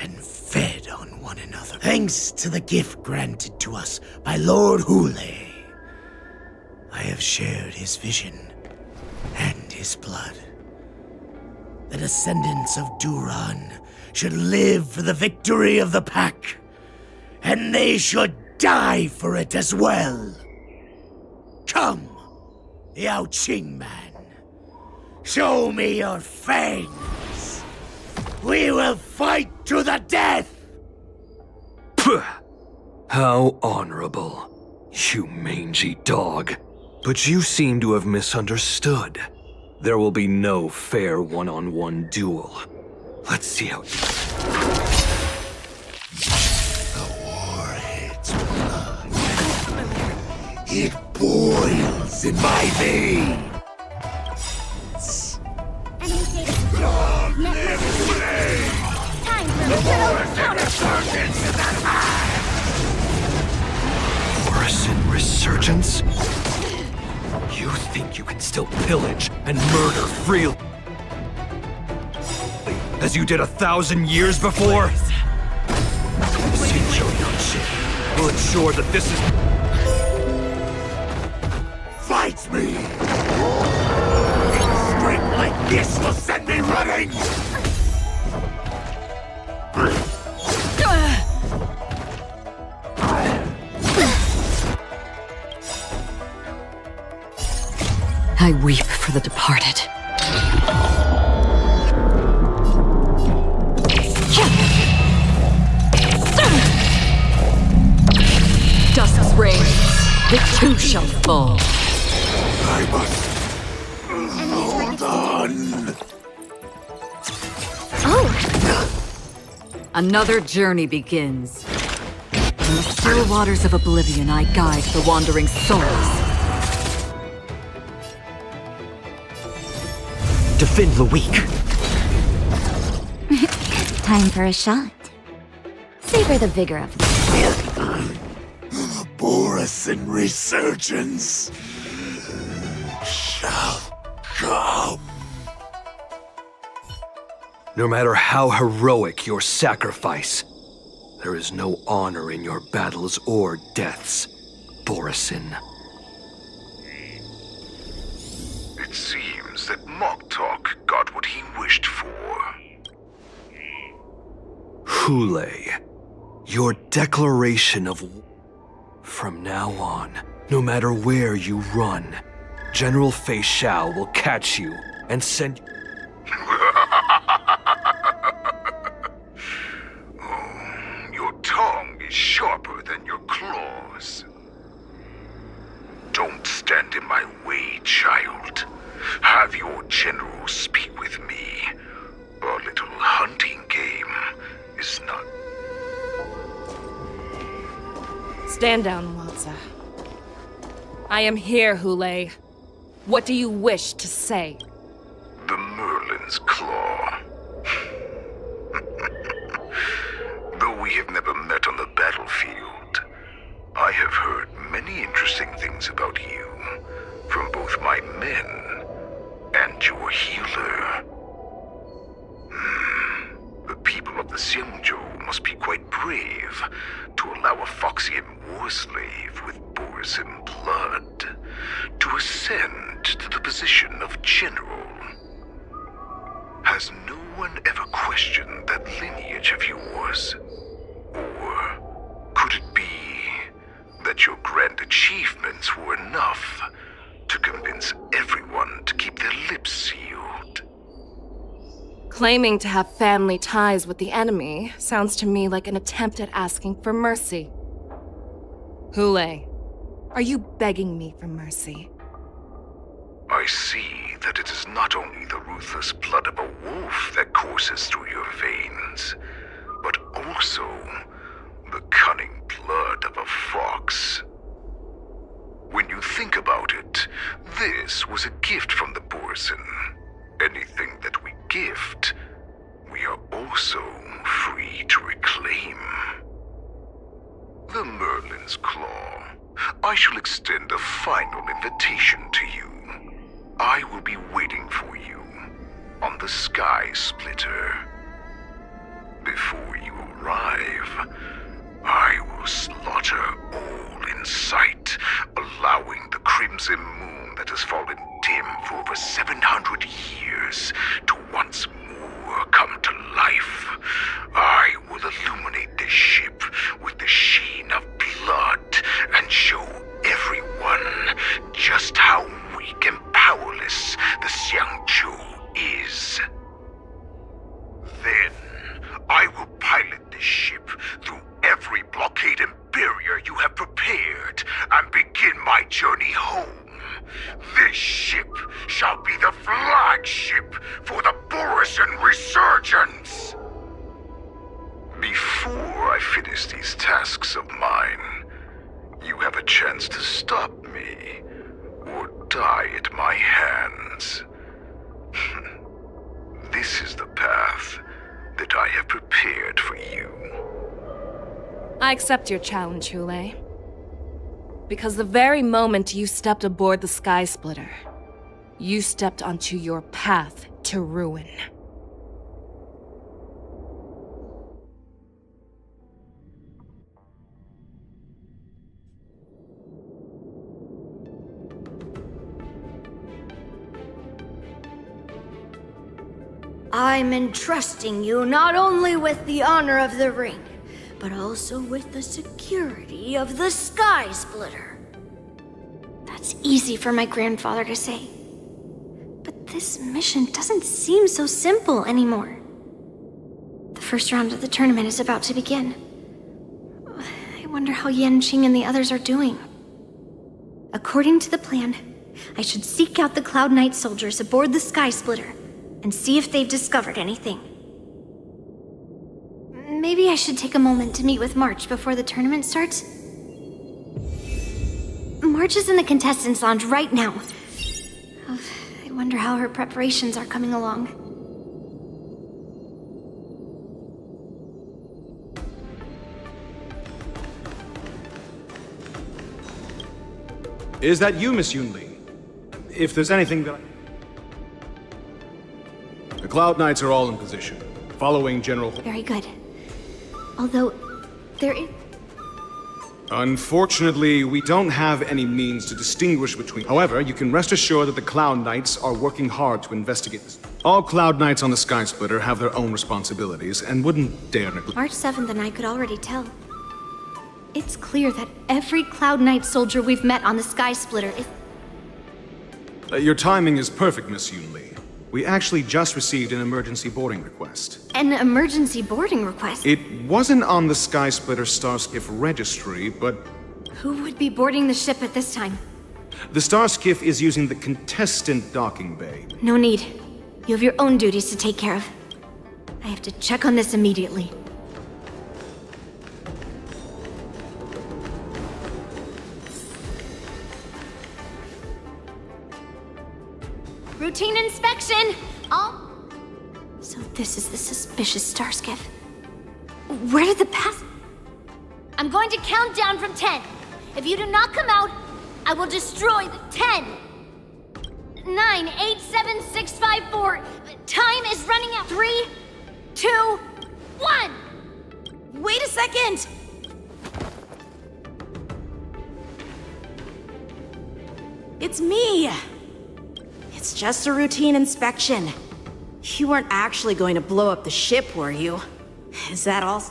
and fed on one another. Thanks to the gift granted to us by Lord Hule, I have shared his vision and his blood. The descendants of Duran should live for the victory of the pack, and they should die for it as well. Come, Yaoqing man. Show me your fangs. We will fight to the death! Puh! How honorable, you mangy dog. But you seem to have misunderstood. There will be no fair one-on-one duel. Let's see how... The Warhead's blood. It boils in my veins. Long live Hule! Time for a little Resurgence in that Borusan resurgence? You think you can still pillage and murder freely, as you did 1,000 years before? Shinjo Yanshin will ensure that this is... Fight me! Strength like this will send me running! I weep for the departed. Dusk's reign, the two shall fall. I must hold on. Oh! Another journey begins. In the still waters of oblivion, I guide the wandering souls. Defend the weak. Time for a shot. Savor the vigor of this. Borusan resurgence shall come. No matter how heroic your sacrifice, there is no honor in your battles or deaths, Borusan. It seems that Mock Talk got what he wished for. Hule, your declaration of... From now on, no matter where you run, General Fei Xiao will catch you and send... Your tongue is sharper than your claws. on my way, child. Have your general speak with me. Our little hunting game is not... Stand down, Walter. I am here, Hule. What do you wish to say? The Merlin's Claw. Though we have never met on the battlefield, I have heard many interesting things about you from both my men and your healer. The people of the Xianzhou must be quite brave to allow a Foxian war slave with Borisin blood to ascend to the position of general. Has no one ever questioned that lineage of yours? Or could it be that your grand achievements were enough to convince everyone to keep their lips sealed? Claiming to have family ties with the enemy sounds to me like an attempt at asking for mercy. Hule, are you begging me for mercy? I see that it is not only the ruthless blood of a wolf that courses through your veins, but also the cunning blood of a fox. When you think about it, this was a gift from the Borisin. Anything that we gift, we are also free to reclaim. The Merlin's Claw. I shall extend a final invitation to you. I will be waiting for you on the Sky Splitter. Before you arrive, I will slaughter all in sight, allowing the crimson moon that has fallen dim for over 700 years to once more come to life. I will illuminate this ship with the sheen of blood and show everyone just how weak and powerless the Xianzhou is. Then, I will pilot this ship through every blockade and barrier you have prepared and begin my journey home. This ship shall be the flagship for the Borisin Resurgence. Before I finish these tasks of mine, you have a chance to stop me or die at my hands. This is the path that I have prepared for you. I accept your challenge, Hule. Because the very moment you stepped aboard the Sky Splitter, you stepped onto your path to ruin. I'm entrusting you not only with the honor of the ring, but also with the security of the Sky Splitter. That's easy for my grandfather to say. But this mission doesn't seem so simple anymore. The first round of the tournament is about to begin. I wonder how Yanqing and the others are doing. According to the plan, I should seek out the Cloud Knight soldiers aboard the Sky Splitter and see if they've discovered anything. Maybe I should take a moment to meet with March before the tournament starts. March is in the contestants' lounge right now. I wonder how her preparations are coming along. Is that you, Miss Yunli? If there's anything that The Cloud Knights are all in position, following General... Very good. Although, there is... Unfortunately, we don't have any means to distinguish between... However, you can rest assured that the Cloud Knights are working hard to investigate this. All Cloud Knights on the Sky Splitter have their own responsibilities and wouldn't dare neglect... March 7th and I could already tell. It's clear that every Cloud Knight soldier we've met on the Sky Splitter is... Your timing is perfect, Miss Yunli. We actually just received an emergency boarding request. An emergency boarding request? It wasn't on the Sky Splitter Starskiff registry, but... Who would be boarding the ship at this time? The star skiff is using the contestant docking bay. No need. You have your own duties to take care of. I have to check on this immediately. Routine inspection! So this is the suspicious star skiff. Where did the pass... I'm going to count down from 10. If you do not come out, I will destroy the 10. 9, 8, 7, 6, 5, 4. Time is running out. 3, 2, 1. Wait a second! It's me! It's just a routine inspection. You weren't actually going to blow up the ship, were you? Is that all?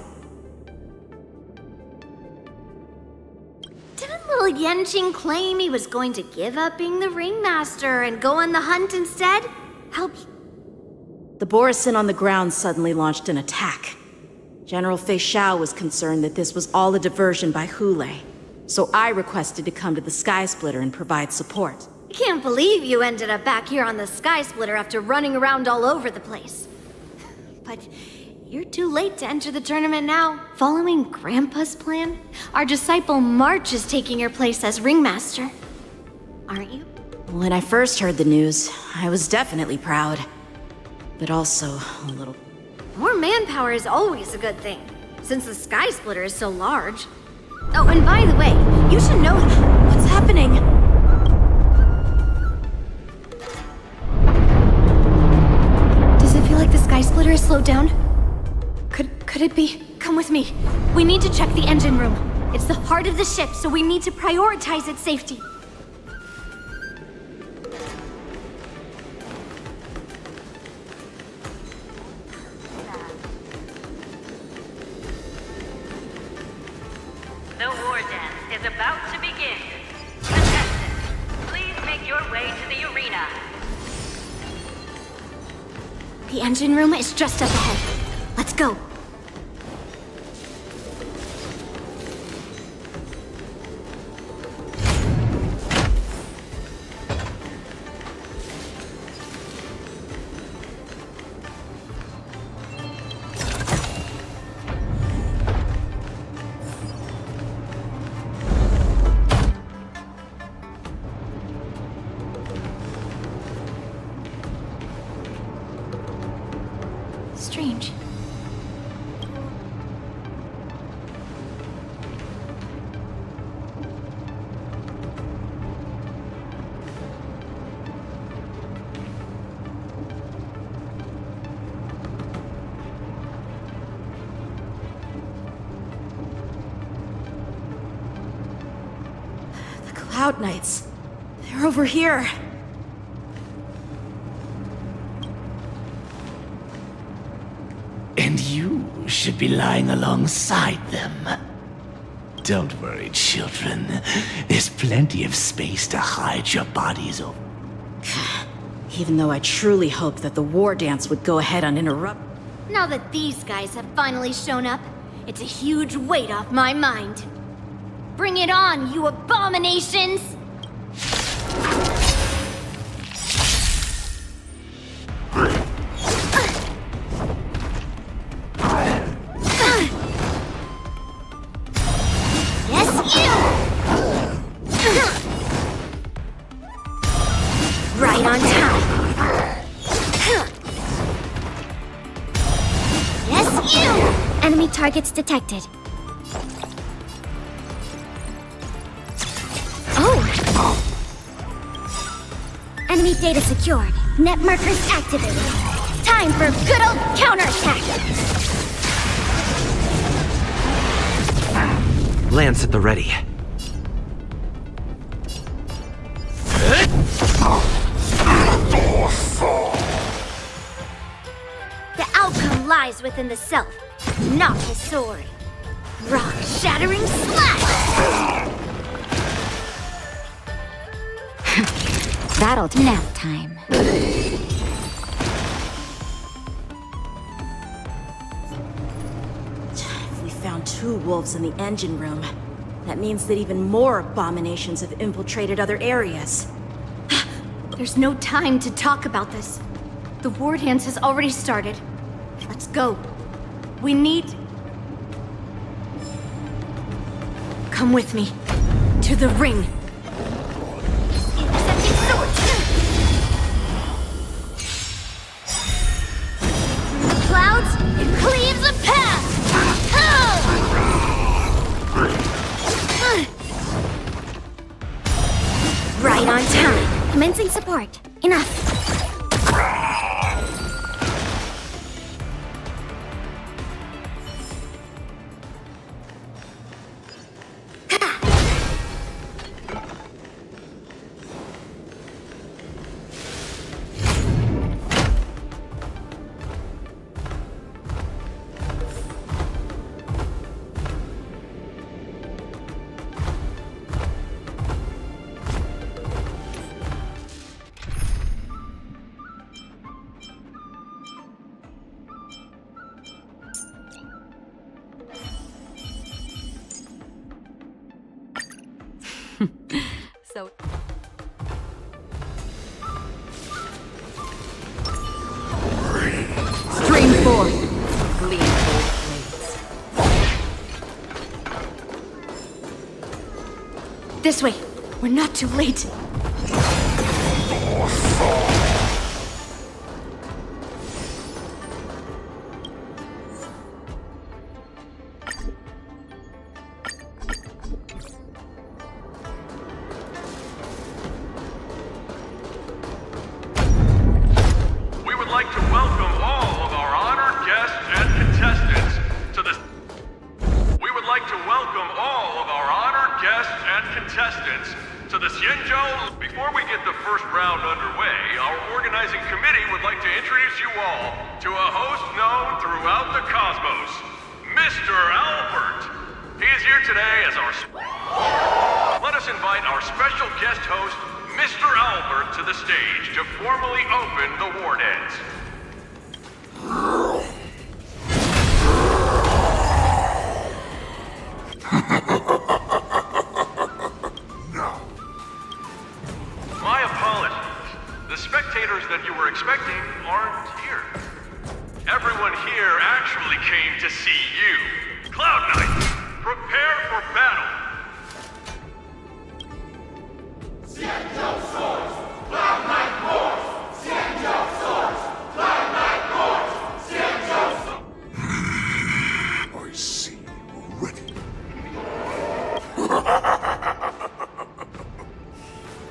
Didn't little Yanqing claim he was going to give up being the ringmaster and go on the hunt instead? Help. The Borisin on the ground suddenly launched an attack. General Fei Xiao was concerned that this was all a diversion by Hulei, so I requested to come to the Sky Splitter and provide support. I can't believe you ended up back here on the Sky Splitter after running around all over the place. But you're too late to enter the tournament now. Following Grandpa's plan, our disciple March is taking your place as ringmaster. Aren't you? When I first heard the news, I was definitely proud. But also a little... More manpower is always a good thing, since the Sky Splitter is so large. Oh, and by the way, you should know... What's happening? Does it feel like the Sky Splitter is slowed down? Could it be? Come with me. We need to check the engine room. It's the heart of the ship, so we need to prioritize its safety. The war dance is about to begin. Contestants, please make your way to the arena. The engine room is just up ahead. Let's go. Strange. The Cloud Knights. They're over here. And you should be lying alongside them. Don't worry, children. There's plenty of space to hide your bodies over. Even though I truly hoped that the war dance would go ahead uninterrupted. Now that these guys have finally shown up, it's a huge weight off my mind. Bring it on, you abominations! Right on time. Yes, you! Enemy targets detected. Oh! Enemy data secured. Net markers activated. Time for a good old counterattack! Lance at the ready. The outcome lies within the self, not the sword. Rock-shattering slash! That'll do. Nap time. We found two wolves in the engine room. That means that even more abominations have infiltrated other areas. There's no time to talk about this. The war dance has already started. Let's go. We need... Come with me. To the ring. Intercepting swords! Through the clouds, it cleaves a path! Right on time. Commencing support. Enough. So... Stream forth! Gleamful blades. This way. We're not too late.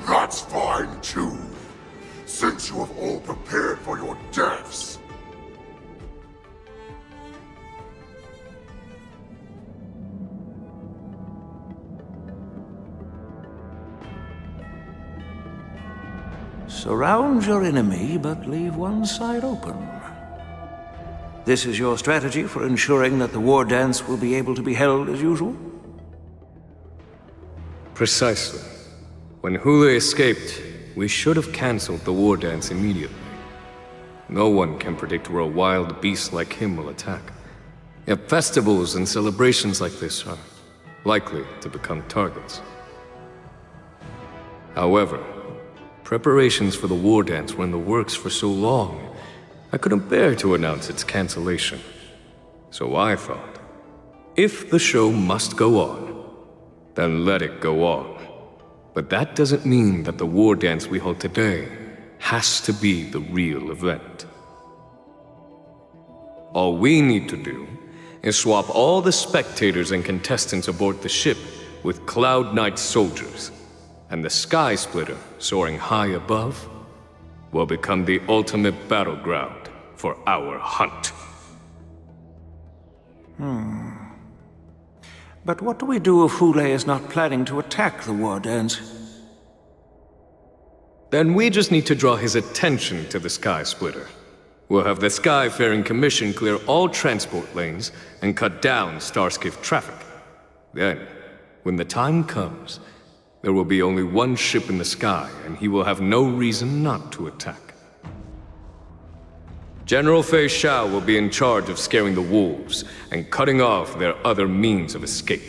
That's fine too, since you have all prepared for your deaths. Surround your enemy, but leave one side open. This is your strategy for ensuring that the war dance will be able to be held as usual? Precisely. When Hule escaped, we should have cancelled the war dance immediately. No one can predict where a wild beast like him will attack. Yet festivals and celebrations like this are likely to become targets. However, preparations for the war dance were in the works for so long, I couldn't bear to announce its cancellation. So I thought, if the show must go on, then let it go on. But that doesn't mean that the war dance we hold today has to be the real event. All we need to do is swap all the spectators and contestants aboard the ship with Cloud Knight soldiers, and the Sky Splitter, soaring high above, will become the ultimate battleground for our hunt. But what do we do if Hule is not planning to attack the war dance? Then we just need to draw his attention to the Sky Splitter. We'll have the Skyfaring Commission clear all transport lanes and cut down Starskiff traffic. Then, when the time comes, there will be only one ship in the sky, and he will have no reason not to attack. General Fei Xiao will be in charge of scaring the wolves and cutting off their other means of escape.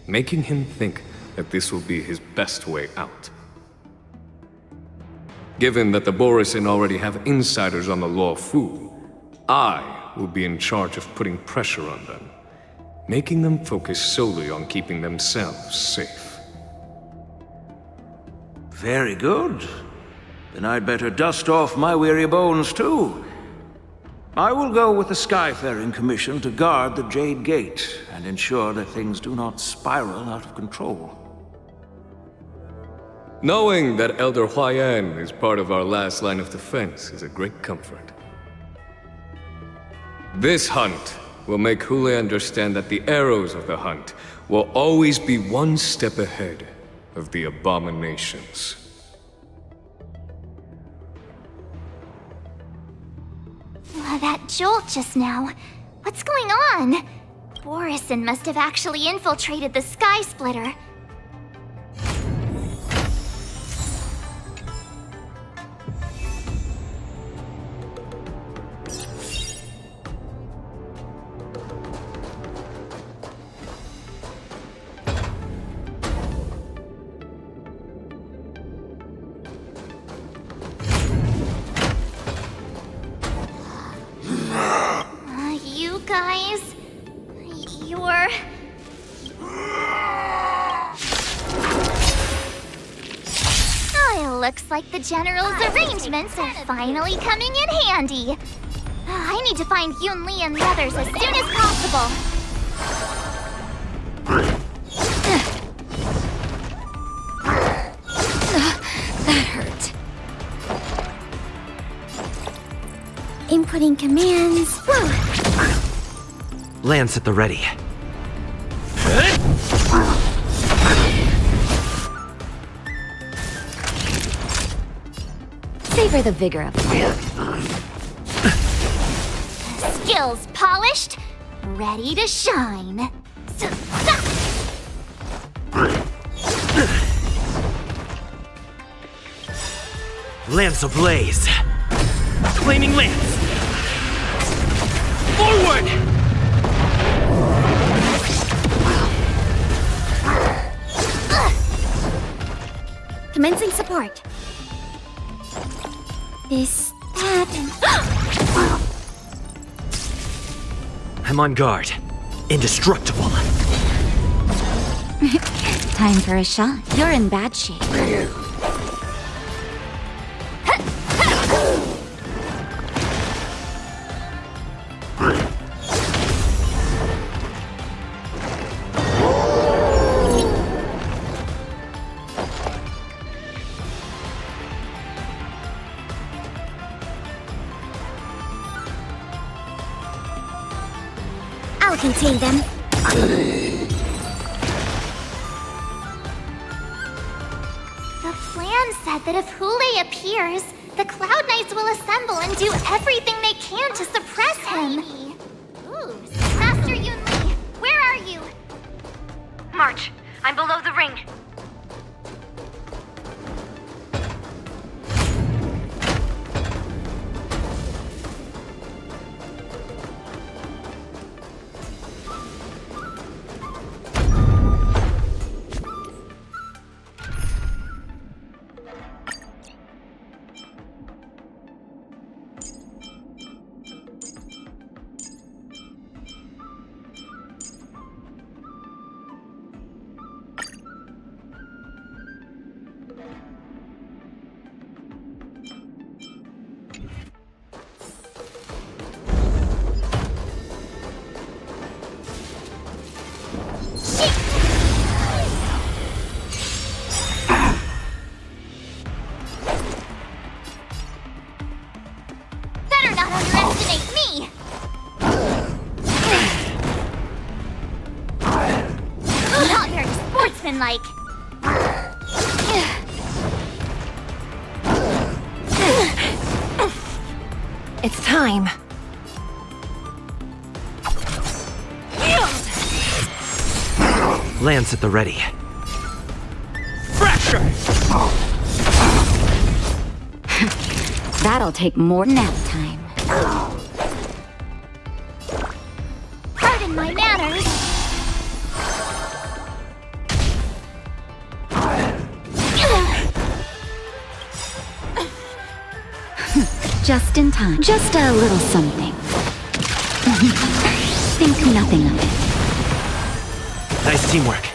making him think that this will be his best way out. Given that the Borisin already have insiders on the Law Fu, I will be in charge of putting pressure on them, making them focus solely on keeping themselves safe. Very good. Then I'd better dust off my weary bones too. I will go with the Skyfaring Commission to guard the Jade Gate and ensure that things do not spiral out of control. Knowing that Elder Huayan is part of our last line of defense is a great comfort. This hunt will make Hule understand that the arrows of the hunt will always be one step ahead of the abominations. That jolt just now. What's going on? Borisin must have actually infiltrated the Sky Splitter. You guys... You're... Oh, it looks like the General's arrangements are finally coming in handy. I need to find Yun Li and the others as soon as possible. That hurt. Inputting commands. Lance at the ready. Savor the vigor of it. Skills polished, ready to shine. Lance ablaze. Flaming lance. Forward! Commencing support. This, that, I'm on guard. Indestructible. Time for a shot. You're in bad shape. I'll contain them. The plan said that if Hule appears, the Cloud Knights will assemble and do everything they can to suppress him. Ooh, Master Yun Li, where are you? March, I'm below the ring. Better not underestimate me! Not very sportsmanlike. It's time. Lance at the ready. Fracture! That'll take more nap time. Pardon my manners. Just in time. Just a little something. Think nothing of it. Nice teamwork.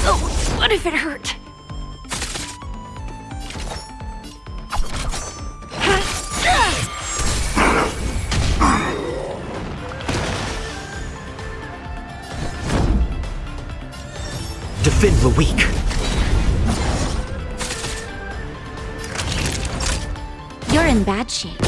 Oh, what if it hurt? Defend the weak. You're in bad shape.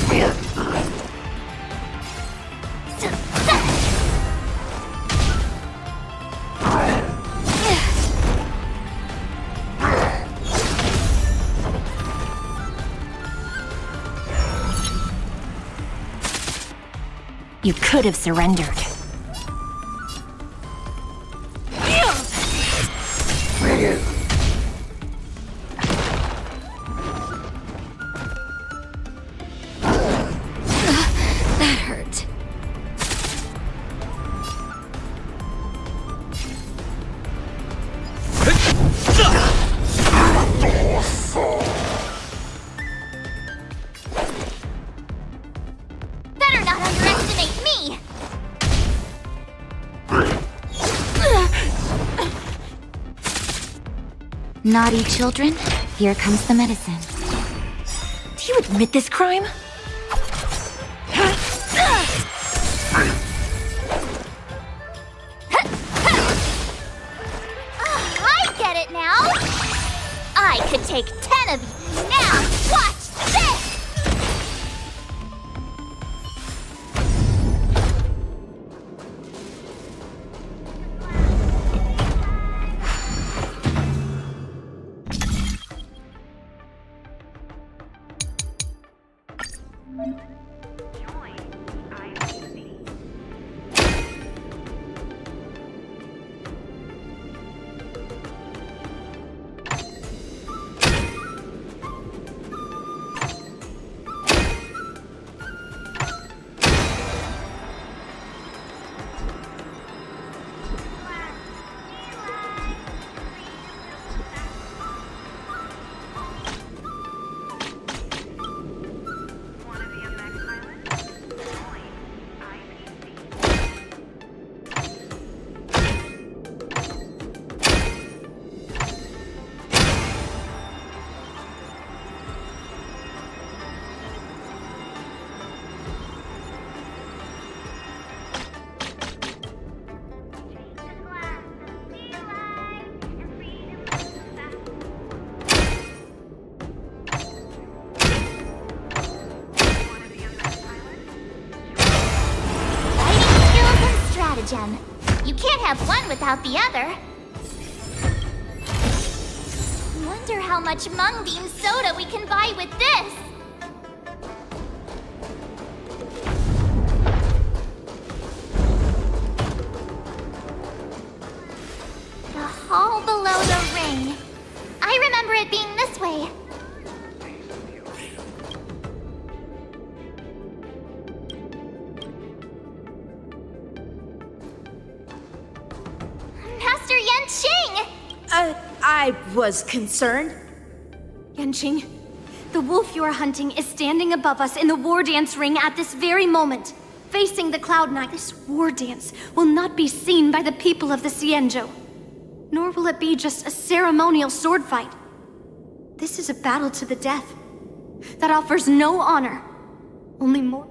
You could have surrendered. That hurt. Better not underestimate me! Naughty children, here comes the medicine. Do you admit this crime? I get it now! I could take 10 of you now! Watch this! Gem. You can't have one without the other. Wonder how much mung bean soda we can buy with this. The hall below the ring. I remember it being this way. I was concerned. Yanqing, the wolf you are hunting is standing above us in the war dance ring at this very moment, facing the Cloud Knight. This war dance will not be seen by the people of the Xianzhou, nor will it be just a ceremonial sword fight. This is a battle to the death that offers no honor, only more.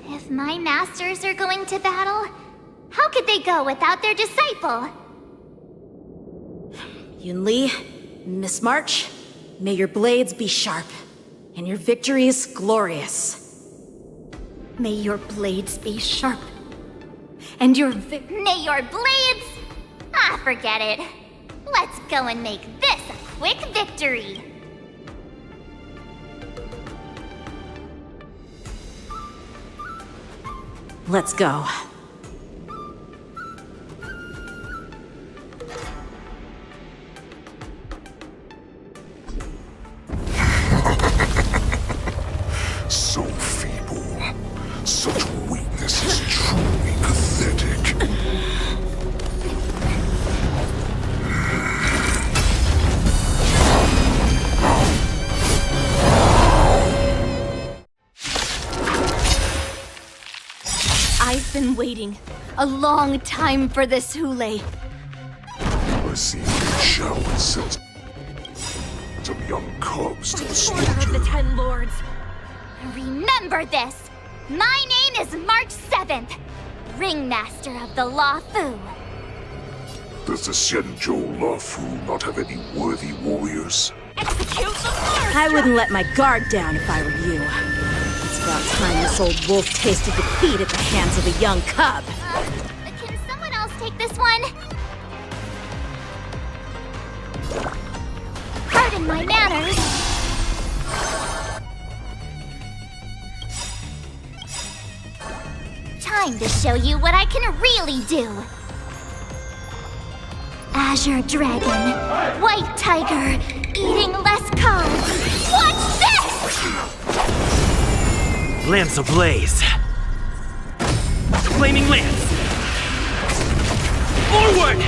If my masters are going to battle, how could they go without their disciple? Yunli, Miss March, may your blades be sharp, and your victories glorious. May your blades be sharp, and your May your blades? Ah, forget it. Let's go and make this a quick victory. Let's go. been waiting a long time for this, Hule. I see the shell and sends some young cubs to the Order of the slaughter. Ten Lords. Remember this! My name is March 7th, Ringmaster of the Lafu. Does the Xianzhou Lafu not have any worthy warriors? I wouldn't let my guard down if I were you. It's about time this old wolf tasted defeat at the hands of a young cub. Can someone else take this one? Pardon my manners. Time to show you what I can really do. Azure Dragon, White Tiger, eating less carbs. Watch this! Lance ablaze. Flaming lance. Forward!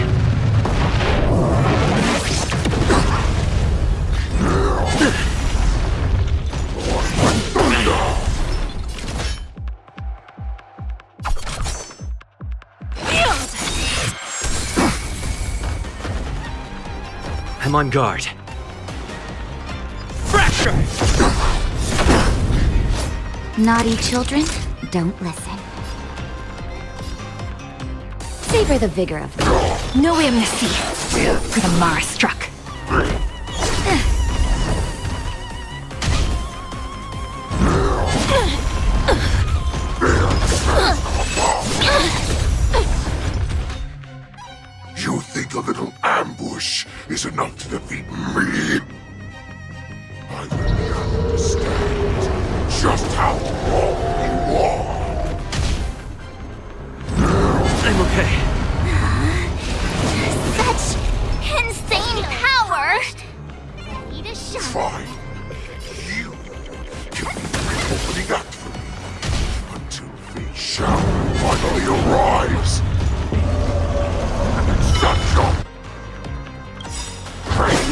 I'm on guard. Fracture! Naughty children, don't listen. Savor the vigor of life. No amnesty for the Mara struck. You think a little ambush is enough to defeat me? I really understand just how wrong you are. I'm okay. Such insane power! Ready to shine. Fine. You can be the opening act for me until Fei Shao finally arrives.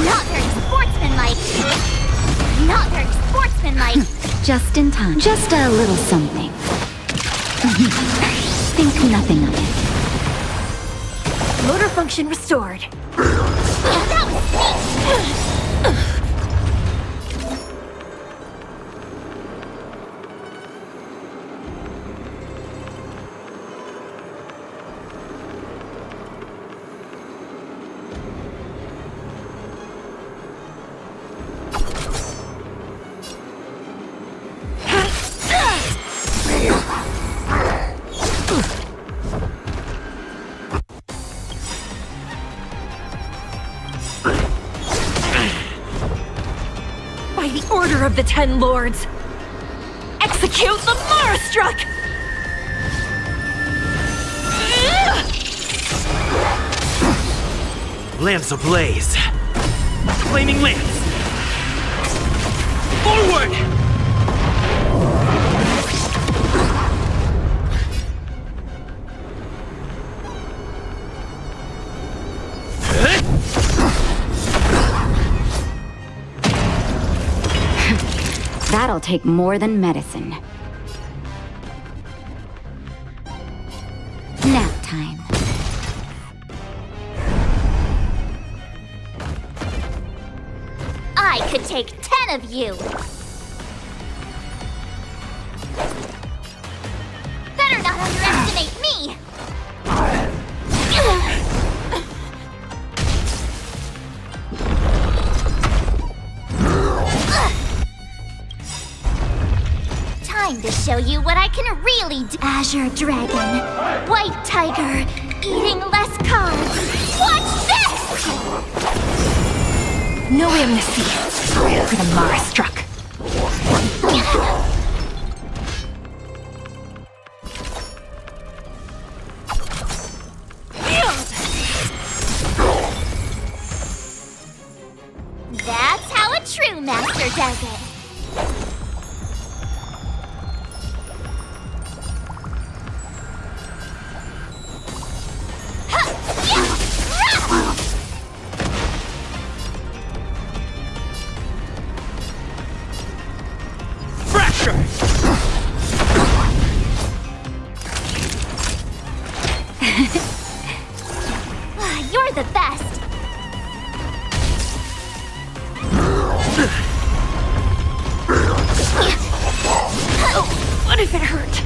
Not very sportsmanlike. Not very sportsmanlike. Just in time. Just a little something. Think nothing of it. Motor function restored. That was neat. By the order of the Ten Lords, execute the Marastruck! Lance ablaze. Flaming lance. Forward! That'll take more than medicine. Nap time. I could take 10 of you! Better not underestimate me! Time to show you what I can really do. Azure Dragon, White Tiger, eating less carbs. Watch this! No amnesty for the Marastruck. That's how a true master does it. best. Oh, what if it hurt?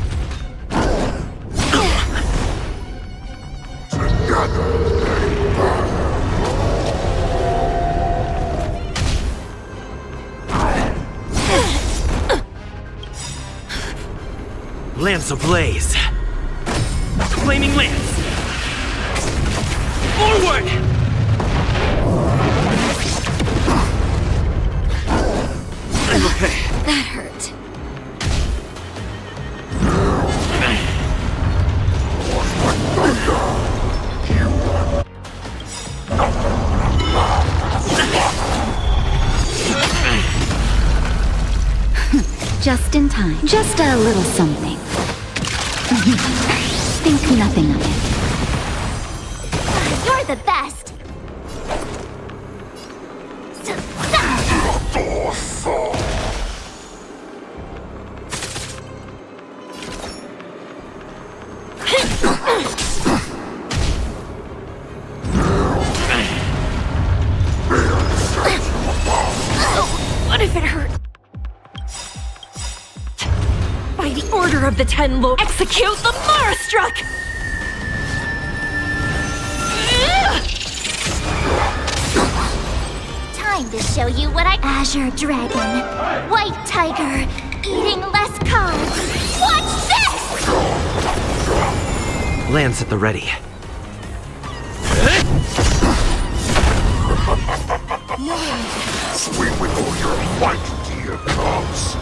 Lance ablaze. Flaming lance. Forward! I'm okay. That hurt. Just in time. Just a little something. Think nothing of it. You're the best. What if it hurt? By the order of the 10 Lords, execute the Marastruck! Time to show you what I... Azure Dragon. White Tiger. Eating less cards. Watch this! Lance at the ready. Swing with all your might, dear cubs.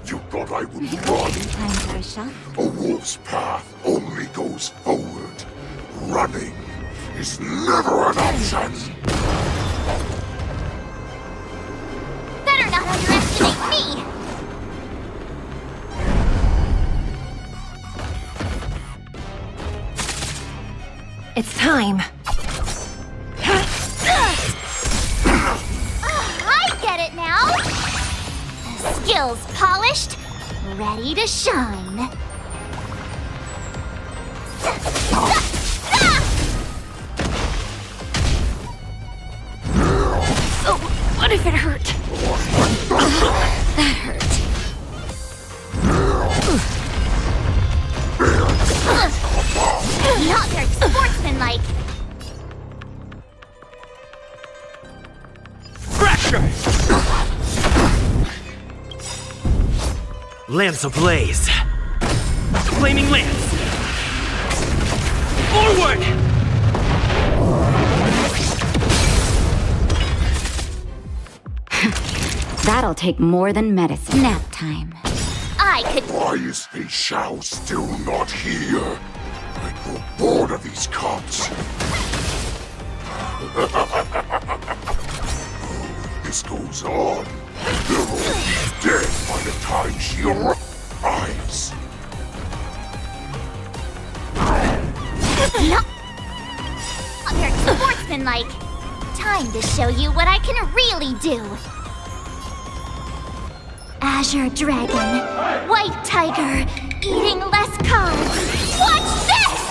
You thought I would run? A wolf's path only goes forward. Running is never an option. Better not underestimate me! It's time. I get it now! Skills polished, ready to shine. Oh, what if it hurt? That hurt. Not very sportsmanlike. Fracture! Lance ablaze. Flaming lance. Forward! That'll take more than medicine. Nap time. I could... Why is Fei Shao still not here? I grow bored of these cubs. If this goes on, they'll all be dead by the time she arrives. No. Not very sportsmanlike. Time to show you what I can really do. Azure Dragon. White Tiger. Eating less cards. Watch this!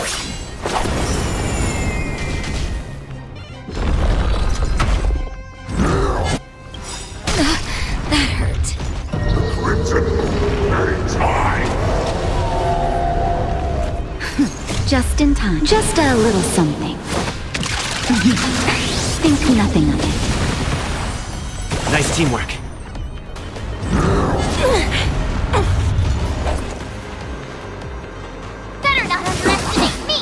That hurt. The Crimson Moon aids high. Just in time. Just a little something. Think nothing of it. Nice teamwork. Better not underestimate me!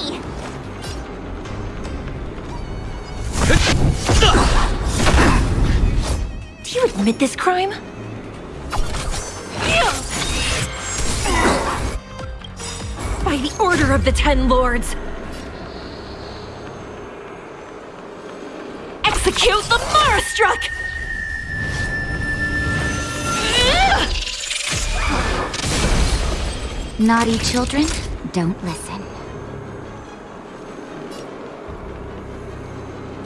Do you admit this crime? By the order of the 10 Lords, execute the Marastruck! Naughty children, don't listen.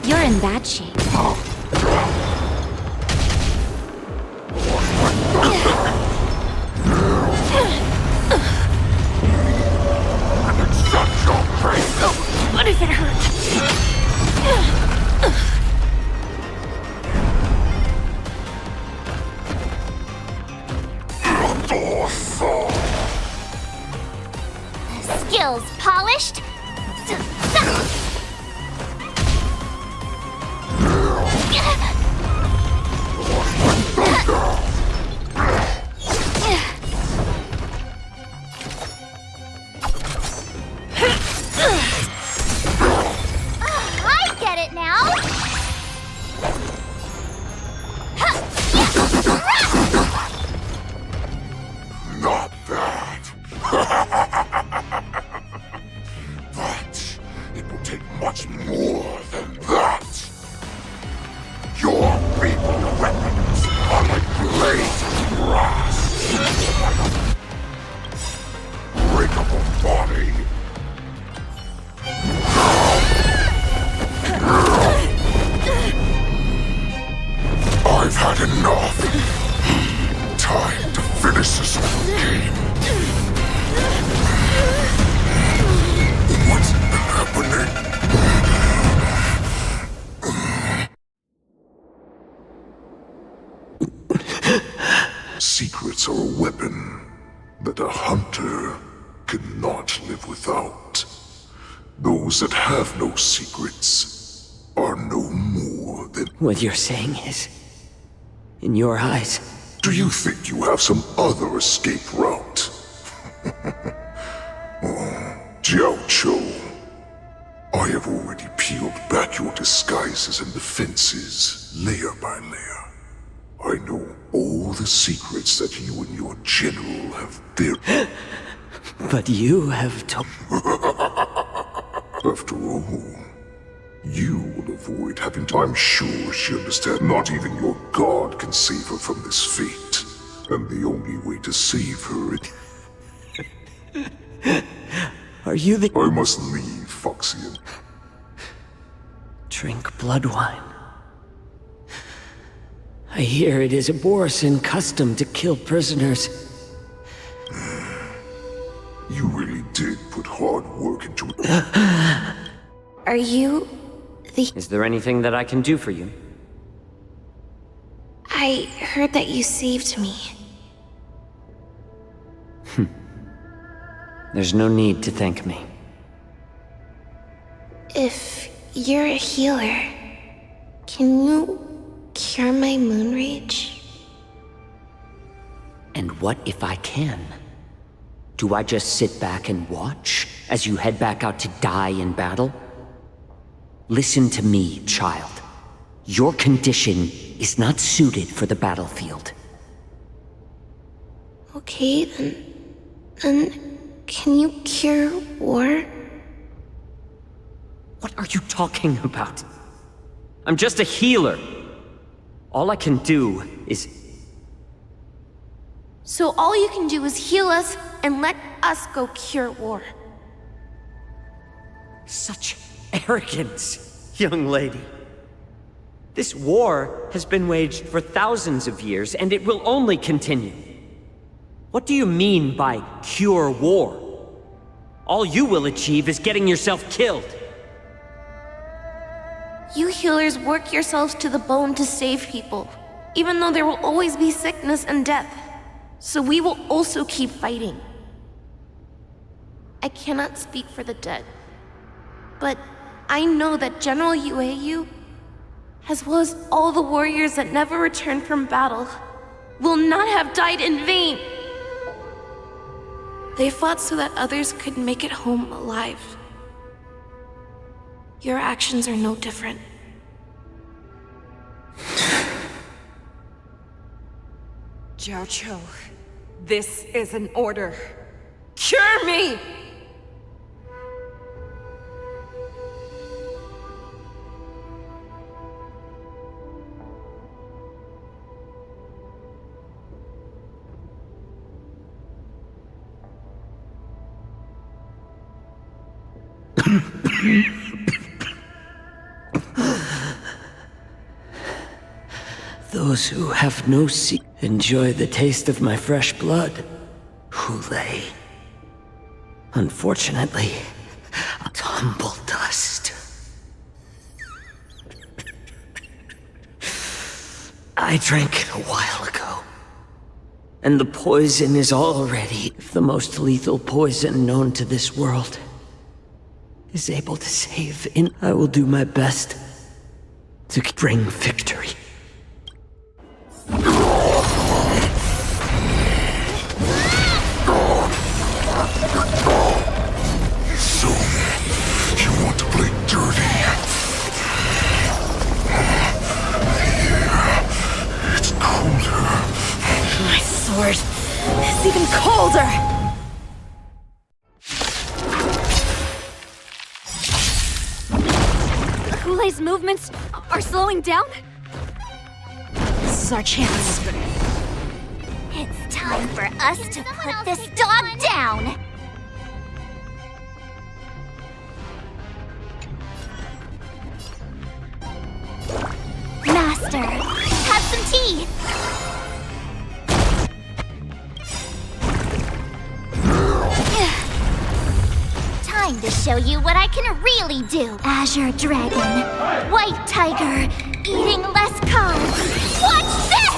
You're in bad shape. What if it hurt? Secrets are a weapon that a hunter cannot live without. Those that have no secrets are no more than... What you're saying is, in your eyes... Do you think you have some other escape route? Jiao Cho, I have already peeled back your disguises and defenses, layer by layer. I know all the secrets that you and your general have buried. But you have told... After all, you will avoid having to... I'm sure she understands. Not even your god can save her from this fate. And the only way to save her is... Are you the... I must leave, Foxian. Drink blood wine. I hear it is a Borisin custom to kill prisoners. You really did put hard work into it. Are you the... Is there anything that I can do for you? I heard that you saved me. There's no need to thank me. If you're a healer, can you cure my moon rage? And what if I can? Do I just sit back and watch as you head back out to die in battle? Listen to me, child. Your condition is not suited for the battlefield. Okay, then can you cure war? What are you talking about? I'm just a healer. All I can do is... So all you can do is heal us and let us go cure war. Such arrogance, young lady. This war has been waged for thousands of years, and it will only continue. What do you mean by cure war? All you will achieve is getting yourself killed. You healers work yourselves to the bone to save people, even though there will always be sickness and death. So we will also keep fighting. I cannot speak for the dead, but I know that General Yueyu, as well as all the warriors that never returned from battle, will not have died in vain. They fought so that others could make it home alive. Your actions are no different. Jiao Cho, this is an order. Cure me! Those who have no secret enjoy the taste of my fresh blood. Hule. Unfortunately, tumble dust. I drank it a while ago. And the poison is already the most lethal poison known to this world. Is able to save in... I will do my best to bring victory. So, you want to play dirty? Yeah, it's colder. My sword is even colder! Hule's movements are slowing down? This is our chance. It's time for us to put this dog down! Master, have some tea! Time to show you what I can really do. Azure Dragon, White Tiger, eating less carbs. Watch this!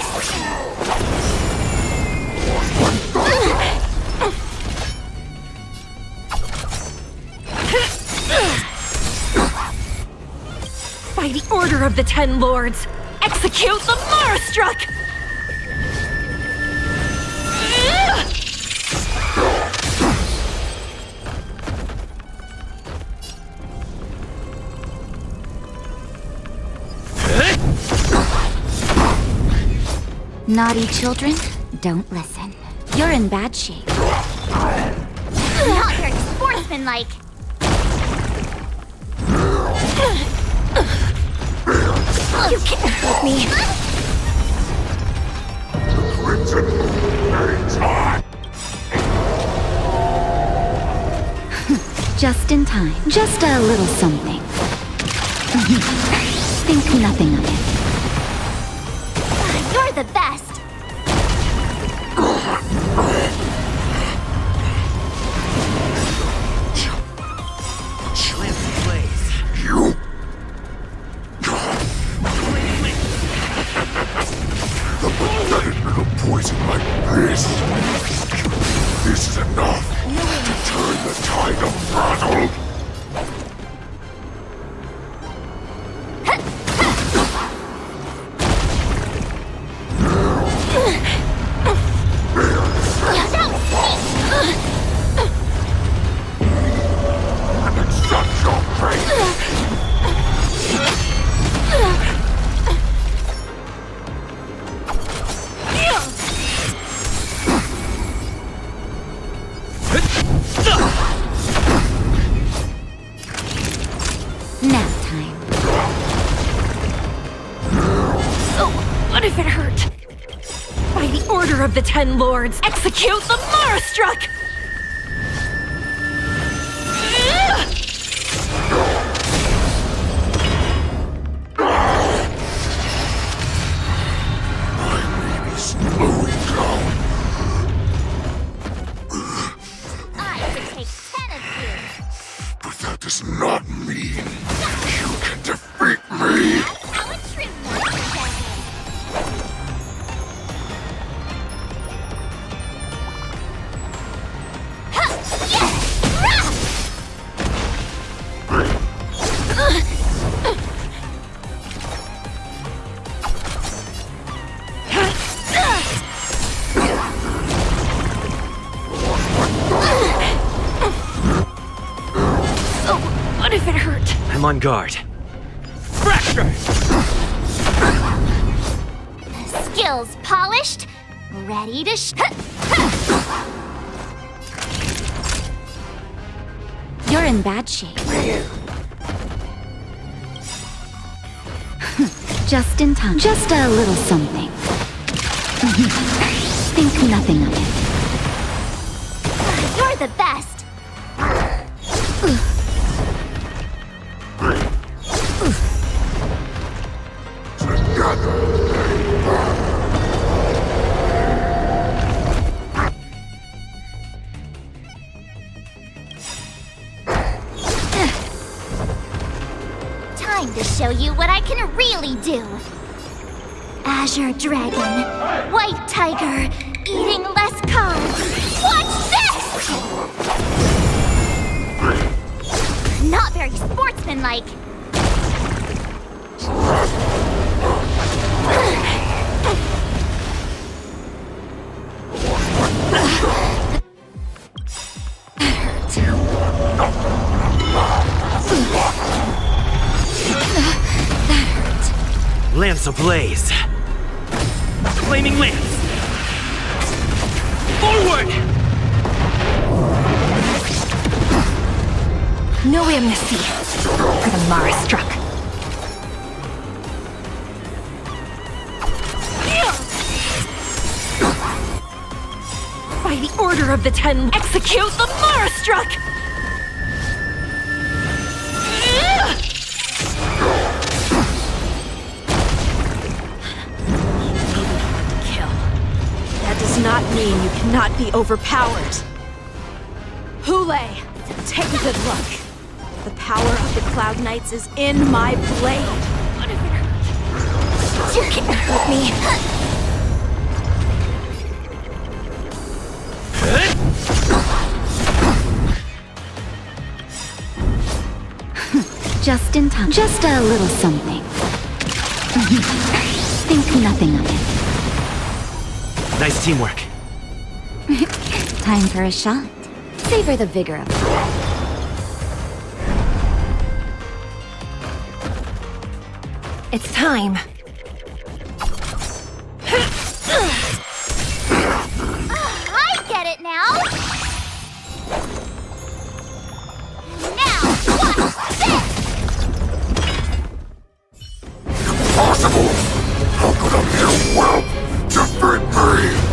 By the order of the Ten Lords, execute the Marastruck! Naughty children, don't listen. You're in bad shape. Not very sportsmanlike. You can't hurt me. Just in time. Just a little something. Think nothing of it. You're the best. The pathetic little poison like this. This is enough to turn the tide of battle. And accept your fate. Nap time. Oh, what if it hurt? By the order of the Ten Lords, execute the Marastruck! I could take 10 of you. But that does not mean you can defeat me. How a true one. Oh, what if it hurt? I'm on guard. Fracture! Skills polished, ready to You're in bad shape. Just in time. Just a little something. Think nothing of it. You're the best. Time to show you what I can really do. Azure Dragon, White Tiger, eating less carbs. Watch this! Not very sportsmanlike. Lance ablaze. Flaming lance. Forward! No amnesty for the Marastruck. By the order of the Ten, execute the Marastruck! That does not mean you cannot be overpowered. Hule, take a good look. The power of the Cloud Knights is in my blade. What if it hurt? You can't hurt me. Just in time. Just a little something. Think nothing of it. Nice teamwork. Time for a shot. Savor the vigor of it. It's time. I get it now! Now, watch this! Impossible! How could a mere whelp defeat me?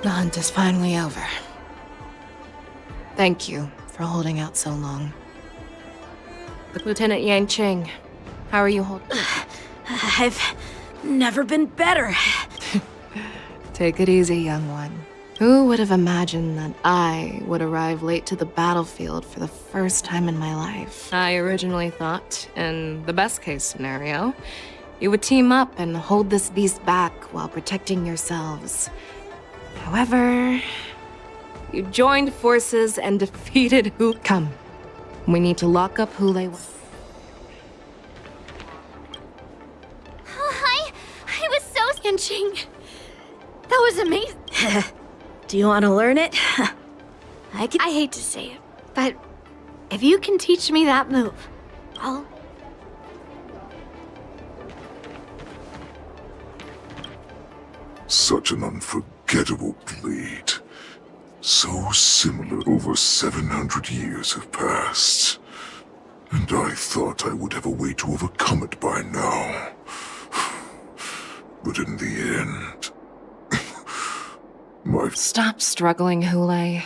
The hunt is finally over. Thank you for holding out so long. Lieutenant Yanqing, how are you holding? I've never been better. Take it easy, young one. Who would have imagined that I would arrive late to the battlefield for the first time in my life? I originally thought, in the best case scenario, you would team up and hold this beast back while protecting yourselves. However, you joined forces and defeated Hu. Come, we need to lock up Hule. I was so Yanqing. That was amazing. Do you want to learn it? I hate to say it, but if you can teach me that move, I'll... Such an unforgettable blade. So similar. Over 700 years have passed. And I thought I would have a way to overcome it by now. But in the end... Stop struggling, Hule.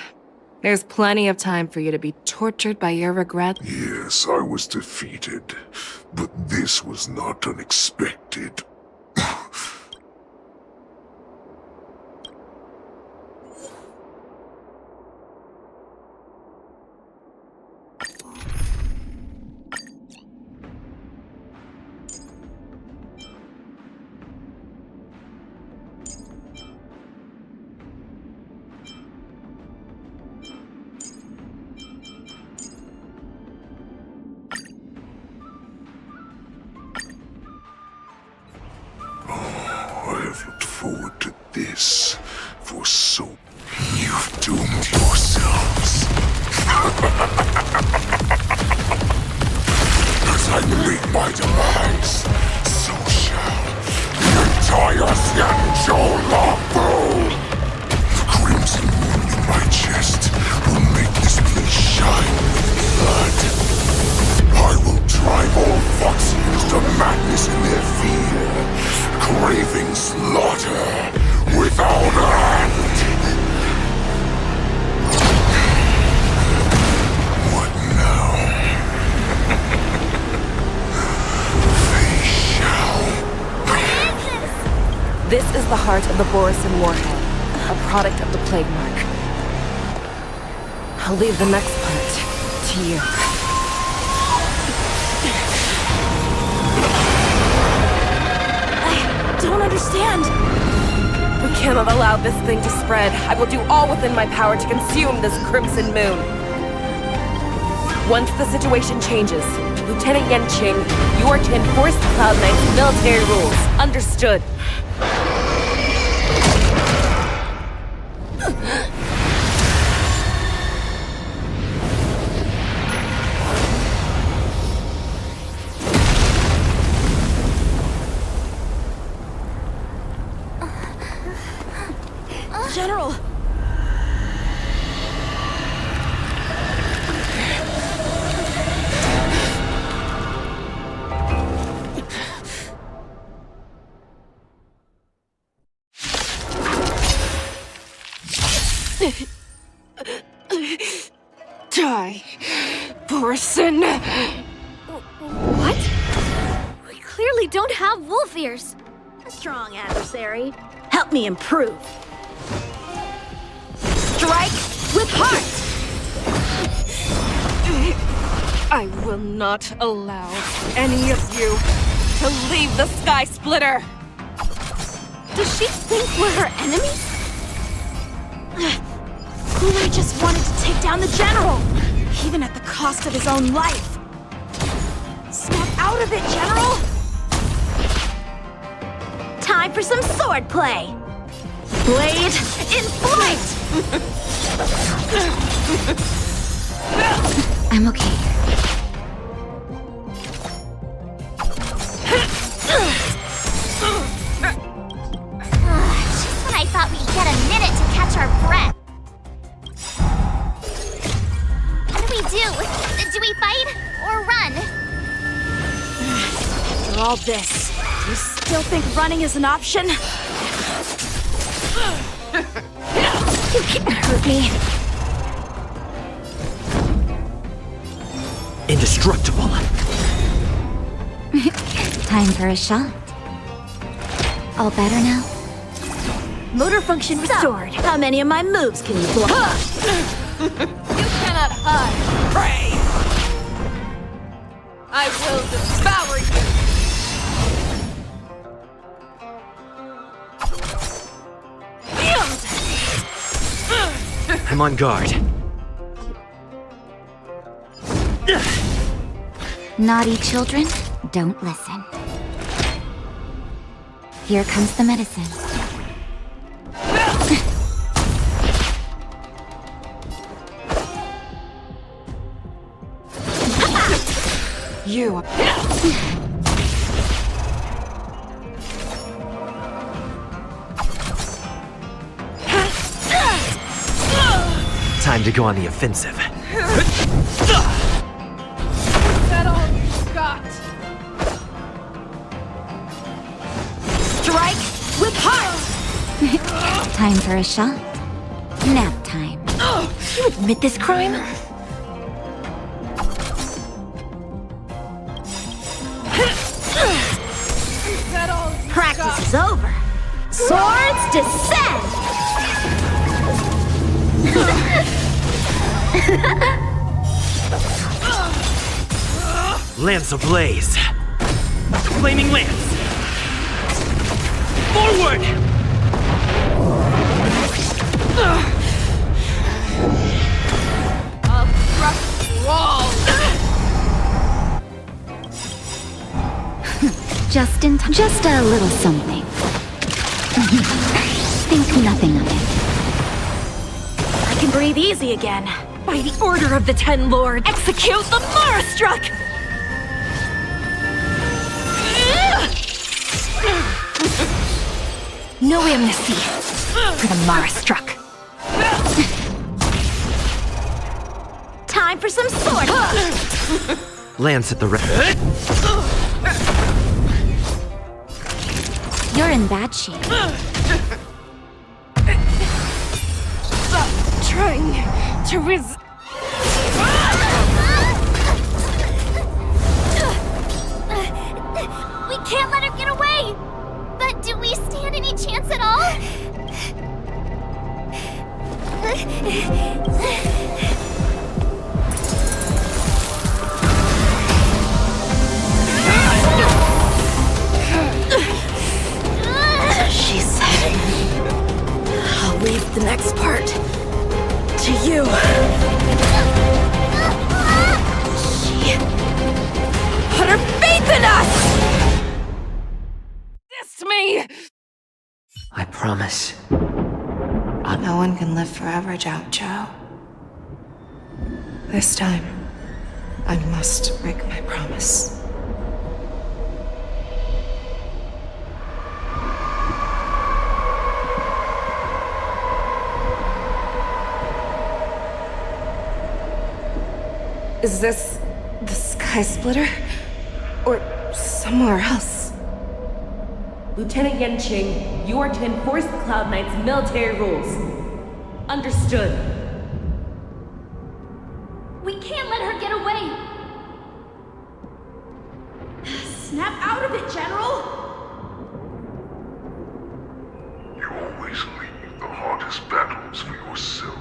There's plenty of time for you to be tortured by your regrets. Yes, I was defeated. But this was not unexpected. I have looked forward to this for so... You've doomed yourselves. As I meet my demise, so shall the entire Xianzhou Lawful. The crimson wound in my chest will make this place shine with blood. I will drive all Foxians to madness in their fear, craving slaughter without end. What now? They shall. This is the heart of the Borisin warhead, a product of the Plague Mark. I'll leave the next part to you. I don't understand. We cannot allow this thing to spread. I will do all within my power to consume this crimson moon. Once the situation changes, Lieutenant Yanqing, you are to enforce the Cloud Knight's military rules. Understood. Die, Borson. What? We clearly don't have wolf ears. A strong adversary. Help me improve. Strike with heart! I will not allow any of you to leave the Sky Splitter! Does she think we're her enemies? Kulai just wanted to take down the General, even at the cost of his own life. Snap out of it, General! Time for some swordplay! Blade in flight! I'm okay. Just when I thought we'd get a minute to catch our breath. What do we do? Do we fight or run? After all this, do you still think running is an option? You can't hurt me. Indestructible. Time for a shot. All better now? Motor function restored. How many of my moves can you block? You cannot hide, prey! I will devour you! I'm on guard. Naughty children, don't listen. Here comes the medicine. You. Time to go on the offensive. Is that all you got? Strike with heart! Time for a shot. Nap time. You admit this crime? Is that all you Practice got? is over. Swords descend! Lance ablaze. Flaming lance. Forward! I'll crush you all! Just in time. Just a little something. Think nothing of it. I can breathe easy again. By the order of the Ten Lords, execute the Marastruck! No amnesty for the Marastruck. Time for some sword! Lance at the ready. You're in bad shape. Stop trying to resist. We can't let him get away! But do we stand any chance at all? She said, I'll leave the next part to you. She put her faith in us! Resist me! I promise. No one can live forever, Zhao Zhao. This time, I must break my promise. Is this the Sky Splitter? Or somewhere else? Lieutenant Yanqing, you are to enforce the Cloud Knight's military rules. Understood. with it, General! You always leave the hardest battles for yourself.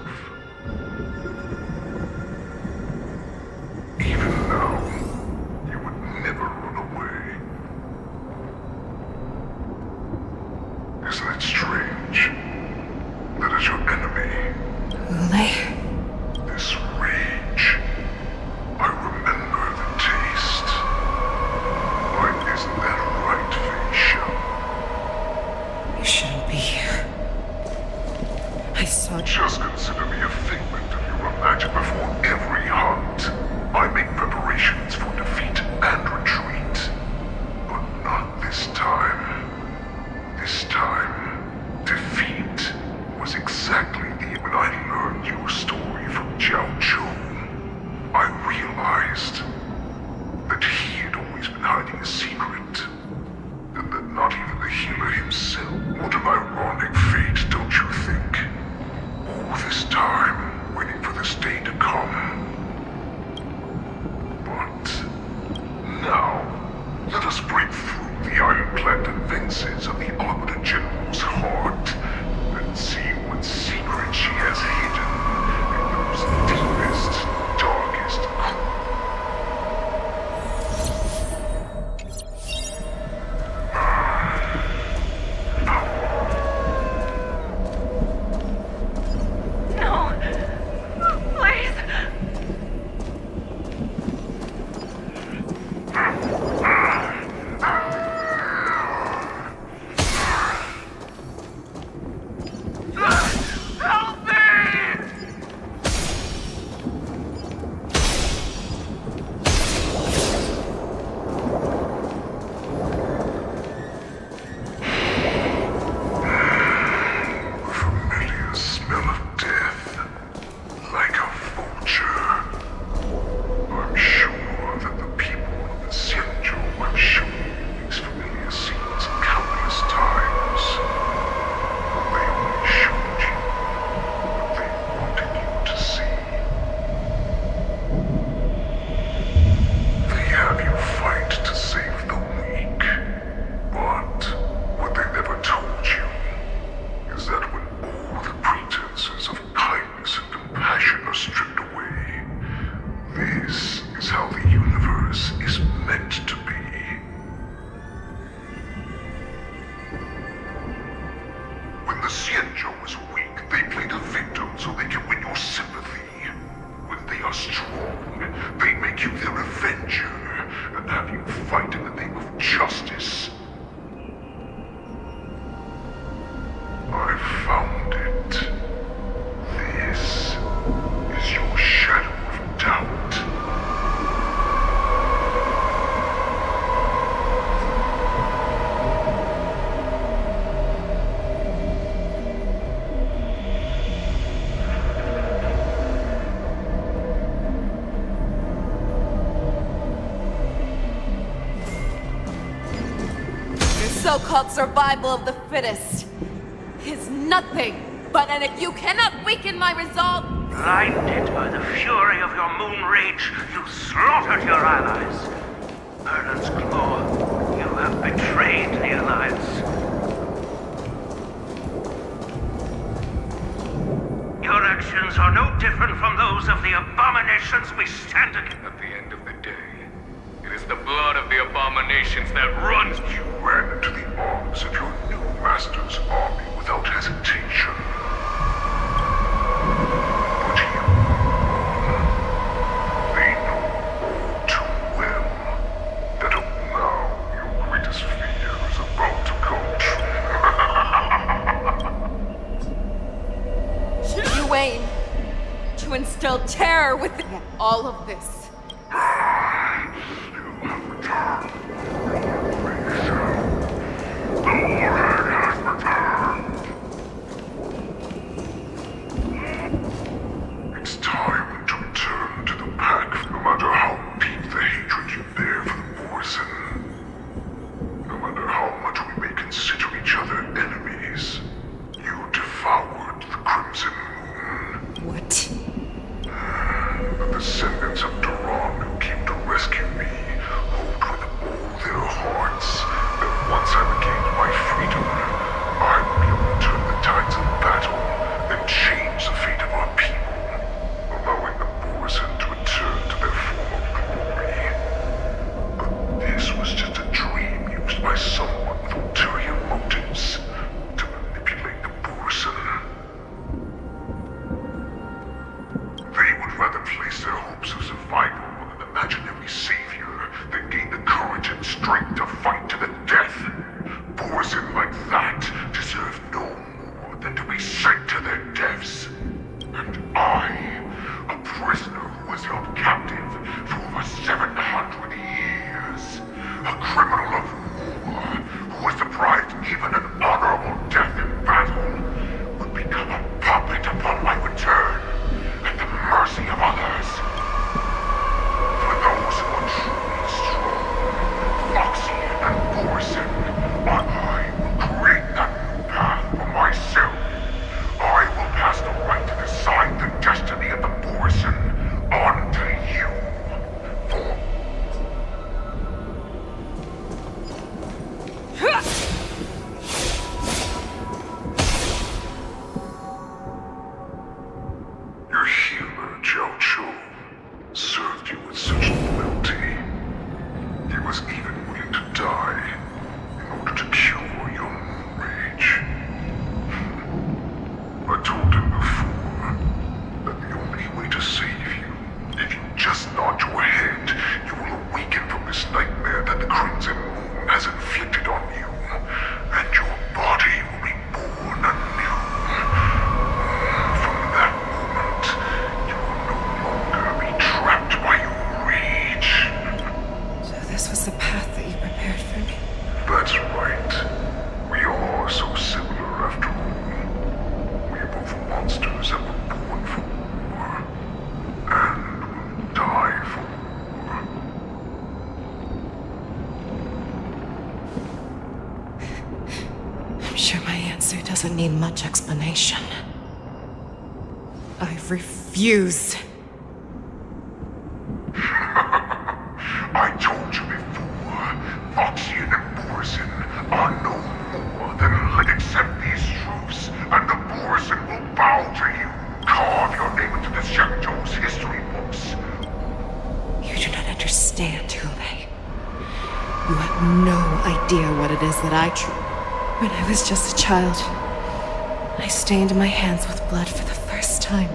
Even now, you would never run away. Isn't it strange that as your enemy, this rage, I remember the taste. Why isn't that right, Fei Xiao? You shouldn't be here. I saw... Just consider me a figment of your magic before every hunt. I make preparations for defeat and retreat. But not this time. This time, defeat was exactly when I learned your story from Jiao Chu. I realized that he had always been hiding a secret. And that not even the healer himself. What an ironic fate, don't you think? All this time, waiting for this day to come. But now, let us break through the ironclad defenses of the Arbiter General's heart and see what secret she has hidden in those deepest, darkest No. Please. Help me! familiar smell of death, like a vulture. I'm sure that the people of the Xianzhou have shown you these familiar scenes countless times. But they only showed you what they wanted you to see. They have you fight to save the weak. But what they never told you is that when all the pretenses of kindness and compassion are stripped away, this is how the universe is meant to be. When the Xianzhou is weak, they play the victim so they can win your sympathy. When they are strong, they make you their avenger and have you fight in the name of justice. I found it. This is your shadow of doubt. Your so-called survival of the fittest is nothing but you cannot weaken my resolve. Blinded by the fury of your moon rage, you slaughtered your allies. Erlen's Claw, you have betrayed the Alliance. Your actions are no different from those of the abominations we stand against. At the end of the day, it is the blood of the abominations that runs. You ran into the arms of your new master's army without hesitation. But you, they know all too well that now your greatest fear is about to come true. You aim to instill terror within all of this. It's time to return to the pack, no matter how deep the hatred you bear for the poison. No matter how much we may consider each other enemies, you devoured the Crimson Moon. What? The descendants of Duran who came to rescue me hold with all their hearts rather place their hopes of survival on an imaginary savior than gain the courage and strength to fight to the death. Borzoi like that deserve no more than to be sent to their deaths. And I, a prisoner who was held captive for over 700 years, a criminal of war who was deprived even an honorable death in battle, would become a puppet upon my return at the mercy of others. For those who are truly strong, Foxy and Borzoi, I will create that new path for myself. I will pass the right to decide the destiny of the Borzoi on to you. Your healer, Zhao Chu, served you with such loyalty. He was even willing to die in order to cure your moon rage. I told him before that the only way to save you, if you just nod your head, you will awaken from this nightmare that the Crimson Moon has inflicted on you, and your body will be born anew. From that moment, you will no longer be trapped by your rage. So this was the path that you prepared for me? That's right. We are so similar after all. We are both monsters that were born for war, and will die for war. I'm sure my answer doesn't need much explanation. I refuse. I told you before, Foxy and Borzoi are no more than accept these truths, and the Borzoi will bow to you. Carve your name into the Xiangzhou's history books. You do not understand, Hule. You have no idea what it is that I When I was just a child, I stained my hands with blood for the first time,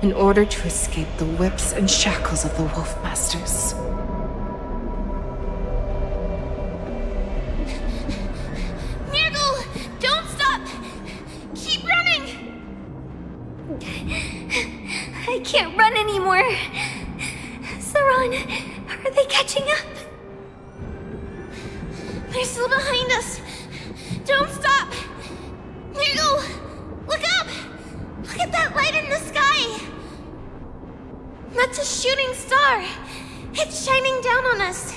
in order to escape the whips and shackles of the Wolf Masters. Nirgal, don't stop! Keep running! I can't run anymore. Saran, are they catching up? They're still behind us. Don't stop! Nirgal, look up! Look at that light in the sky! That's a shooting star. It's shining down on us.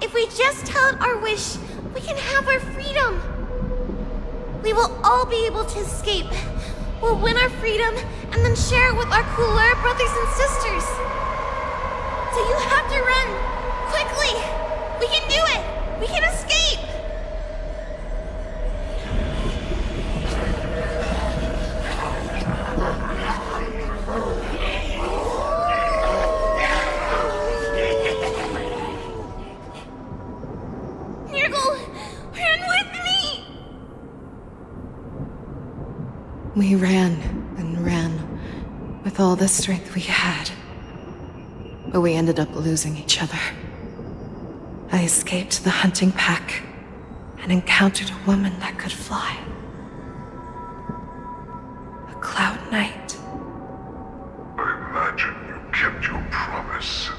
If we just tell it our wish, we can have our freedom. We will all be able to escape. We'll win our freedom and then share it with our cooler brothers and sisters. So you have to run. Quickly! We can do it! We can escape! Nirgal, run with me! We ran and ran with all the strength we had. But we ended up losing each other. I escaped the hunting pack and encountered a woman that could fly. A Cloud Knight. I imagine you kept your promise.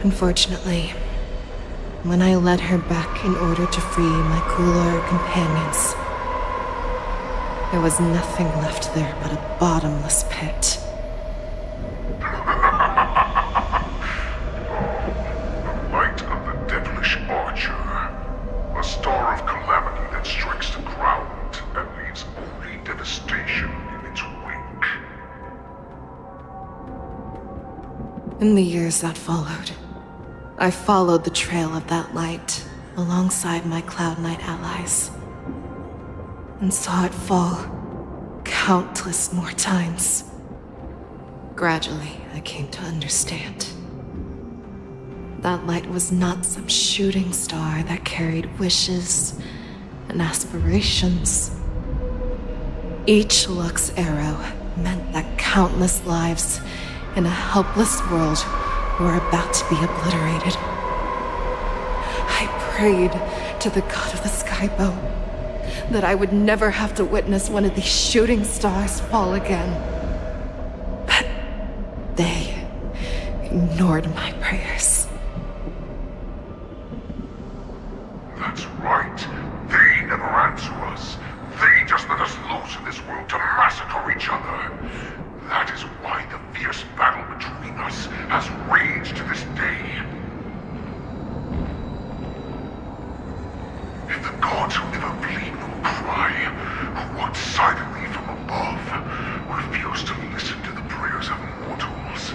Unfortunately, when I led her back in order to free my cooler companions, there was nothing left there but a bottomless pit. Light of the devilish archer. A star of calamity that strikes the ground and leaves only devastation in its wake. In the years that followed, I followed the trail of that light alongside my Cloud Knight allies, and saw it fall countless more times. Gradually, I came to understand. That light was not some shooting star that carried wishes and aspirations. Each Lux arrow meant that countless lives in a helpless world were about to be obliterated. I prayed to the god of the skybow that I would never have to witness one of these shooting stars fall again. But they ignored my prayers. That's right. They never answer us. They just let us loose in this world to massacre each other. That is why the fierce battle between us has raged to this day. If the gods who never bleed nor cry, who watch silently from above, refuse to listen to the prayers of mortals,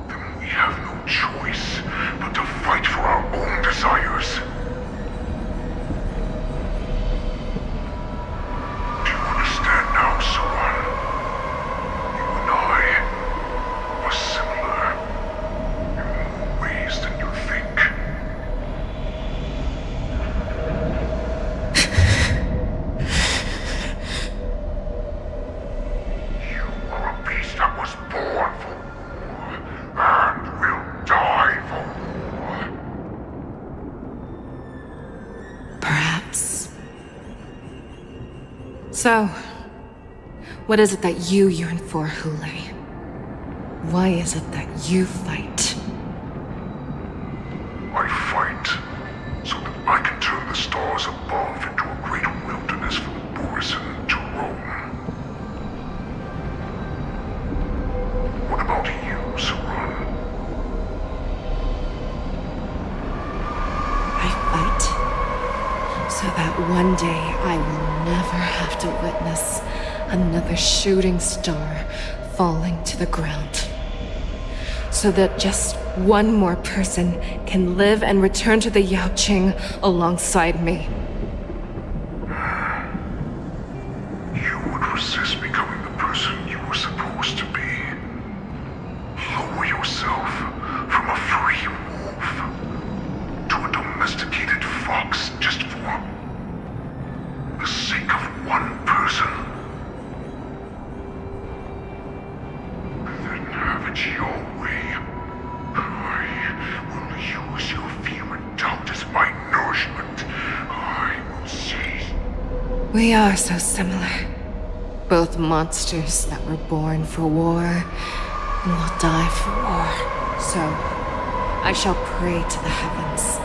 then we have no choice but to fight for our own desires. Do you understand now, Soran? You and I are similar in more ways than you think. You are a beast that was born for war and will die for war. Perhaps. So, what is it that you yearn for, Hule? Why is it that you fight? I fight so that I can turn the stars above into a great wilderness for the Borisin to roam. What about you, Saran? I fight so that one day I will never have to witness another shooting star falling to the ground. So that just one more person can live and return to the Yaoqing alongside me. You would resist becoming the person you were supposed to be. Lower yourself from a free wolf to a domesticated fox just for the sake of one person. Then have it your way. I will use your fear and doubt as my nourishment. I will see. We are so similar. Both monsters that were born for war and will die for war. So, I shall pray to the heavens.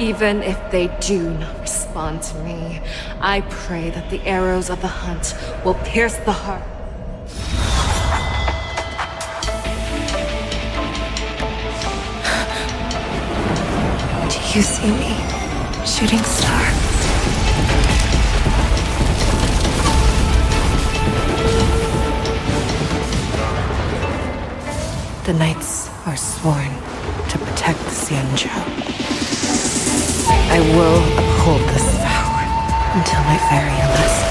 Even if they do not respond to me, I pray that the arrows of the hunt will pierce the heart. Do you see me, shooting star? The knights are sworn to protect the Xianzhou. I will uphold this vow until my very last day.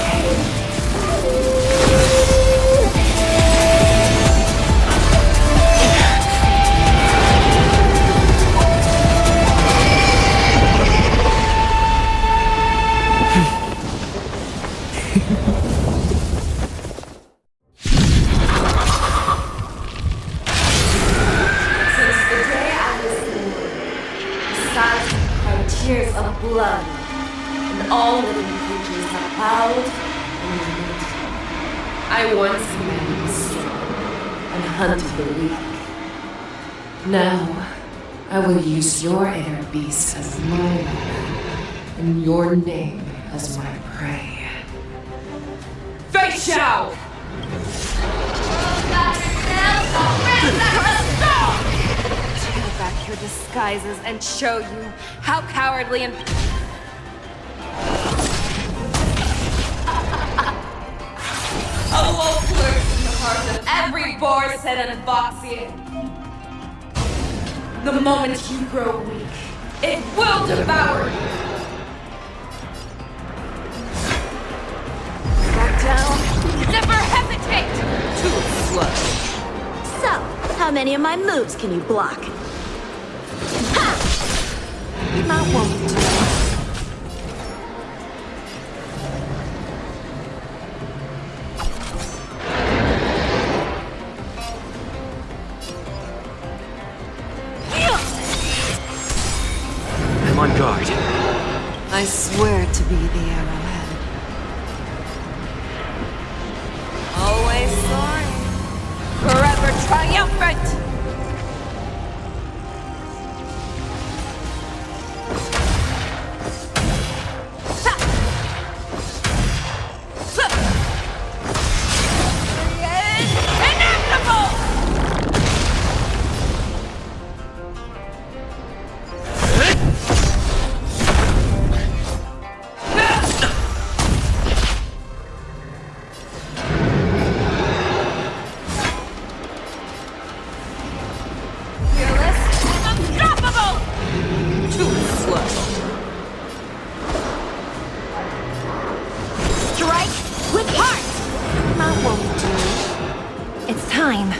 Tears of blood, and all living creatures have bowed and lamented. I once commanded the strong and hunted the weak. Now, I will use your air beast as my weapon, and your name as my prey. Fei Xiao! Tear back your disguises and show you how cowardly and... A wolf lurks in the heart of every Borisin and Voxian. The moment you grow weak, it will devour you. Back down. Never hesitate! Too slow. So, how many of my moves can you block? I won't. be the arrowhead. Always soaring. Forever triumphant! Time.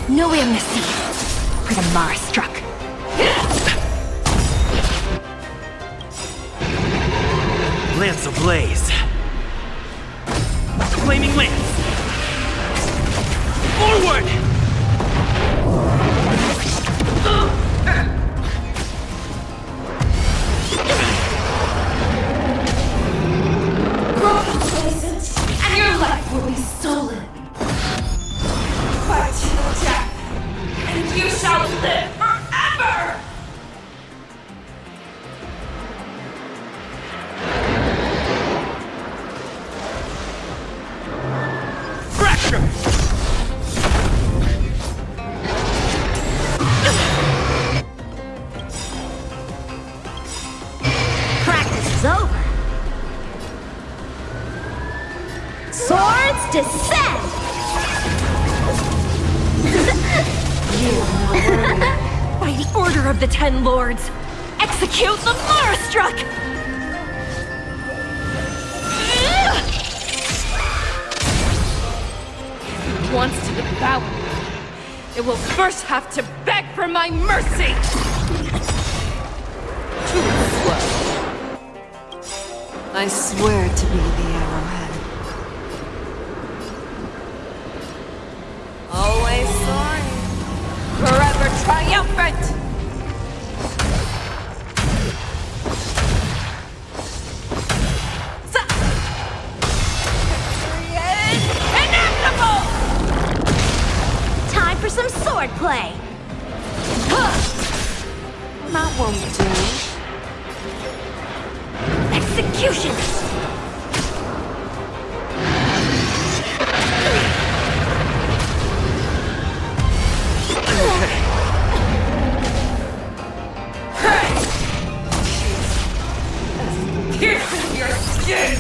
No amnesty for the Mars struck. Lance ablaze. Flaming lance. Forward! And your life will be stolen. Fight to the death, and you shall live forever! Fracture! Practice is over. Swords descend! You are worthy. By the order of the Ten Lords, execute the Mars struck! If it wants to devour me, it will first have to beg for my mercy! Too slow. I swear to be the arrowhead. Always soaring. Forever triumphant! Victory is inevitable! Time for some sword play! That won't do. Execution! Piercing your skin!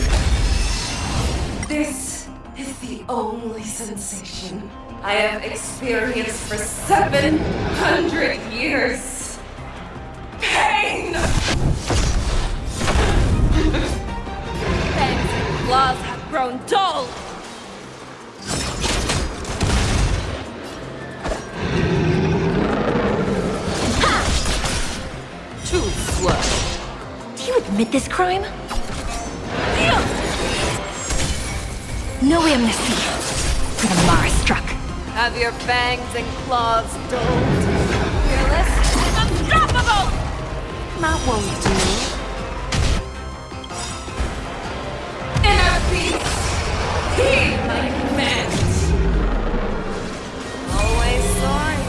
This is the only sensation I have experienced for 700 years. Pain! Fangs and claws have grown dull. Too slow. Do you admit this crime? No amnesty for the Mars struck. Have your fangs and claws dulled. Fearless and unstoppable! That won't do. Inner peace! Heed my commands! Always soaring.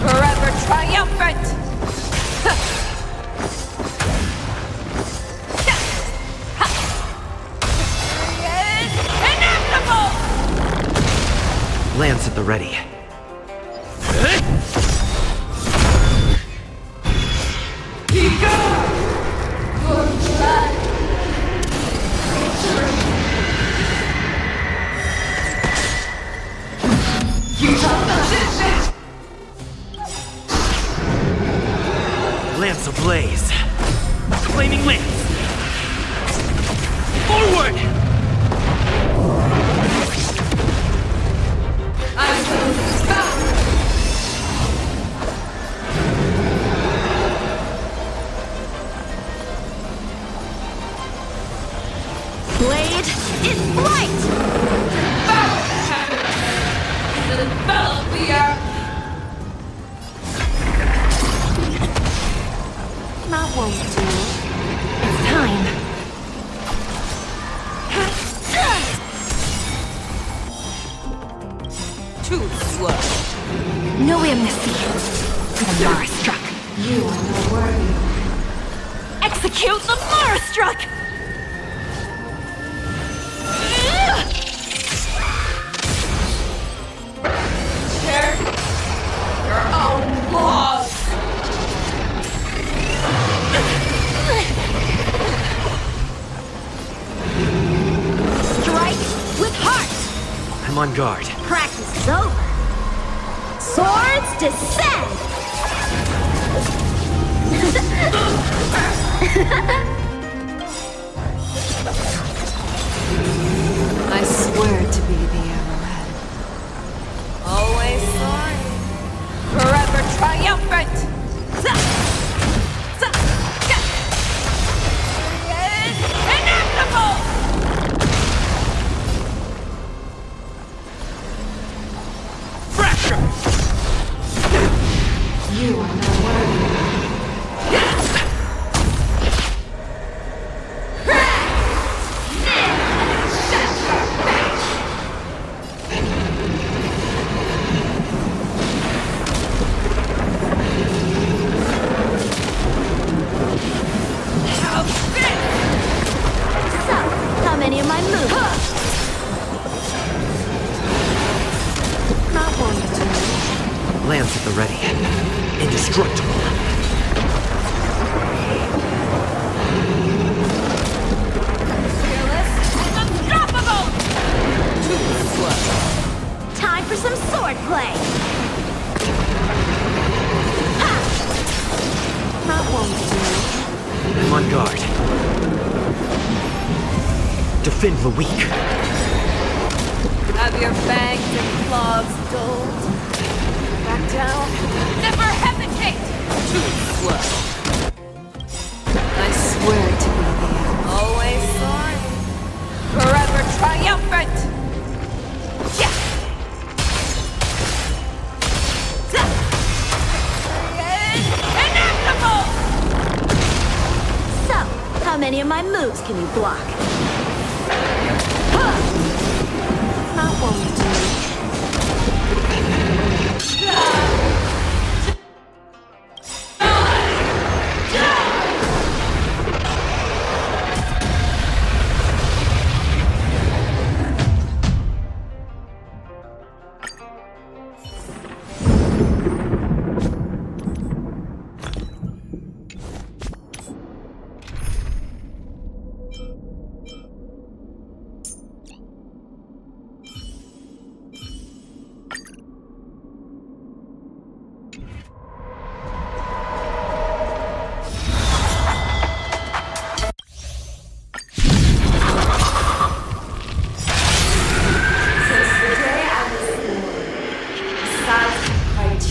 Forever triumphant! Lance at the ready. Lance ablaze. Flaming lance. Forward! Blade in flight! Devour the heavens! And envelop the earth! That won't do. It's time. Too slow. No amnesty. For the Mara struck. You are not worthy. Execute the Mara struck! Share your own laws. Strike with heart! I'm on guard. Practice is over. Swords descend! I swear to be the arrowhead. Always soaring. Forever triumphant. Inevitable! You are not worthy. So, how many of my moves? Not one to do. Lance at the ready. Indestructible. Fearless and unstoppable! Too slow. Time for some sword play! Not one to do. I'm on guard. Defend the weak. Have your fangs and claws dulled. Back down. Never hesitate! Too slow. I swear to be the arrowhead. Always soaring. Forever triumphant! Yeah! Inevitable! So, how many of my moves can you block? Not one to do.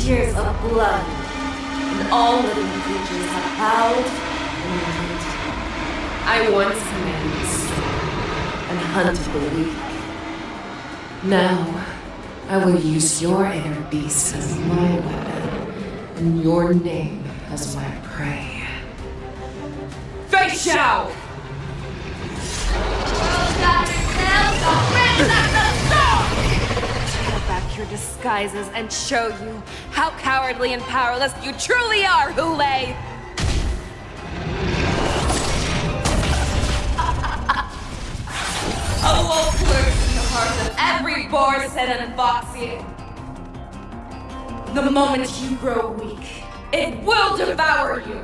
Tears of blood, and all living creatures have bowed and mourned. I once menaced and hunted the weak. Now, I will use your inner beast as my weapon, and your name as my prey. Face Shao! Tear back your disguises and show you how cowardly and powerless you truly are, Hule! A wolf lurks in the heart of every Borset and Foxy. The moment you grow weak, it will devour you!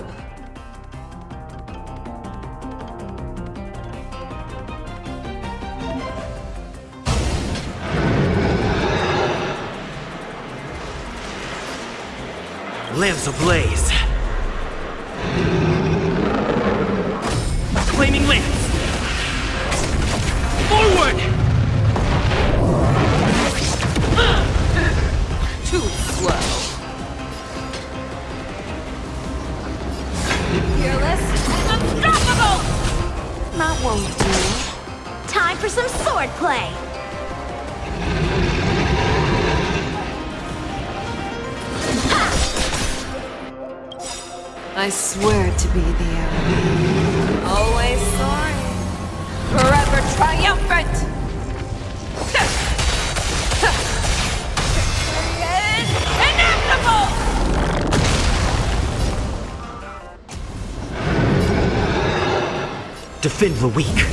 Lamps ablaze. Flaming lance. Forward! Too slow. Fearless and unstoppable! That won't do. Time for some sword play! I swear to be the arrow. Always soaring. Forever triumphant! Inevitable! Defend the weak.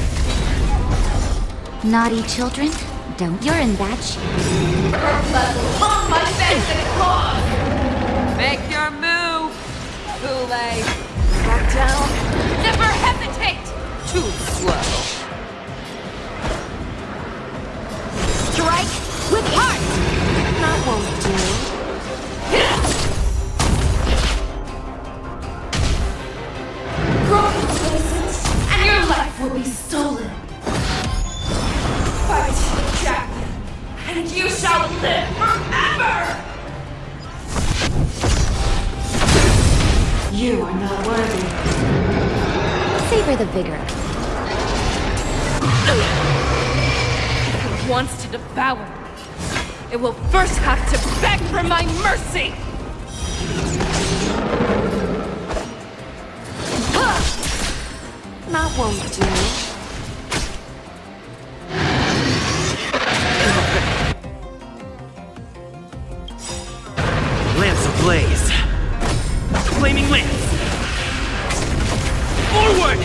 Naughty children, don't. You're in bad shape. Her blood will haunt my face and claws! Make your move, Kool-Aid. Back down. Never hesitate! Too slow. Strike with heart! That won't do. Grow complacent, and your life will be stolen. Fight, Jack, and you shall live forever! You are not worthy. Savor the vigor. If it wants to devour me, it will first have to beg for my mercy! That won't do. Lance ablaze. Flaming lance. Forward!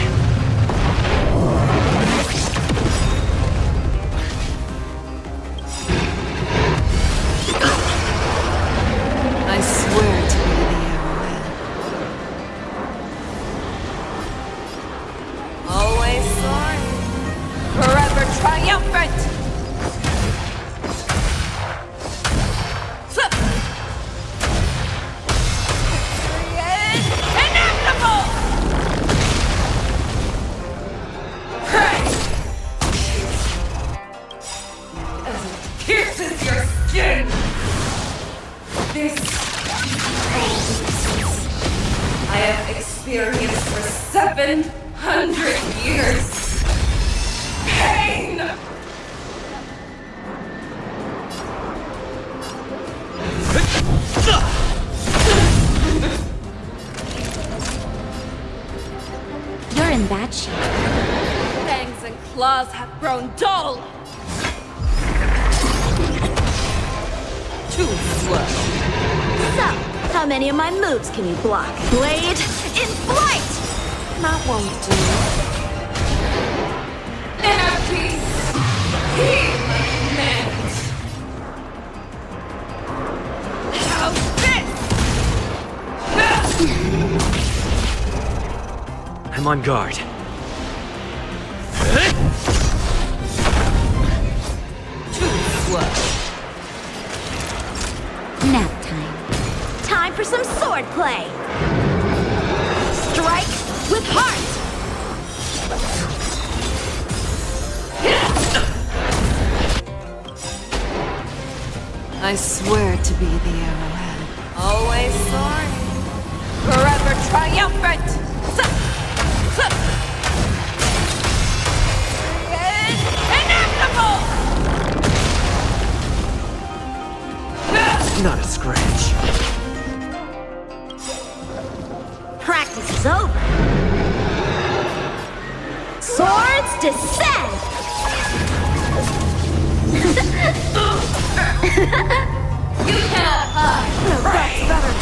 I swear to be the arrowhead. Always soaring. Forever triumphant! Inevitable! As it pierces your skin! This I have experienced for 700 years. Pain! You're in bad shape. Fangs and claws have grown dull. Too slow. So, how many of my moves can you block? Blade in flight! That won't do. Inner peace! Heal my command! How's this? I'm on guard. Too slow. Nap time. Time for some sword play! Strike with heart! I swear to be the arrowhead. Always soaring. Forever triumphant! Inevitable! Not a scratch. Practice is over. Swords descend! You cannot hide! No, that's better.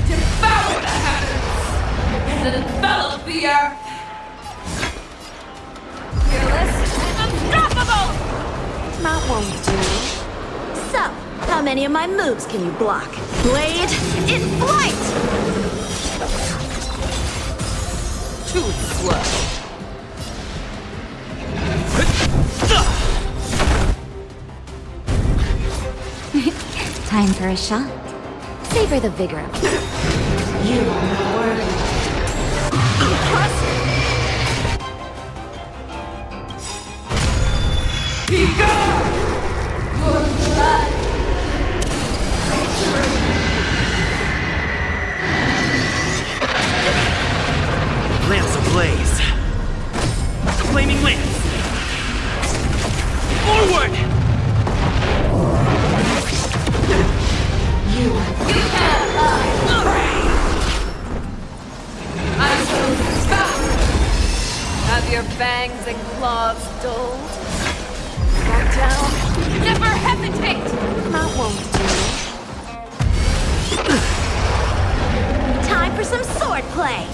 Devour the heavens! And envelop the earth! Fearless and unstoppable! That won't do. So, how many of my moves can you block? Blade in flight! Too slow. Time for a shot. Savor the vigor of it. You are not worthy. Be gone! Your blood! Lance ablaze. Flaming lance. Forward! You cannot hide! fangs and claws dulled? Back down. Never hesitate! That won't do. Time for some sword play.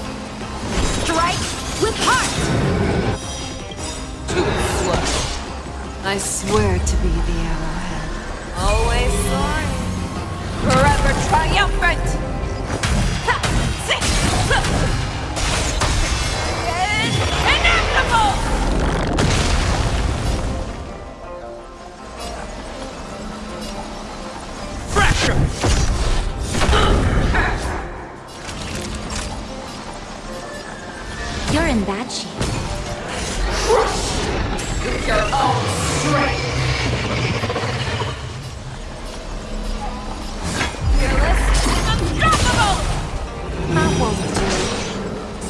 Strike with heart. Too slow. I swear to be the arrowhead. Always soaring. Forever triumphant! Inevitable! Fracture! You're in bad shape. Your own strength! Fearless, unstoppable! That won't do.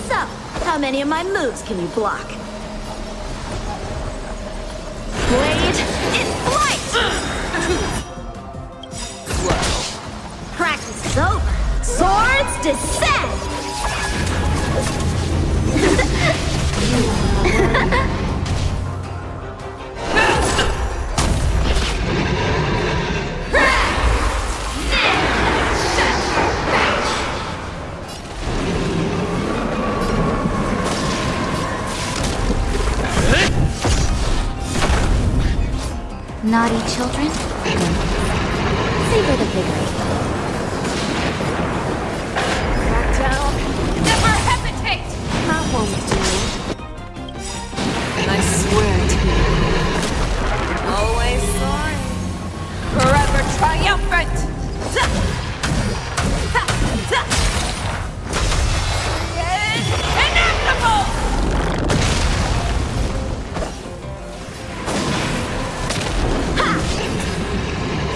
So, how many of my moves can you block? Blade in flight! Slow. Practice is over. Swords descend! Naughty children? Savor the victory. Back down. Never hesitate! That won't do. I swear to be. Always soaring. Forever triumphant! Inevitable!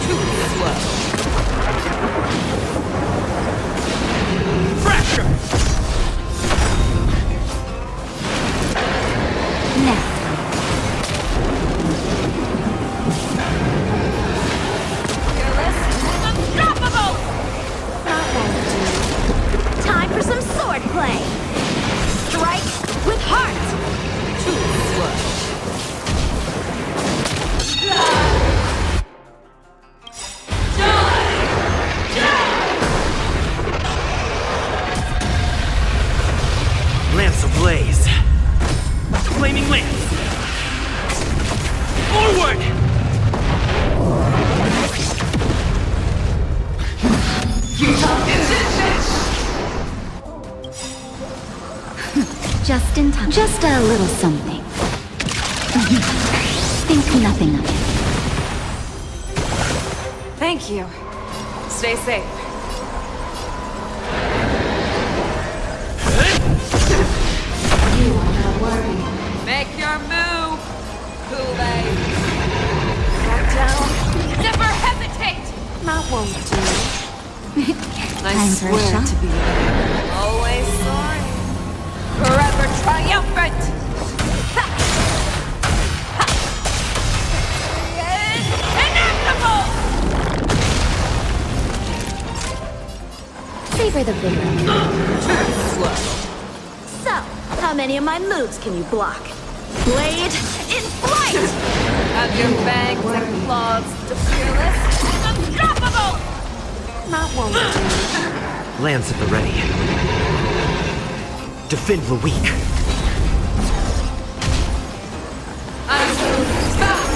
Too slow. Fracture! Now. Fearless, unstoppable! That won't do. Time for some sword play. Strike with heart. Too slow. Lance ablaze. Flaming lance. Forward! Just in time. Just a little something. Think nothing of it. Thank you. Stay safe. You are not worthy. Make your move, Kool-Aid. Back down. Never hesitate! That won't do. I Time for a swear shot. to be. Always soaring. Forever triumphant! Inevitable! Savor the victory. Too slow. So, how many of my moves can you block? Blade in flight! Have your fangs and claws to fearless, unstoppable! That won't do. Lance at the ready. Defend the weak. I will stop!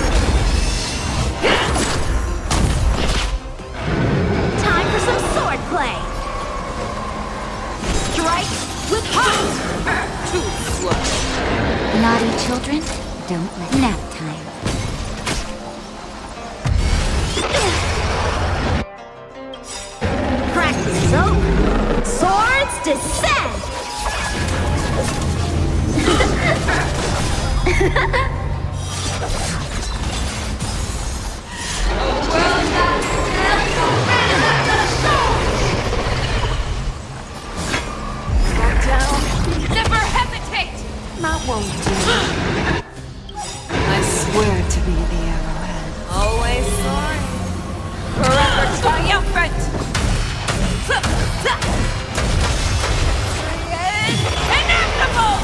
Time for some sword play. Strike with heart. Too slow. Naughty children, don't let nap time. Practice is over. Swords descend! Back down. Never hesitate! That won't do. I swear to be the arrowhead. Always soaring. Forever triumphant! Inevitable!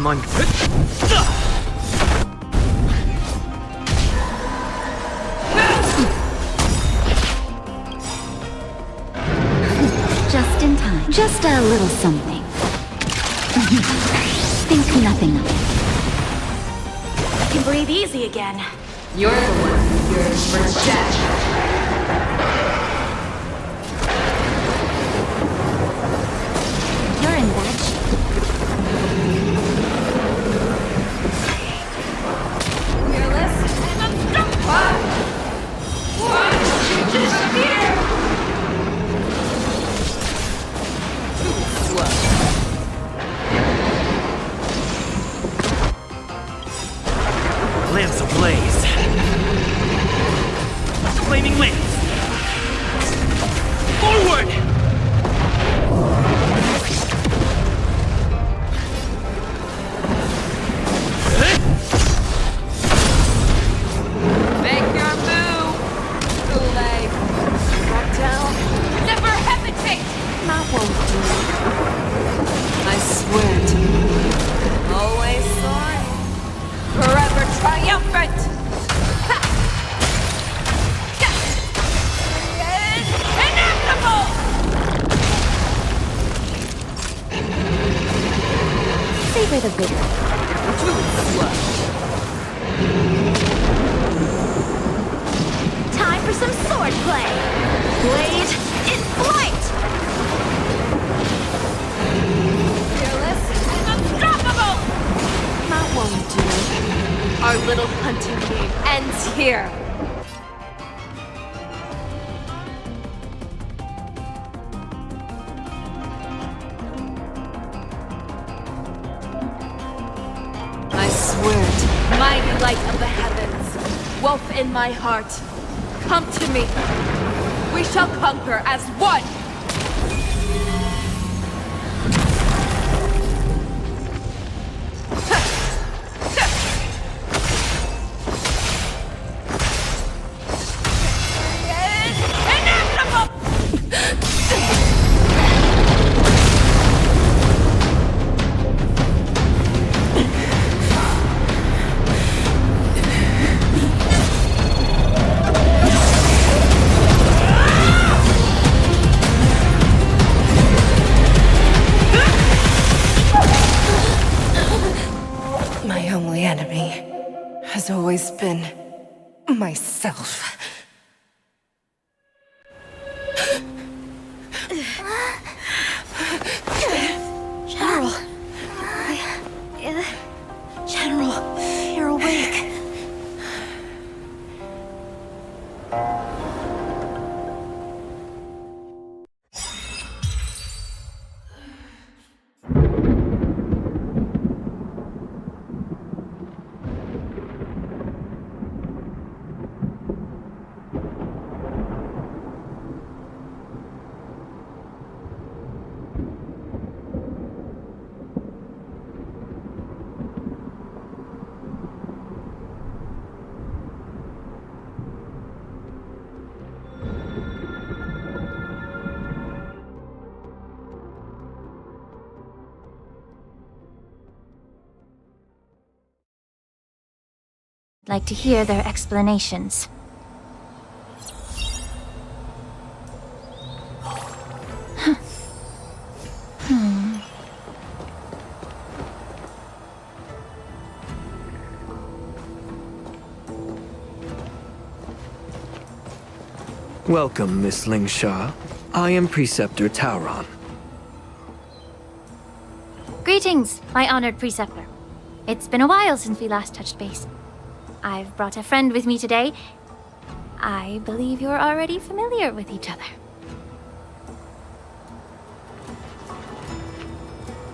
on... Just in time. Just a little something. Think nothing of it. I can breathe easy again. You're the one yearns for death. You're in bad shape. Fearless and unstoppable. Why don't you disappear? Too slow. Lamps ablaze. Flaming lamps. Forward! Make your move. Too late. Back down. Never hesitate. That won't do. I swear to you. Always sorry. Forever triumphant. Ha! Yeah. Inevitable. Savor the vigor. Too slow. Time for some sword play. Blade in flight. Fearless and unstoppable. That won't do. Our little hunting game ends here. I swear to Mighty light of the heavens, wolf in my heart, come to me. We shall conquer as one. My only enemy has always been myself. General. General, you're awake. Like to hear their explanations. Welcome, Miss Lingsha. I am Preceptor Tauron. Greetings, my honored preceptor. It's been a while since we last touched base. I've brought a friend with me today. I believe you're already familiar with each other.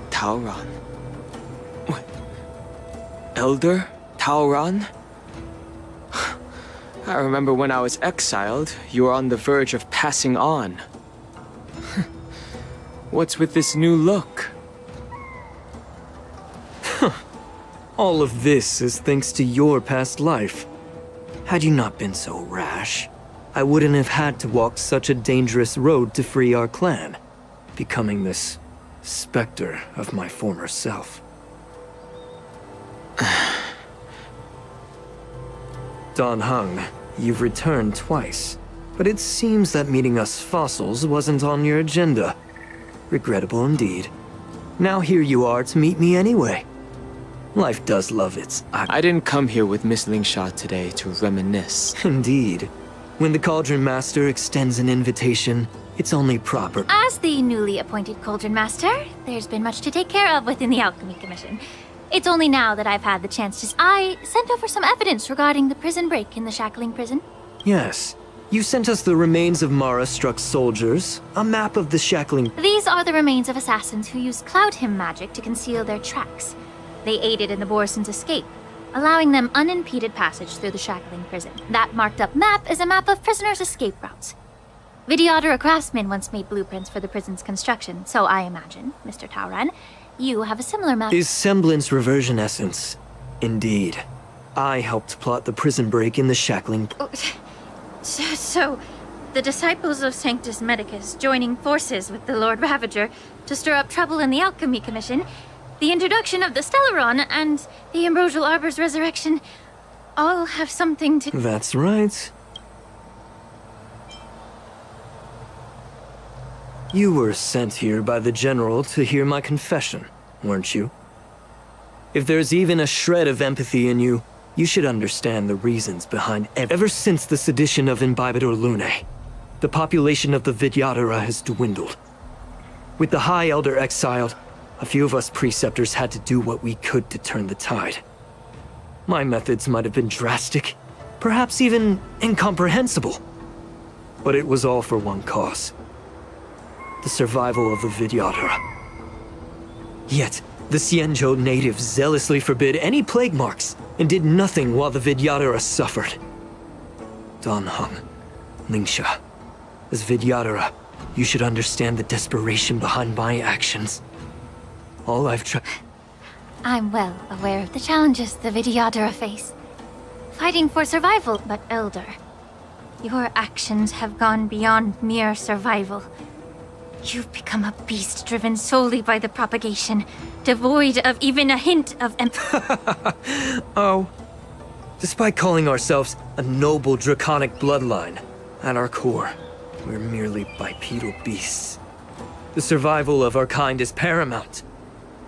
Tauron? What? Elder Tauron? I remember when I was exiled, you were on the verge of passing on. What's with this new look? All of this is thanks to your past life. Had you not been so rash, I wouldn't have had to walk such a dangerous road to free our clan, becoming this specter of my former self. Don Hung, you've returned twice. But it seems that meeting us fossils wasn't on your agenda. Regrettable indeed. Now here you are to meet me anyway. Life does love its... I didn't come here with Miss Lingsha today to reminisce. Indeed. When the Cauldron Master extends an invitation, it's only proper. As the newly appointed Cauldron Master, there's been much to take care of within the Alchemy Commission. It's only now that I've had the chance to... I sent over some evidence regarding the prison break in the Shackling prison. Yes. You sent us the remains of Mara-struck soldiers, a map of the Shackling... These are the remains of assassins who used Cloud Hymn magic to conceal their tracks. They aided in the Borison's escape, allowing them unimpeded passage through the Shackling prison. That marked-up map is a map of prisoners' escape routes. Vidyadhara craftsmen once made blueprints for the prison's construction, so I imagine, Mr. Tauran, you have a similar map. Is semblance reversion essence? Indeed. I helped plot the prison break in the Shackling... So, the disciples of Sanctus Medicus joining forces with the Lord Ravager to stir up trouble in the Alchemy Commission, the introduction of the Stellaron, and the Ambrosial Arbor's resurrection all have something to... That's right. You were sent here by the General to hear my confession, weren't you? If there's even a shred of empathy in you, you should understand the reasons behind ever since the sedition of Imbibitor Lunae, the population of the Vidyadhara has dwindled. With the High Elder exiled, a few of us preceptors had to do what we could to turn the tide. My methods might have been drastic, perhaps even incomprehensible. But it was all for one cause. The survival of the Vidyadhara. Yet, the Xianzhou natives zealously forbid any plague marks and did nothing while the Vidyadhara suffered. Don Hung, Lingsha, as Vidyadhara, you should understand the desperation behind my actions. All I've tried... I'm well aware of the challenges the Vidyadhara face. Fighting for survival, but Elder. Your actions have gone beyond mere survival. You've become a beast driven solely by the propagation, devoid of even a hint of empathy. Oh. Despite calling ourselves a noble draconic bloodline, at our core, we're merely bipedal beasts. The survival of our kind is paramount.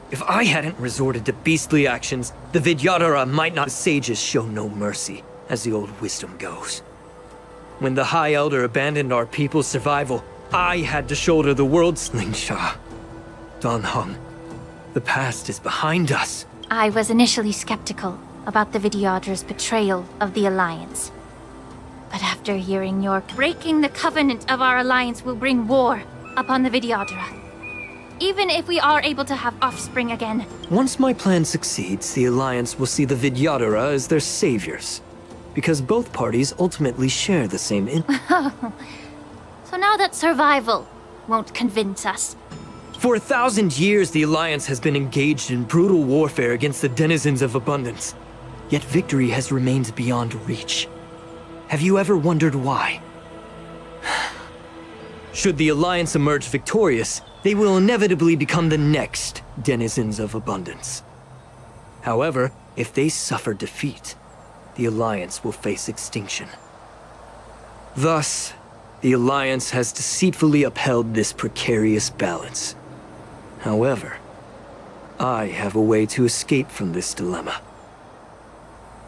If I hadn't resorted to beastly actions, the Vidyadhara might not. The sages show no mercy, as the old wisdom goes. When the High Elder abandoned our people's survival, I had to shoulder the world's... Lingsha, Don Hung, the past is behind us. I was initially skeptical about the Vidyadhara's betrayal of the Alliance. But after hearing your breaking the covenant of our alliance will bring war upon the Vidyadhara. Even if we are able to have offspring again. Once my plan succeeds, the Alliance will see the Vidyadhara as their saviors. Because both parties ultimately share the same So now that survival won't convince us. For 1,000 years, the Alliance has been engaged in brutal warfare against the denizens of abundance. Yet victory has remained beyond reach. Have you ever wondered why? Should the Alliance emerge victorious, they will inevitably become the next denizens of abundance. However, if they suffer defeat, the Alliance will face extinction. Thus, the Alliance has deceitfully upheld this precarious balance. However, I have a way to escape from this dilemma.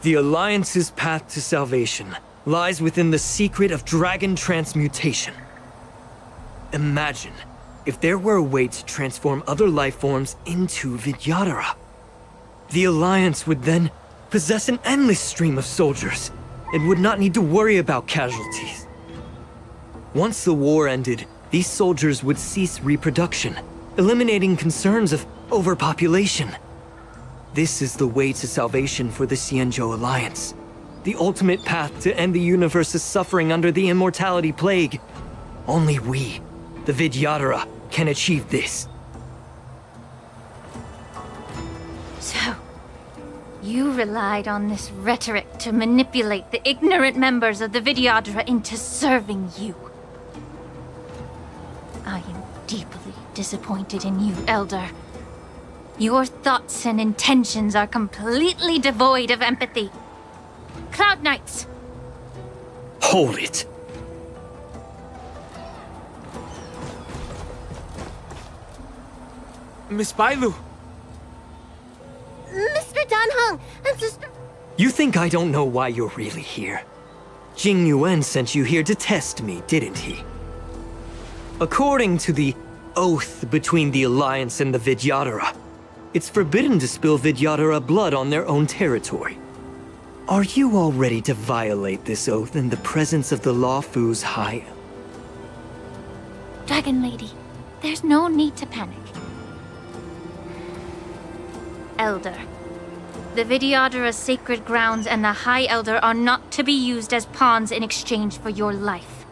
The Alliance's path to salvation lies within the secret of dragon transmutation. Imagine if there were a way to transform other life forms into Vidyadhara. The Alliance would then possess an endless stream of soldiers and would not need to worry about casualties. Once the war ended, these soldiers would cease reproduction, eliminating concerns of overpopulation. This is the way to salvation for the Xianzhou Alliance. The ultimate path to end the universe's suffering under the immortality plague. Only we, the Vidyadhara, can achieve this. So, you relied on this rhetoric to manipulate the ignorant members of the Vidyadhara into serving you. I am deeply disappointed in you, Elder. Your thoughts and intentions are completely devoid of empathy. Cloud Knights. Hold it. Miss Bailu! Mr. Danheng and Sister... You think I don't know why you're really here? Jing Yuan sent you here to test me, didn't he? According to the oath between the Alliance and the Vidyadhara, it's forbidden to spill Vidyadhara blood on their own territory. Are you all ready to violate this oath in the presence of the Lawfu's High? Dragon Lady, there's no need to panic. Elder. The Vidyadhara's sacred grounds and the High Elder are not to be used as pawns in exchange for your life.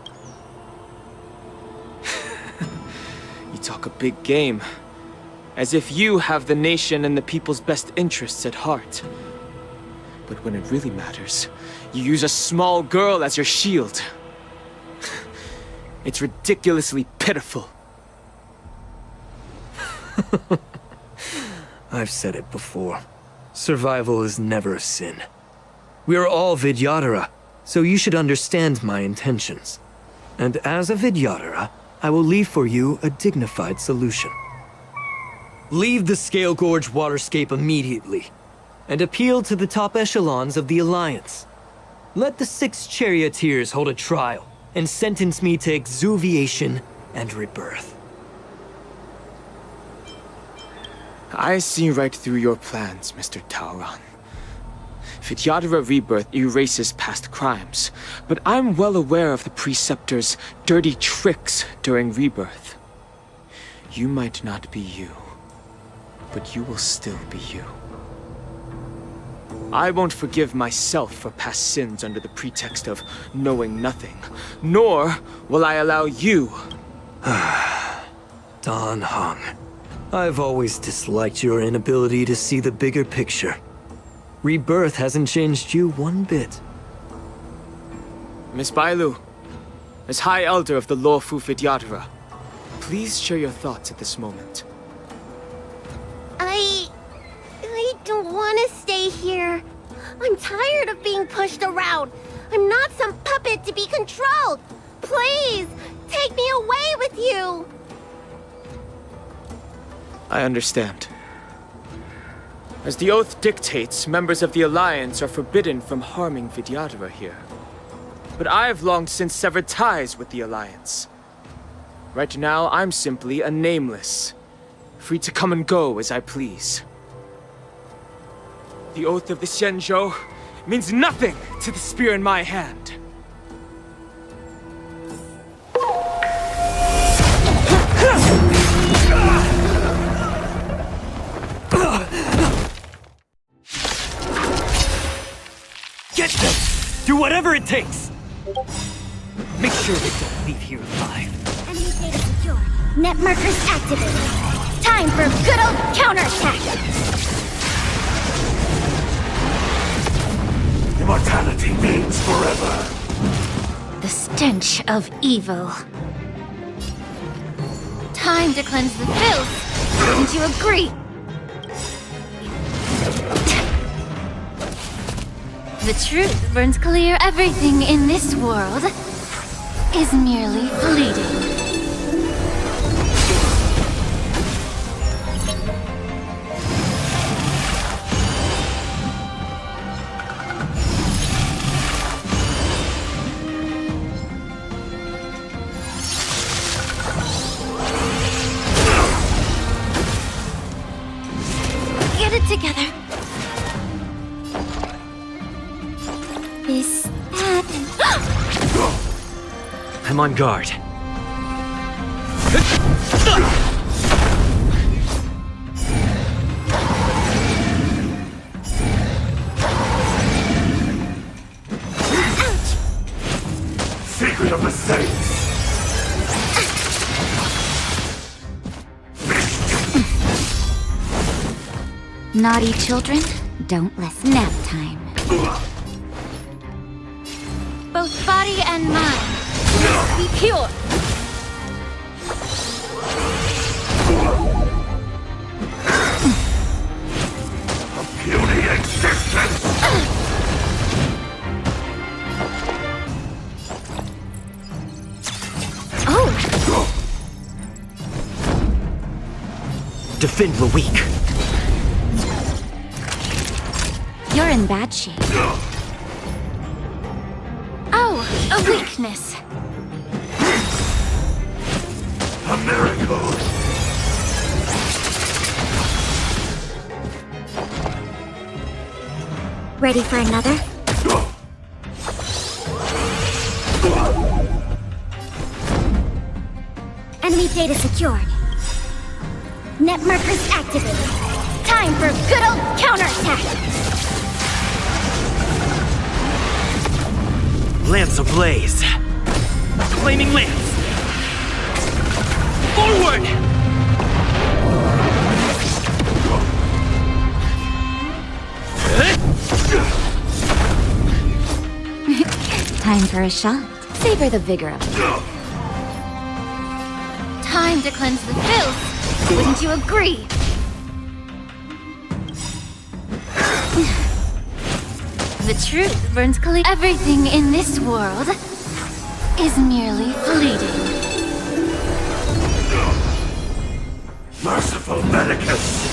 You talk a big game. As if you have the nation and the people's best interests at heart. But when it really matters, you use a small girl as your shield. It's ridiculously pitiful. I've said it before. Survival is never a sin. We are all Vidyadhara, so you should understand my intentions. And as a Vidyadhara, I will leave for you a dignified solution. Leave the Scale Gorge waterscape immediately, and appeal to the top echelons of the Alliance. Let the 6 charioteers hold a trial, and sentence me to exuviation and rebirth. I see right through your plans, Mr. Taoran. Vidyadhara Rebirth erases past crimes, but I'm well aware of the Preceptor's dirty tricks during Rebirth. You might not be you, but you will still be you. I won't forgive myself for past sins under the pretext of knowing nothing, nor will I allow you. Danheng, I've always disliked your inability to see the bigger picture. Rebirth hasn't changed you one bit. Miss Bailu, as High Elder of the Lawfu Vidyadhara, please share your thoughts at this moment. I don't want to stay here. I'm tired of being pushed around. I'm not some puppet to be controlled. Please, take me away with you. I understand. As the oath dictates, members of the Alliance are forbidden from harming Vidyadhara here. But I've long since severed ties with the Alliance. Right now, I'm simply a nameless, free to come and go as I please. The oath of the Xianzhou means nothing to the spear in my hand. Get them! Do whatever it takes! Make sure they don't leave here alive. Enemy data secure. Net markers activated. Time for good old counterattack! Immortality means forever. The stench of evil. Time to cleanse the filth. Wouldn't you agree? The truth burns clear. Everything in this world is merely fleeting. Get it together. Is that... I'm on guard. Secret of the Saints! Naughty children, don't less nap time. Both body and mind must be pure. A puny existence! spindle weak. You're in bad shape. Oh, a weakness. A miracle! Ready for another? Enemy data secured. Net markers activated. Time for good old counterattack! Lance ablaze. Flaming lance. Forward! Time for a shot. Savor the vigor of it. Time to cleanse the filth. Wouldn't you agree? The truth burns clear. Everything in this world is merely fleeting. Merciful Medicus!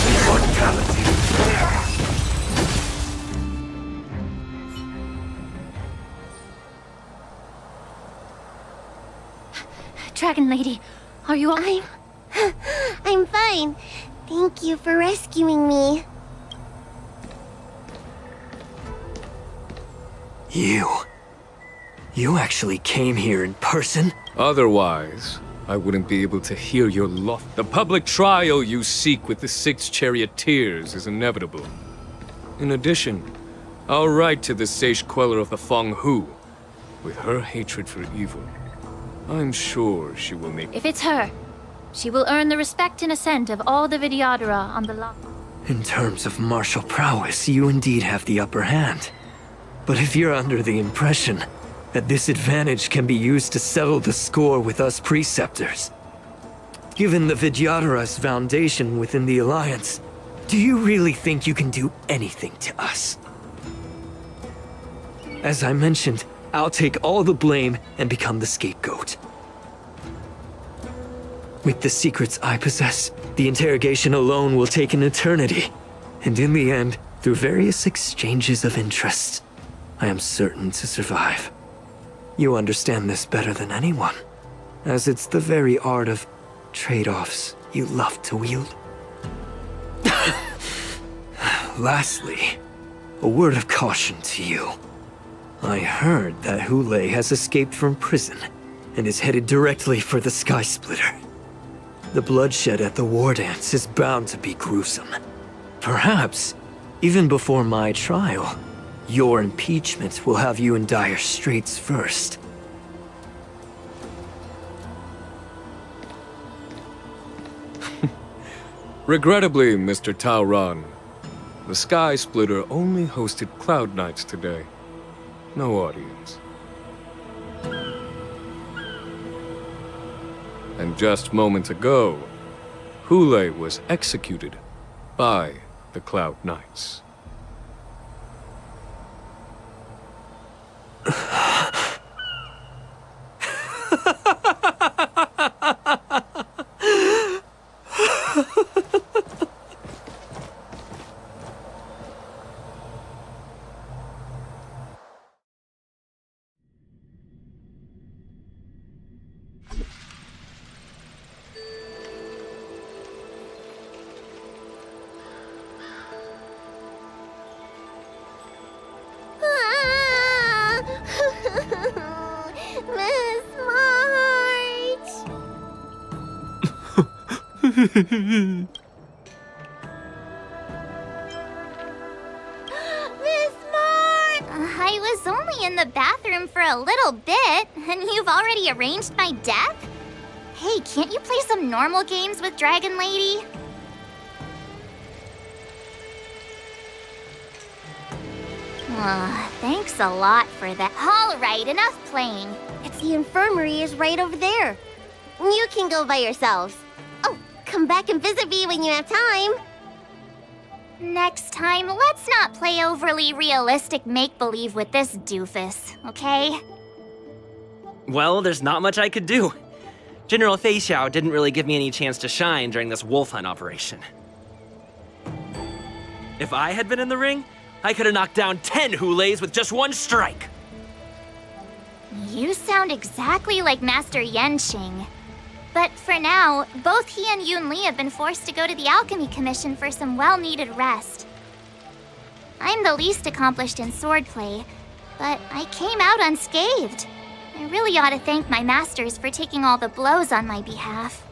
Immortality! Dragon Lady, are you all- I'm fine. Thank you for rescuing me. You actually came here in person? Otherwise, I wouldn't be able to hear your loft. The public trial you seek with the 6 charioteers is inevitable. In addition, I'll write to the sage queller of the Feng Hu. With her hatred for evil, I'm sure she will make... If it's her, she will earn the respect and assent of all the Vidyadhara on the law. In terms of martial prowess, you indeed have the upper hand. But if you're under the impression that this advantage can be used to settle the score with us preceptors, given the Vidyadhara's foundation within the Alliance, do you really think you can do anything to us? As I mentioned, I'll take all the blame and become the scapegoat. With the secrets I possess, the interrogation alone will take an eternity. And in the end, through various exchanges of interest, I am certain to survive. You understand this better than anyone, as it's the very art of trade-offs you love to wield. Lastly, a word of caution to you. I heard that Hule has escaped from prison and is headed directly for the Sky Splitter. The bloodshed at the war dance is bound to be gruesome. Perhaps, even before my trial, your impeachment will have you in dire straits first. Regrettably, Mr. Taoran, the Sky Splitter only hosted Cloud Knights today. No audience. And just moments ago, Hule was executed by the Cloud Knights. Miss March! Miss March! I was only in the bathroom for a little bit, and you've already arranged my death? Hey, can't you play some normal games with Dragon Lady? Thanks a lot for that. All right, enough playing. The infirmary is right over there. You can go by yourselves. Oh, come back and visit me when you have time. Next time, let's not play overly realistic make-believe with this doofus, okay? Well, there's not much I could do. General Fei Xiao didn't really give me any chance to shine during this wolf hunt operation. If I had been in the ring, I could have knocked down 10 Hulays with just one strike. You sound exactly like Master Yenqing. But for now, both he and Yun Li have been forced to go to the Alchemy Commission for some well-needed rest. I'm the least accomplished in swordplay, but I came out unscathed. I really ought to thank my masters for taking all the blows on my behalf.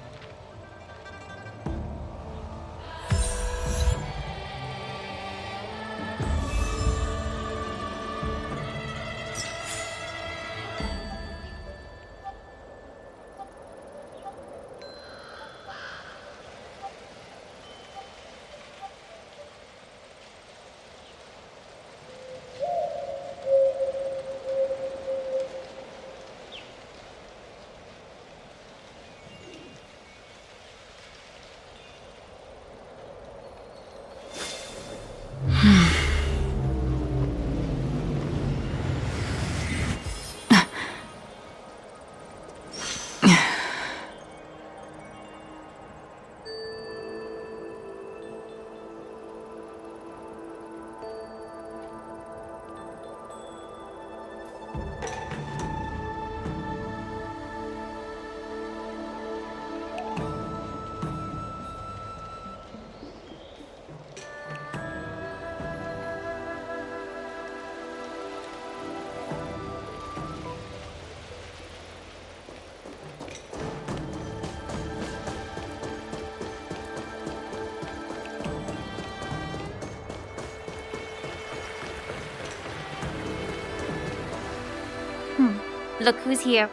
Look who's here.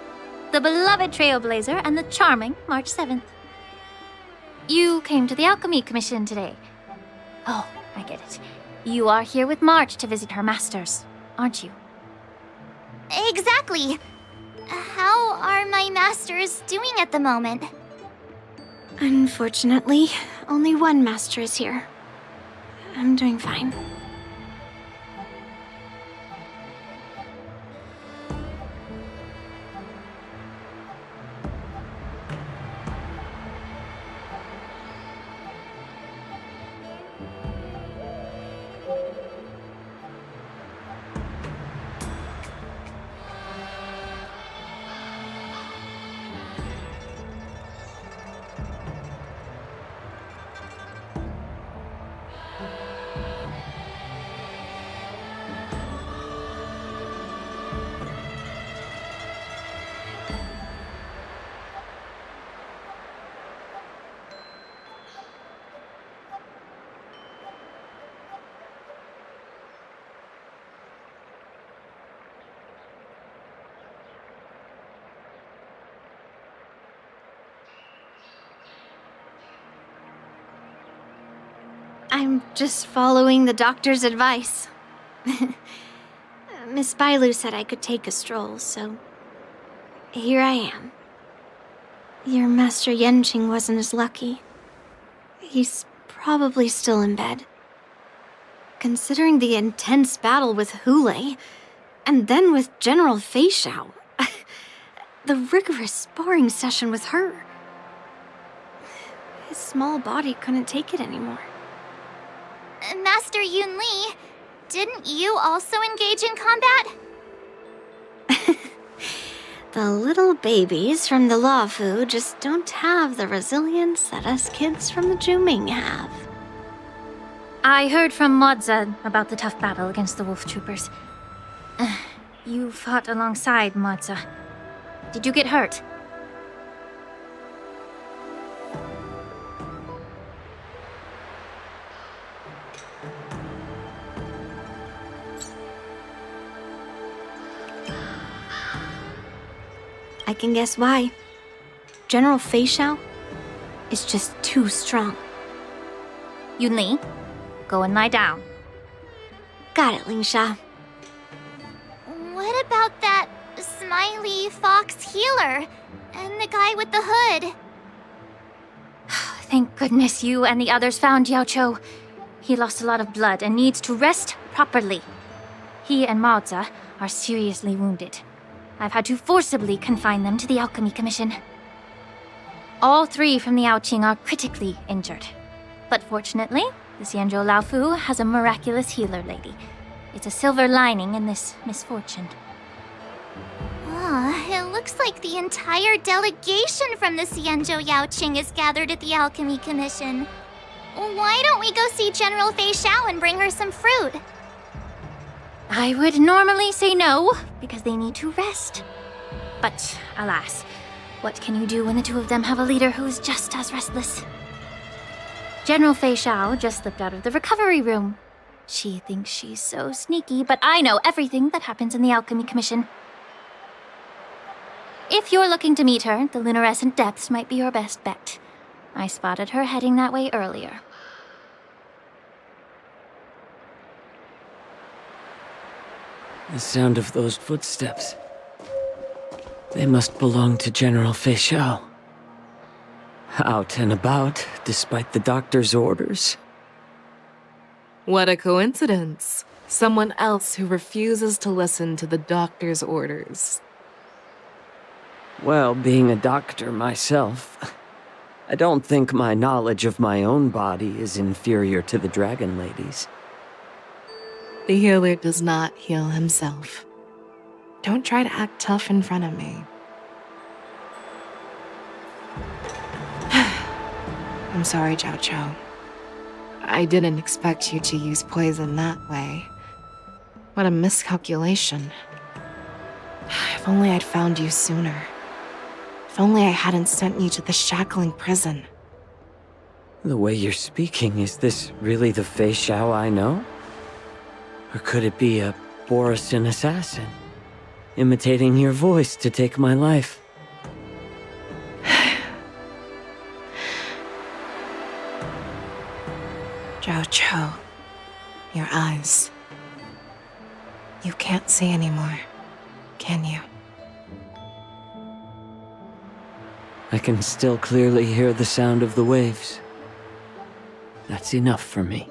The beloved trailblazer and the charming March 7th. You came to the Alchemy Commission today. Oh, I get it. You are here with March to visit her masters, aren't you? Exactly. How are my masters doing at the moment? Unfortunately, only one master is here. I'm doing fine. I'm just following the doctor's advice. Miss Bailu said I could take a stroll, so here I am. Your Master Yenqing wasn't as lucky. He's probably still in bed. Considering the intense battle with Hulei, and then with General Fei Xiao, the rigorous sparring session with her, his small body couldn't take it anymore. Master Yun Li, didn't you also engage in combat? The little babies from the Luofu just don't have the resilience that us kids from the Zhuming have. I heard from Moza about the tough battle against the wolf troopers. You fought alongside Moza. Did you get hurt? I can guess why. General Fei Xiao is just too strong. Yun Li, go and lie down. Got it, Lingsha. What about that smiley fox healer and the guy with the hood? Thank goodness you and the others found Yaoqiu. He lost a lot of blood and needs to rest properly. He and Maoza are seriously wounded. I've had to forcibly confine them to the Alchemy Commission. All 3 from the Yaoqing are critically injured. But fortunately, the Xianzhou Laofu has a miraculous healer lady. It's a silver lining in this misfortune. It looks like the entire delegation from the Xianzhou Yaoqing is gathered at the Alchemy Commission. Why don't we go see General Fei Xiao and bring her some fruit? I would normally say no, because they need to rest. But alas, what can you do when the 2 of them have a leader who is just as restless? General Fei Xiao just slipped out of the recovery room. She thinks she's so sneaky, but I know everything that happens in the Alchemy Commission. If you're looking to meet her, the luminescent depths might be your best bet. I spotted her heading that way earlier. The sound of those footsteps. They must belong to General Fei Xiao. Out and about, despite the doctor's orders. What a coincidence. Someone else who refuses to listen to the doctor's orders. Well, being a doctor myself, I don't think my knowledge of my own body is inferior to the Dragon Lady's. The healer does not heal himself. Don't try to act tough in front of me. I'm sorry, Zhao Chou. I didn't expect you to use poison that way. What a miscalculation. If only I'd found you sooner. If only I hadn't sent you to the shackling prison. The way you're speaking, is this really the Fei Xiao I know? Or could it be a Borisin assassin, imitating your voice to take my life? Zhao Chou, your eyes. You can't see anymore, can you? I can still clearly hear the sound of the waves. That's enough for me.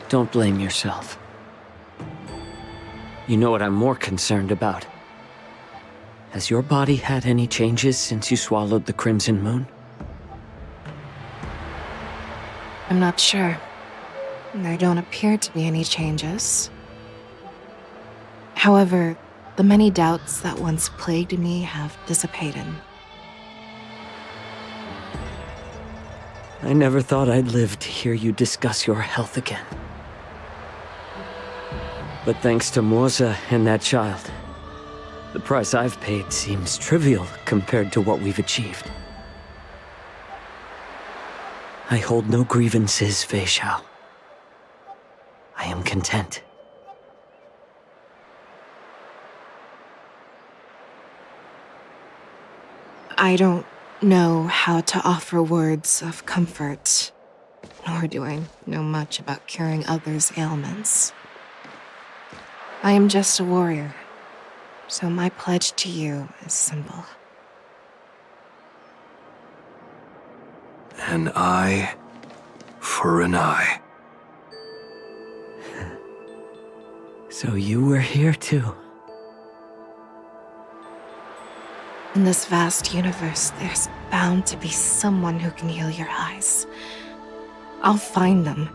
Don't blame yourself. You know what I'm more concerned about? Has your body had any changes since you swallowed the Crimson Moon? I'm not sure. There don't appear to be any changes. However, the many doubts that once plagued me have dissipated. I never thought I'd live to hear you discuss your health again. But thanks to Moza and that child, the price I've paid seems trivial compared to what we've achieved. I hold no grievances, Fei Xiao. I am content. I don't know how to offer words of comfort, nor do I know much about curing others' ailments. I am just a warrior, so my pledge to you is simple. An eye for an eye. So you were here too. In this vast universe, there's bound to be someone who can heal your eyes. I'll find them.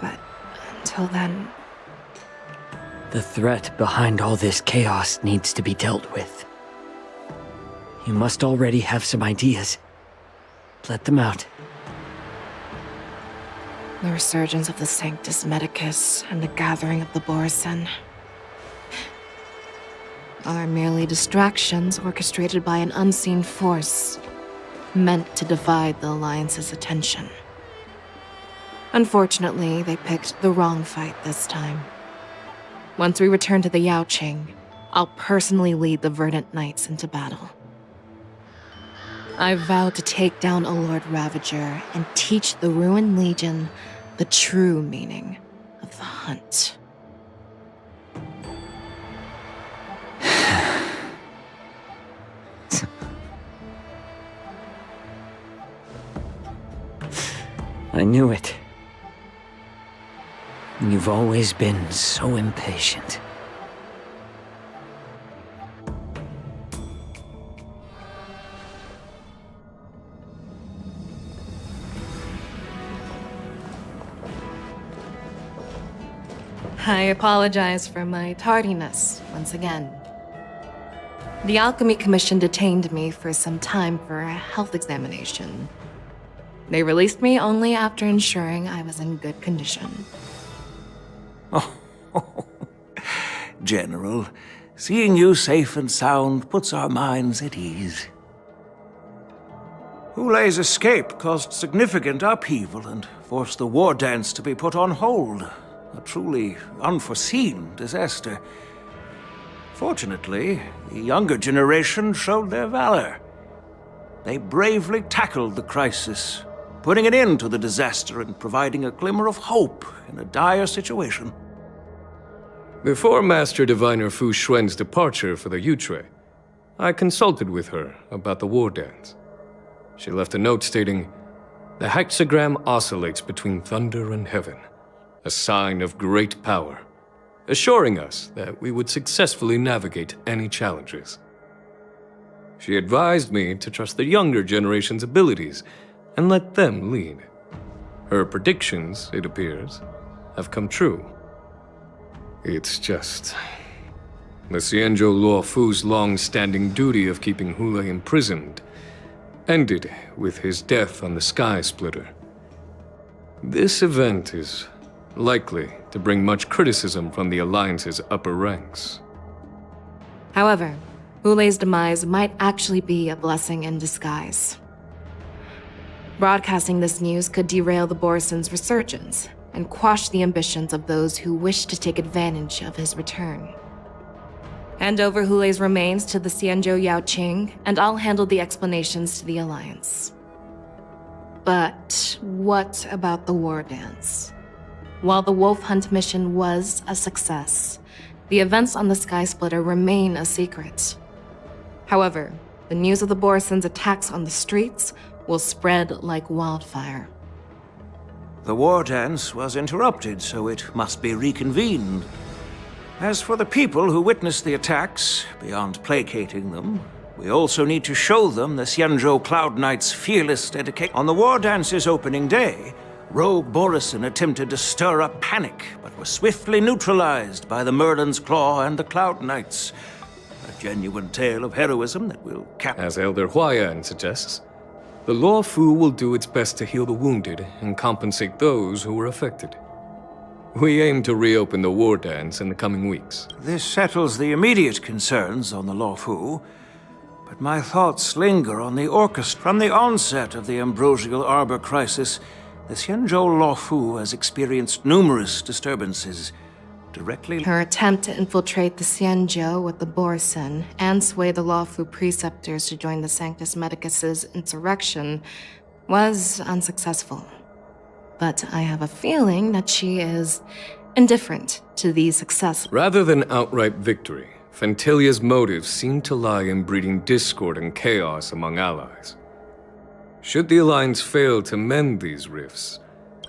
But until then... The threat behind all this chaos needs to be dealt with. You must already have some ideas. Let them out. The resurgence of the Sanctus Medicus and the gathering of the Borisin are merely distractions orchestrated by an unseen force, meant to divide the Alliance's attention. Unfortunately, they picked the wrong fight this time. Once we return to the Yaoqing, I'll personally lead the Verdant Knights into battle. I vow to take down a Lord Ravager and teach the Ruined Legion the true meaning of the hunt. I knew it. You've always been so impatient. I apologize for my tardiness once again. The Alchemy Commission detained me for some time for a health examination. They released me only after ensuring I was in good condition. General, seeing you safe and sound puts our minds at ease. Hulei's escape caused significant upheaval and forced the war dance to be put on hold. A truly unforeseen disaster. Fortunately, the younger generation showed their valor. They bravely tackled the crisis, putting an end to the disaster and providing a glimmer of hope in a dire situation. Before Master Diviner Fu Xuan's departure for the Yutre, I consulted with her about the war dance. She left a note stating, "The hexagram oscillates between thunder and heaven, a sign of great power, assuring us that we would successfully navigate any challenges." She advised me to trust the younger generation's abilities and let them lead. Her predictions, it appears, have come true. It's just... the Xianzhou Luo Fu's long-standing duty of keeping Hulei imprisoned ended with his death on the Sky Splitter. This event is likely to bring much criticism from the Alliance's upper ranks. However, Hulei's demise might actually be a blessing in disguise. Broadcasting this news could derail the Borison's resurgence and quash the ambitions of those who wish to take advantage of his return. Hand over Hulei's remains to the Xianzhou Yaoqing, and I'll handle the explanations to the Alliance. But what about the war dance? While the Wolf Hunt mission was a success, the events on the Sky Splitter remain a secret. However, the news of the Borison's attacks on the streets will spread like wildfire. The war dance was interrupted, so it must be reconvened. As for the people who witnessed the attacks, beyond placating them, we also need to show them the Xianzhou Cloud Knight's fearless dedication. On the war dance's opening day, rogue Borison attempted to stir up panic, but was swiftly neutralized by the Merlin's Claw and the Cloud Knights. A genuine tale of heroism that will As Elder Huayan suggests, the Luo Fu will do its best to heal the wounded and compensate those who were affected. We aim to reopen the war dance in the coming weeks. This settles the immediate concerns on the Luo Fu, but my thoughts linger on the orchestra. From the onset of the Ambrosial Arbor crisis, the Xianzhou Luo Fu has experienced numerous disturbances. Her attempt to infiltrate the Xianzhou with the Borison and sway the Luo Fu preceptors to join the Sanctus Medicus's insurrection was unsuccessful. But I have a feeling that she is indifferent to these successes. Rather than outright victory, Fentilia's motives seem to lie in breeding discord and chaos among allies. Should the Alliance fail to mend these rifts,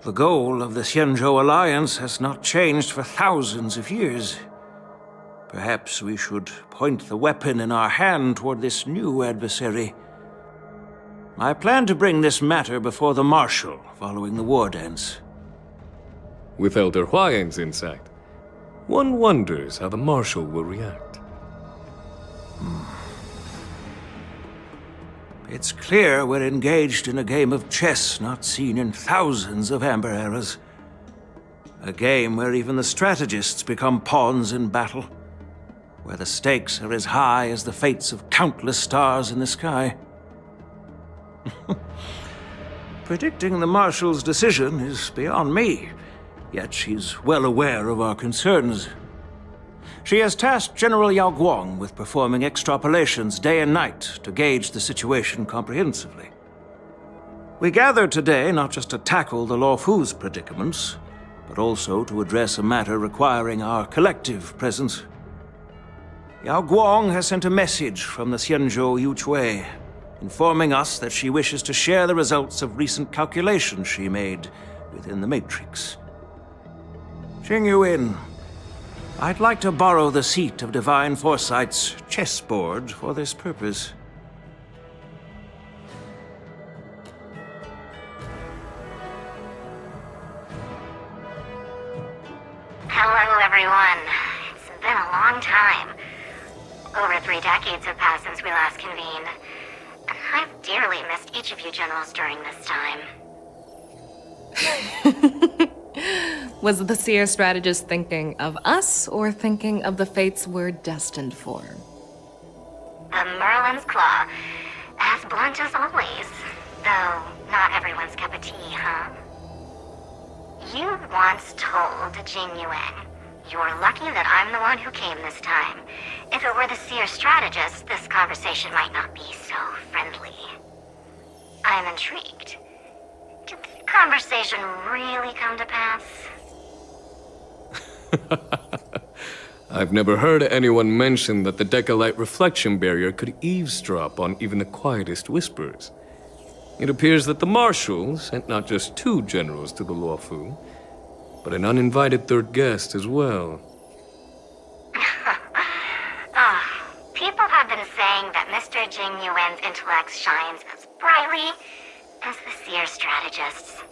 the goal of the Xianzhou Alliance has not changed for thousands of years. Perhaps we should point the weapon in our hand toward this new adversary. I plan to bring this matter before the Marshal following the war dance. With Elder Huayan's insight, one wonders how the Marshal will react. It's clear we're engaged in a game of chess not seen in thousands of Amber eras. A game where even the strategists become pawns in battle, where the stakes are as high as the fates of countless stars in the sky. Predicting the Marshal's decision is beyond me, yet she's well aware of our concerns. She has tasked General Yao Guang with performing extrapolations day and night to gauge the situation comprehensively. We gathered today not just to tackle the Luo Fu's predicaments, but also to address a matter requiring our collective presence. Yao Guang has sent a message from the Xianzhou Yuchui, informing us that she wishes to share the results of recent calculations she made within the Matrix. Qing Yuin, I'd like to borrow the seat of Divine Foresight's chessboard for this purpose. Hello, everyone. long time. Over 3 decades have passed since we last convened. And I've dearly missed each of you generals during this time. Was the seer strategist thinking of us or thinking of the fates we're destined for? The Merlin's Claw. As blunt as always. Though, not everyone's cup of tea, huh? You once told Jing Yuan, "You're lucky that I'm the one who came this time. If it were the seer strategist, this conversation might not be so friendly." I'm intrigued. Did the conversation really come to pass? I've never heard anyone mention that the Decalite reflection barrier could eavesdrop on even the quietest whispers. It appears that the Marshal sent not just 2 generals to the Luofu, but an uninvited 3rd guest as well. People have been saying that Mr. Jing Yuan's intellect shines as brightly as the seer strategist's.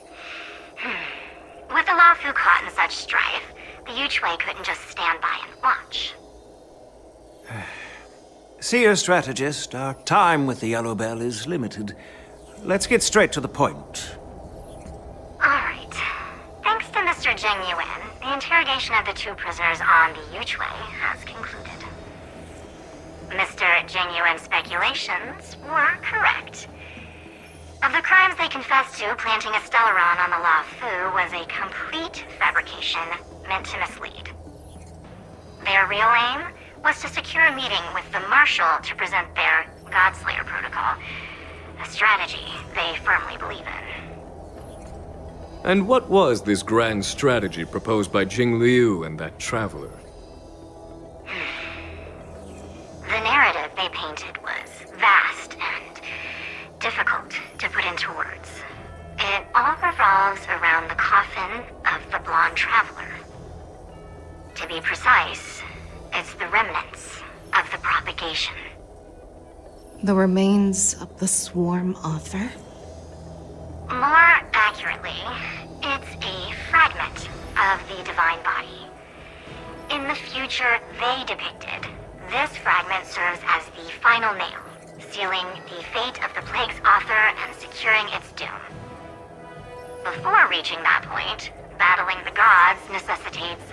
With the Luofu caught in such strife, the Yuchui couldn't just stand by and watch. Seer strategist, our time with the Yellow Bell is limited. Let's get straight to the point. Alright. Thanks to Mr. Jing Yuan, the interrogation of the 2 prisoners on the Yuchui has concluded. Mr. Jing Yuan's speculations were correct. Of the crimes they confessed to, planting a Stellaron on the Luofu was a complete fabrication meant to mislead. Their real aim was to secure a meeting with the Marshal to present their Godslayer protocol, a strategy they firmly believe in. And what was this grand strategy proposed by Jing Liu and that traveler? The narrative they painted was vast and difficult to put into words. It all revolves around the coffin of the blonde traveler. To be precise, it's the remnants of the propagation. The remains of the swarm author? More accurately, it's a fragment of the divine body. In the future they depicted, this fragment serves as the final nail, sealing the fate of the plague's author and securing its doom. Before reaching that point, battling the gods necessitates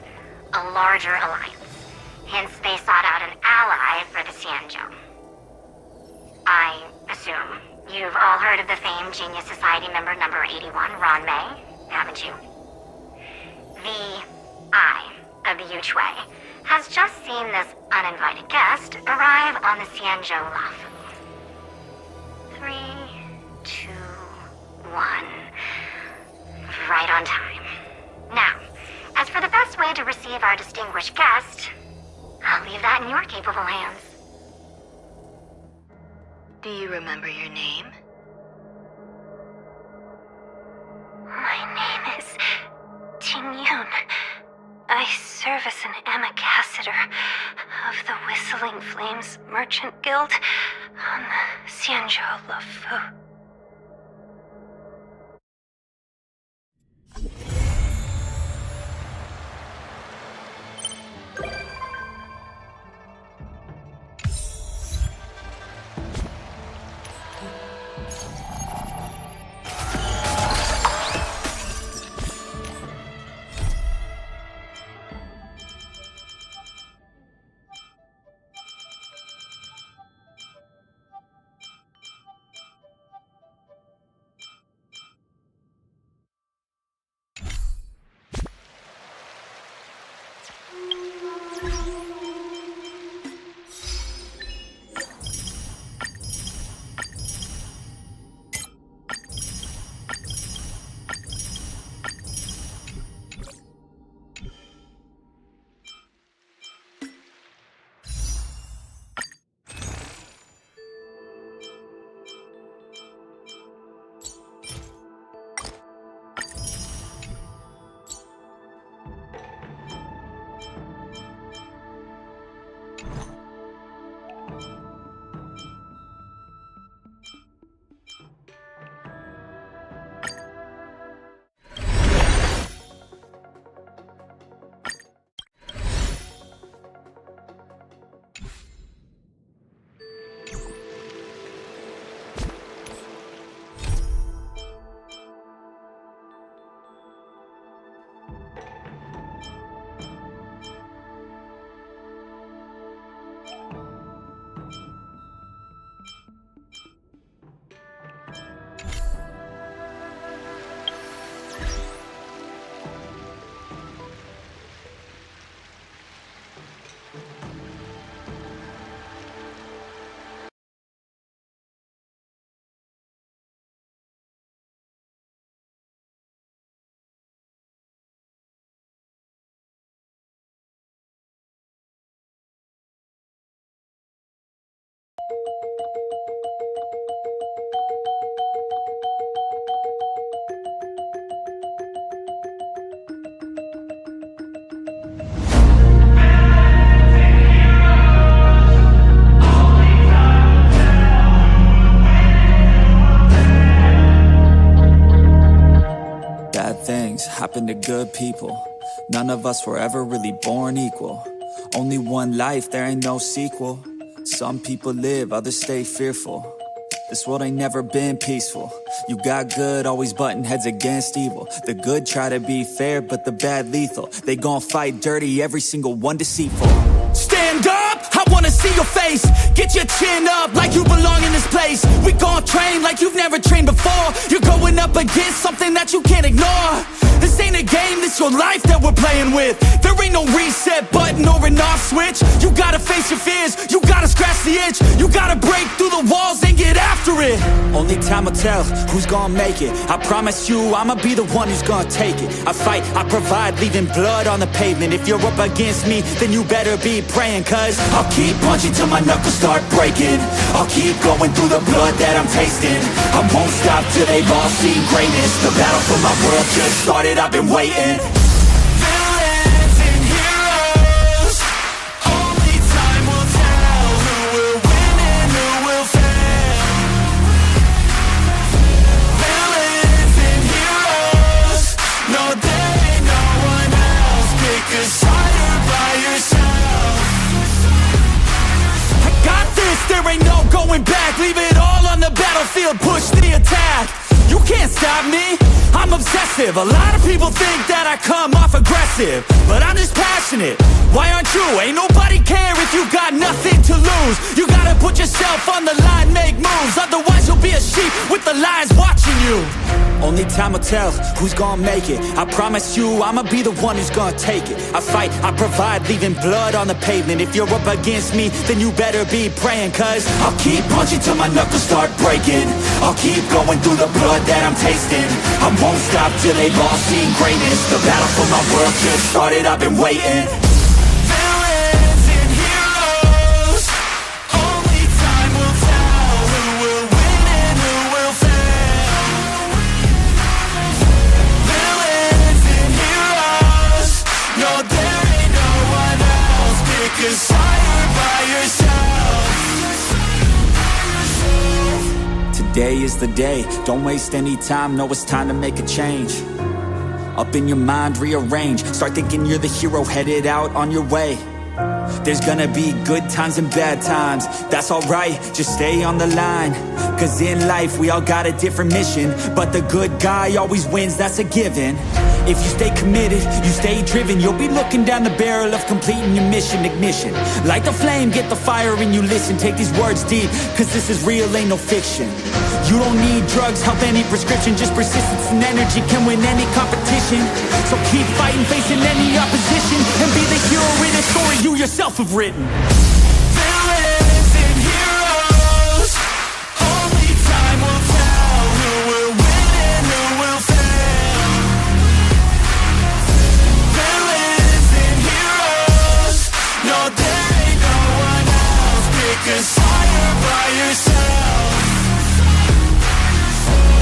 a larger alliance. Hence, they sought out an ally for the Xianzhou. I assume you've all heard of the famed Genius Society member number 81, Ron Mei, haven't you? The Eye of the Yuchui has just seen this uninvited guest arrive on the Xianzhou Luofu. 3, 2, 1. Right on time. Now, as for the best way to receive our distinguished guest, I'll leave that in your capable hands. Do you remember your name? My name is Ting Yun. I serve as an ambassador of the Whistling Flames Merchant Guild on the Xianzhou Luofu. happen to good people. None of us were ever really born equal. Only one life, there ain't no sequel. Some people live, others stay fearful. This world ain't never been peaceful. You got good, always butting heads against evil. The good try to be fair, but the bad lethal. They gon' fight dirty, every single one deceitful. Stand up, I wanna see your face. Get your chin up like you belong in this place. We gon' train like you've never trained before. You're going up against something that you can't ignore. This ain't a game, this your life that we're playing with. There ain't no reset button or an off switch. You gotta face your fears, you gotta scratch the itch. You gotta break through the walls and get after it. Only time will tell who's gonna make it. I promise you, I'ma be the one who's gonna take it. I fight, I provide, leaving blood on the pavement. If you're up against me, then you better be praying. Cause I'll keep punching till my knuckles start breaking. I'll keep going through the blood that I'm tasting. I won't stop till they've all seen greatness. The battle for my world just started, I've been waiting. Villains and heroes, only time will tell who will win and who will fail. Villains and heroes, no there ain't no one else. Pick a side or by yourself. I got this, there ain't no going back. Leave it all on the battlefield, push the attack. You can't stop me, I'm obsessive. A lot of people think that I come off aggressive, but I'm just passionate. Why aren't you? Ain't nobody care if you got nothing to lose. You gotta put yourself on the line, make moves. Otherwise you'll be a sheep with the lions watching you. Only time will tell who's gonna make it. I promise you, I'ma be the one who's gonna take it. I fight, I provide, leaving blood on the pavement. If you're up against me, then you better be praying. Cause I'll keep punching till my knuckles start breaking. I'll keep going through the blood that I'm tasting. I won't stop till they've all seen greatness. The battle for my world just started, I've been waiting. Villains and heroes, only time will tell who will win and who will fail. Villains and heroes, no there ain't no one else. Pick a side by yourself. Today is the day, don't waste any time. Know it's time to make a change. Up in your mind, rearrange. Start thinking you're the hero headed out on your way. There's gonna be good times and bad times. That's alright, just stay on the line. Cause in life we all got a different mission, but the good guy always wins, that's a given. If you stay committed, you stay driven, you'll be looking down the barrel of completing your mission. Ignition, light the flame, get the fire and you listen. Take these words deep, cause this is real, ain't no fiction. You don't need drugs, help any prescription. Just persistence and energy can win any competition. So keep fighting, facing any opposition, and be the hero in a story you yourself have written.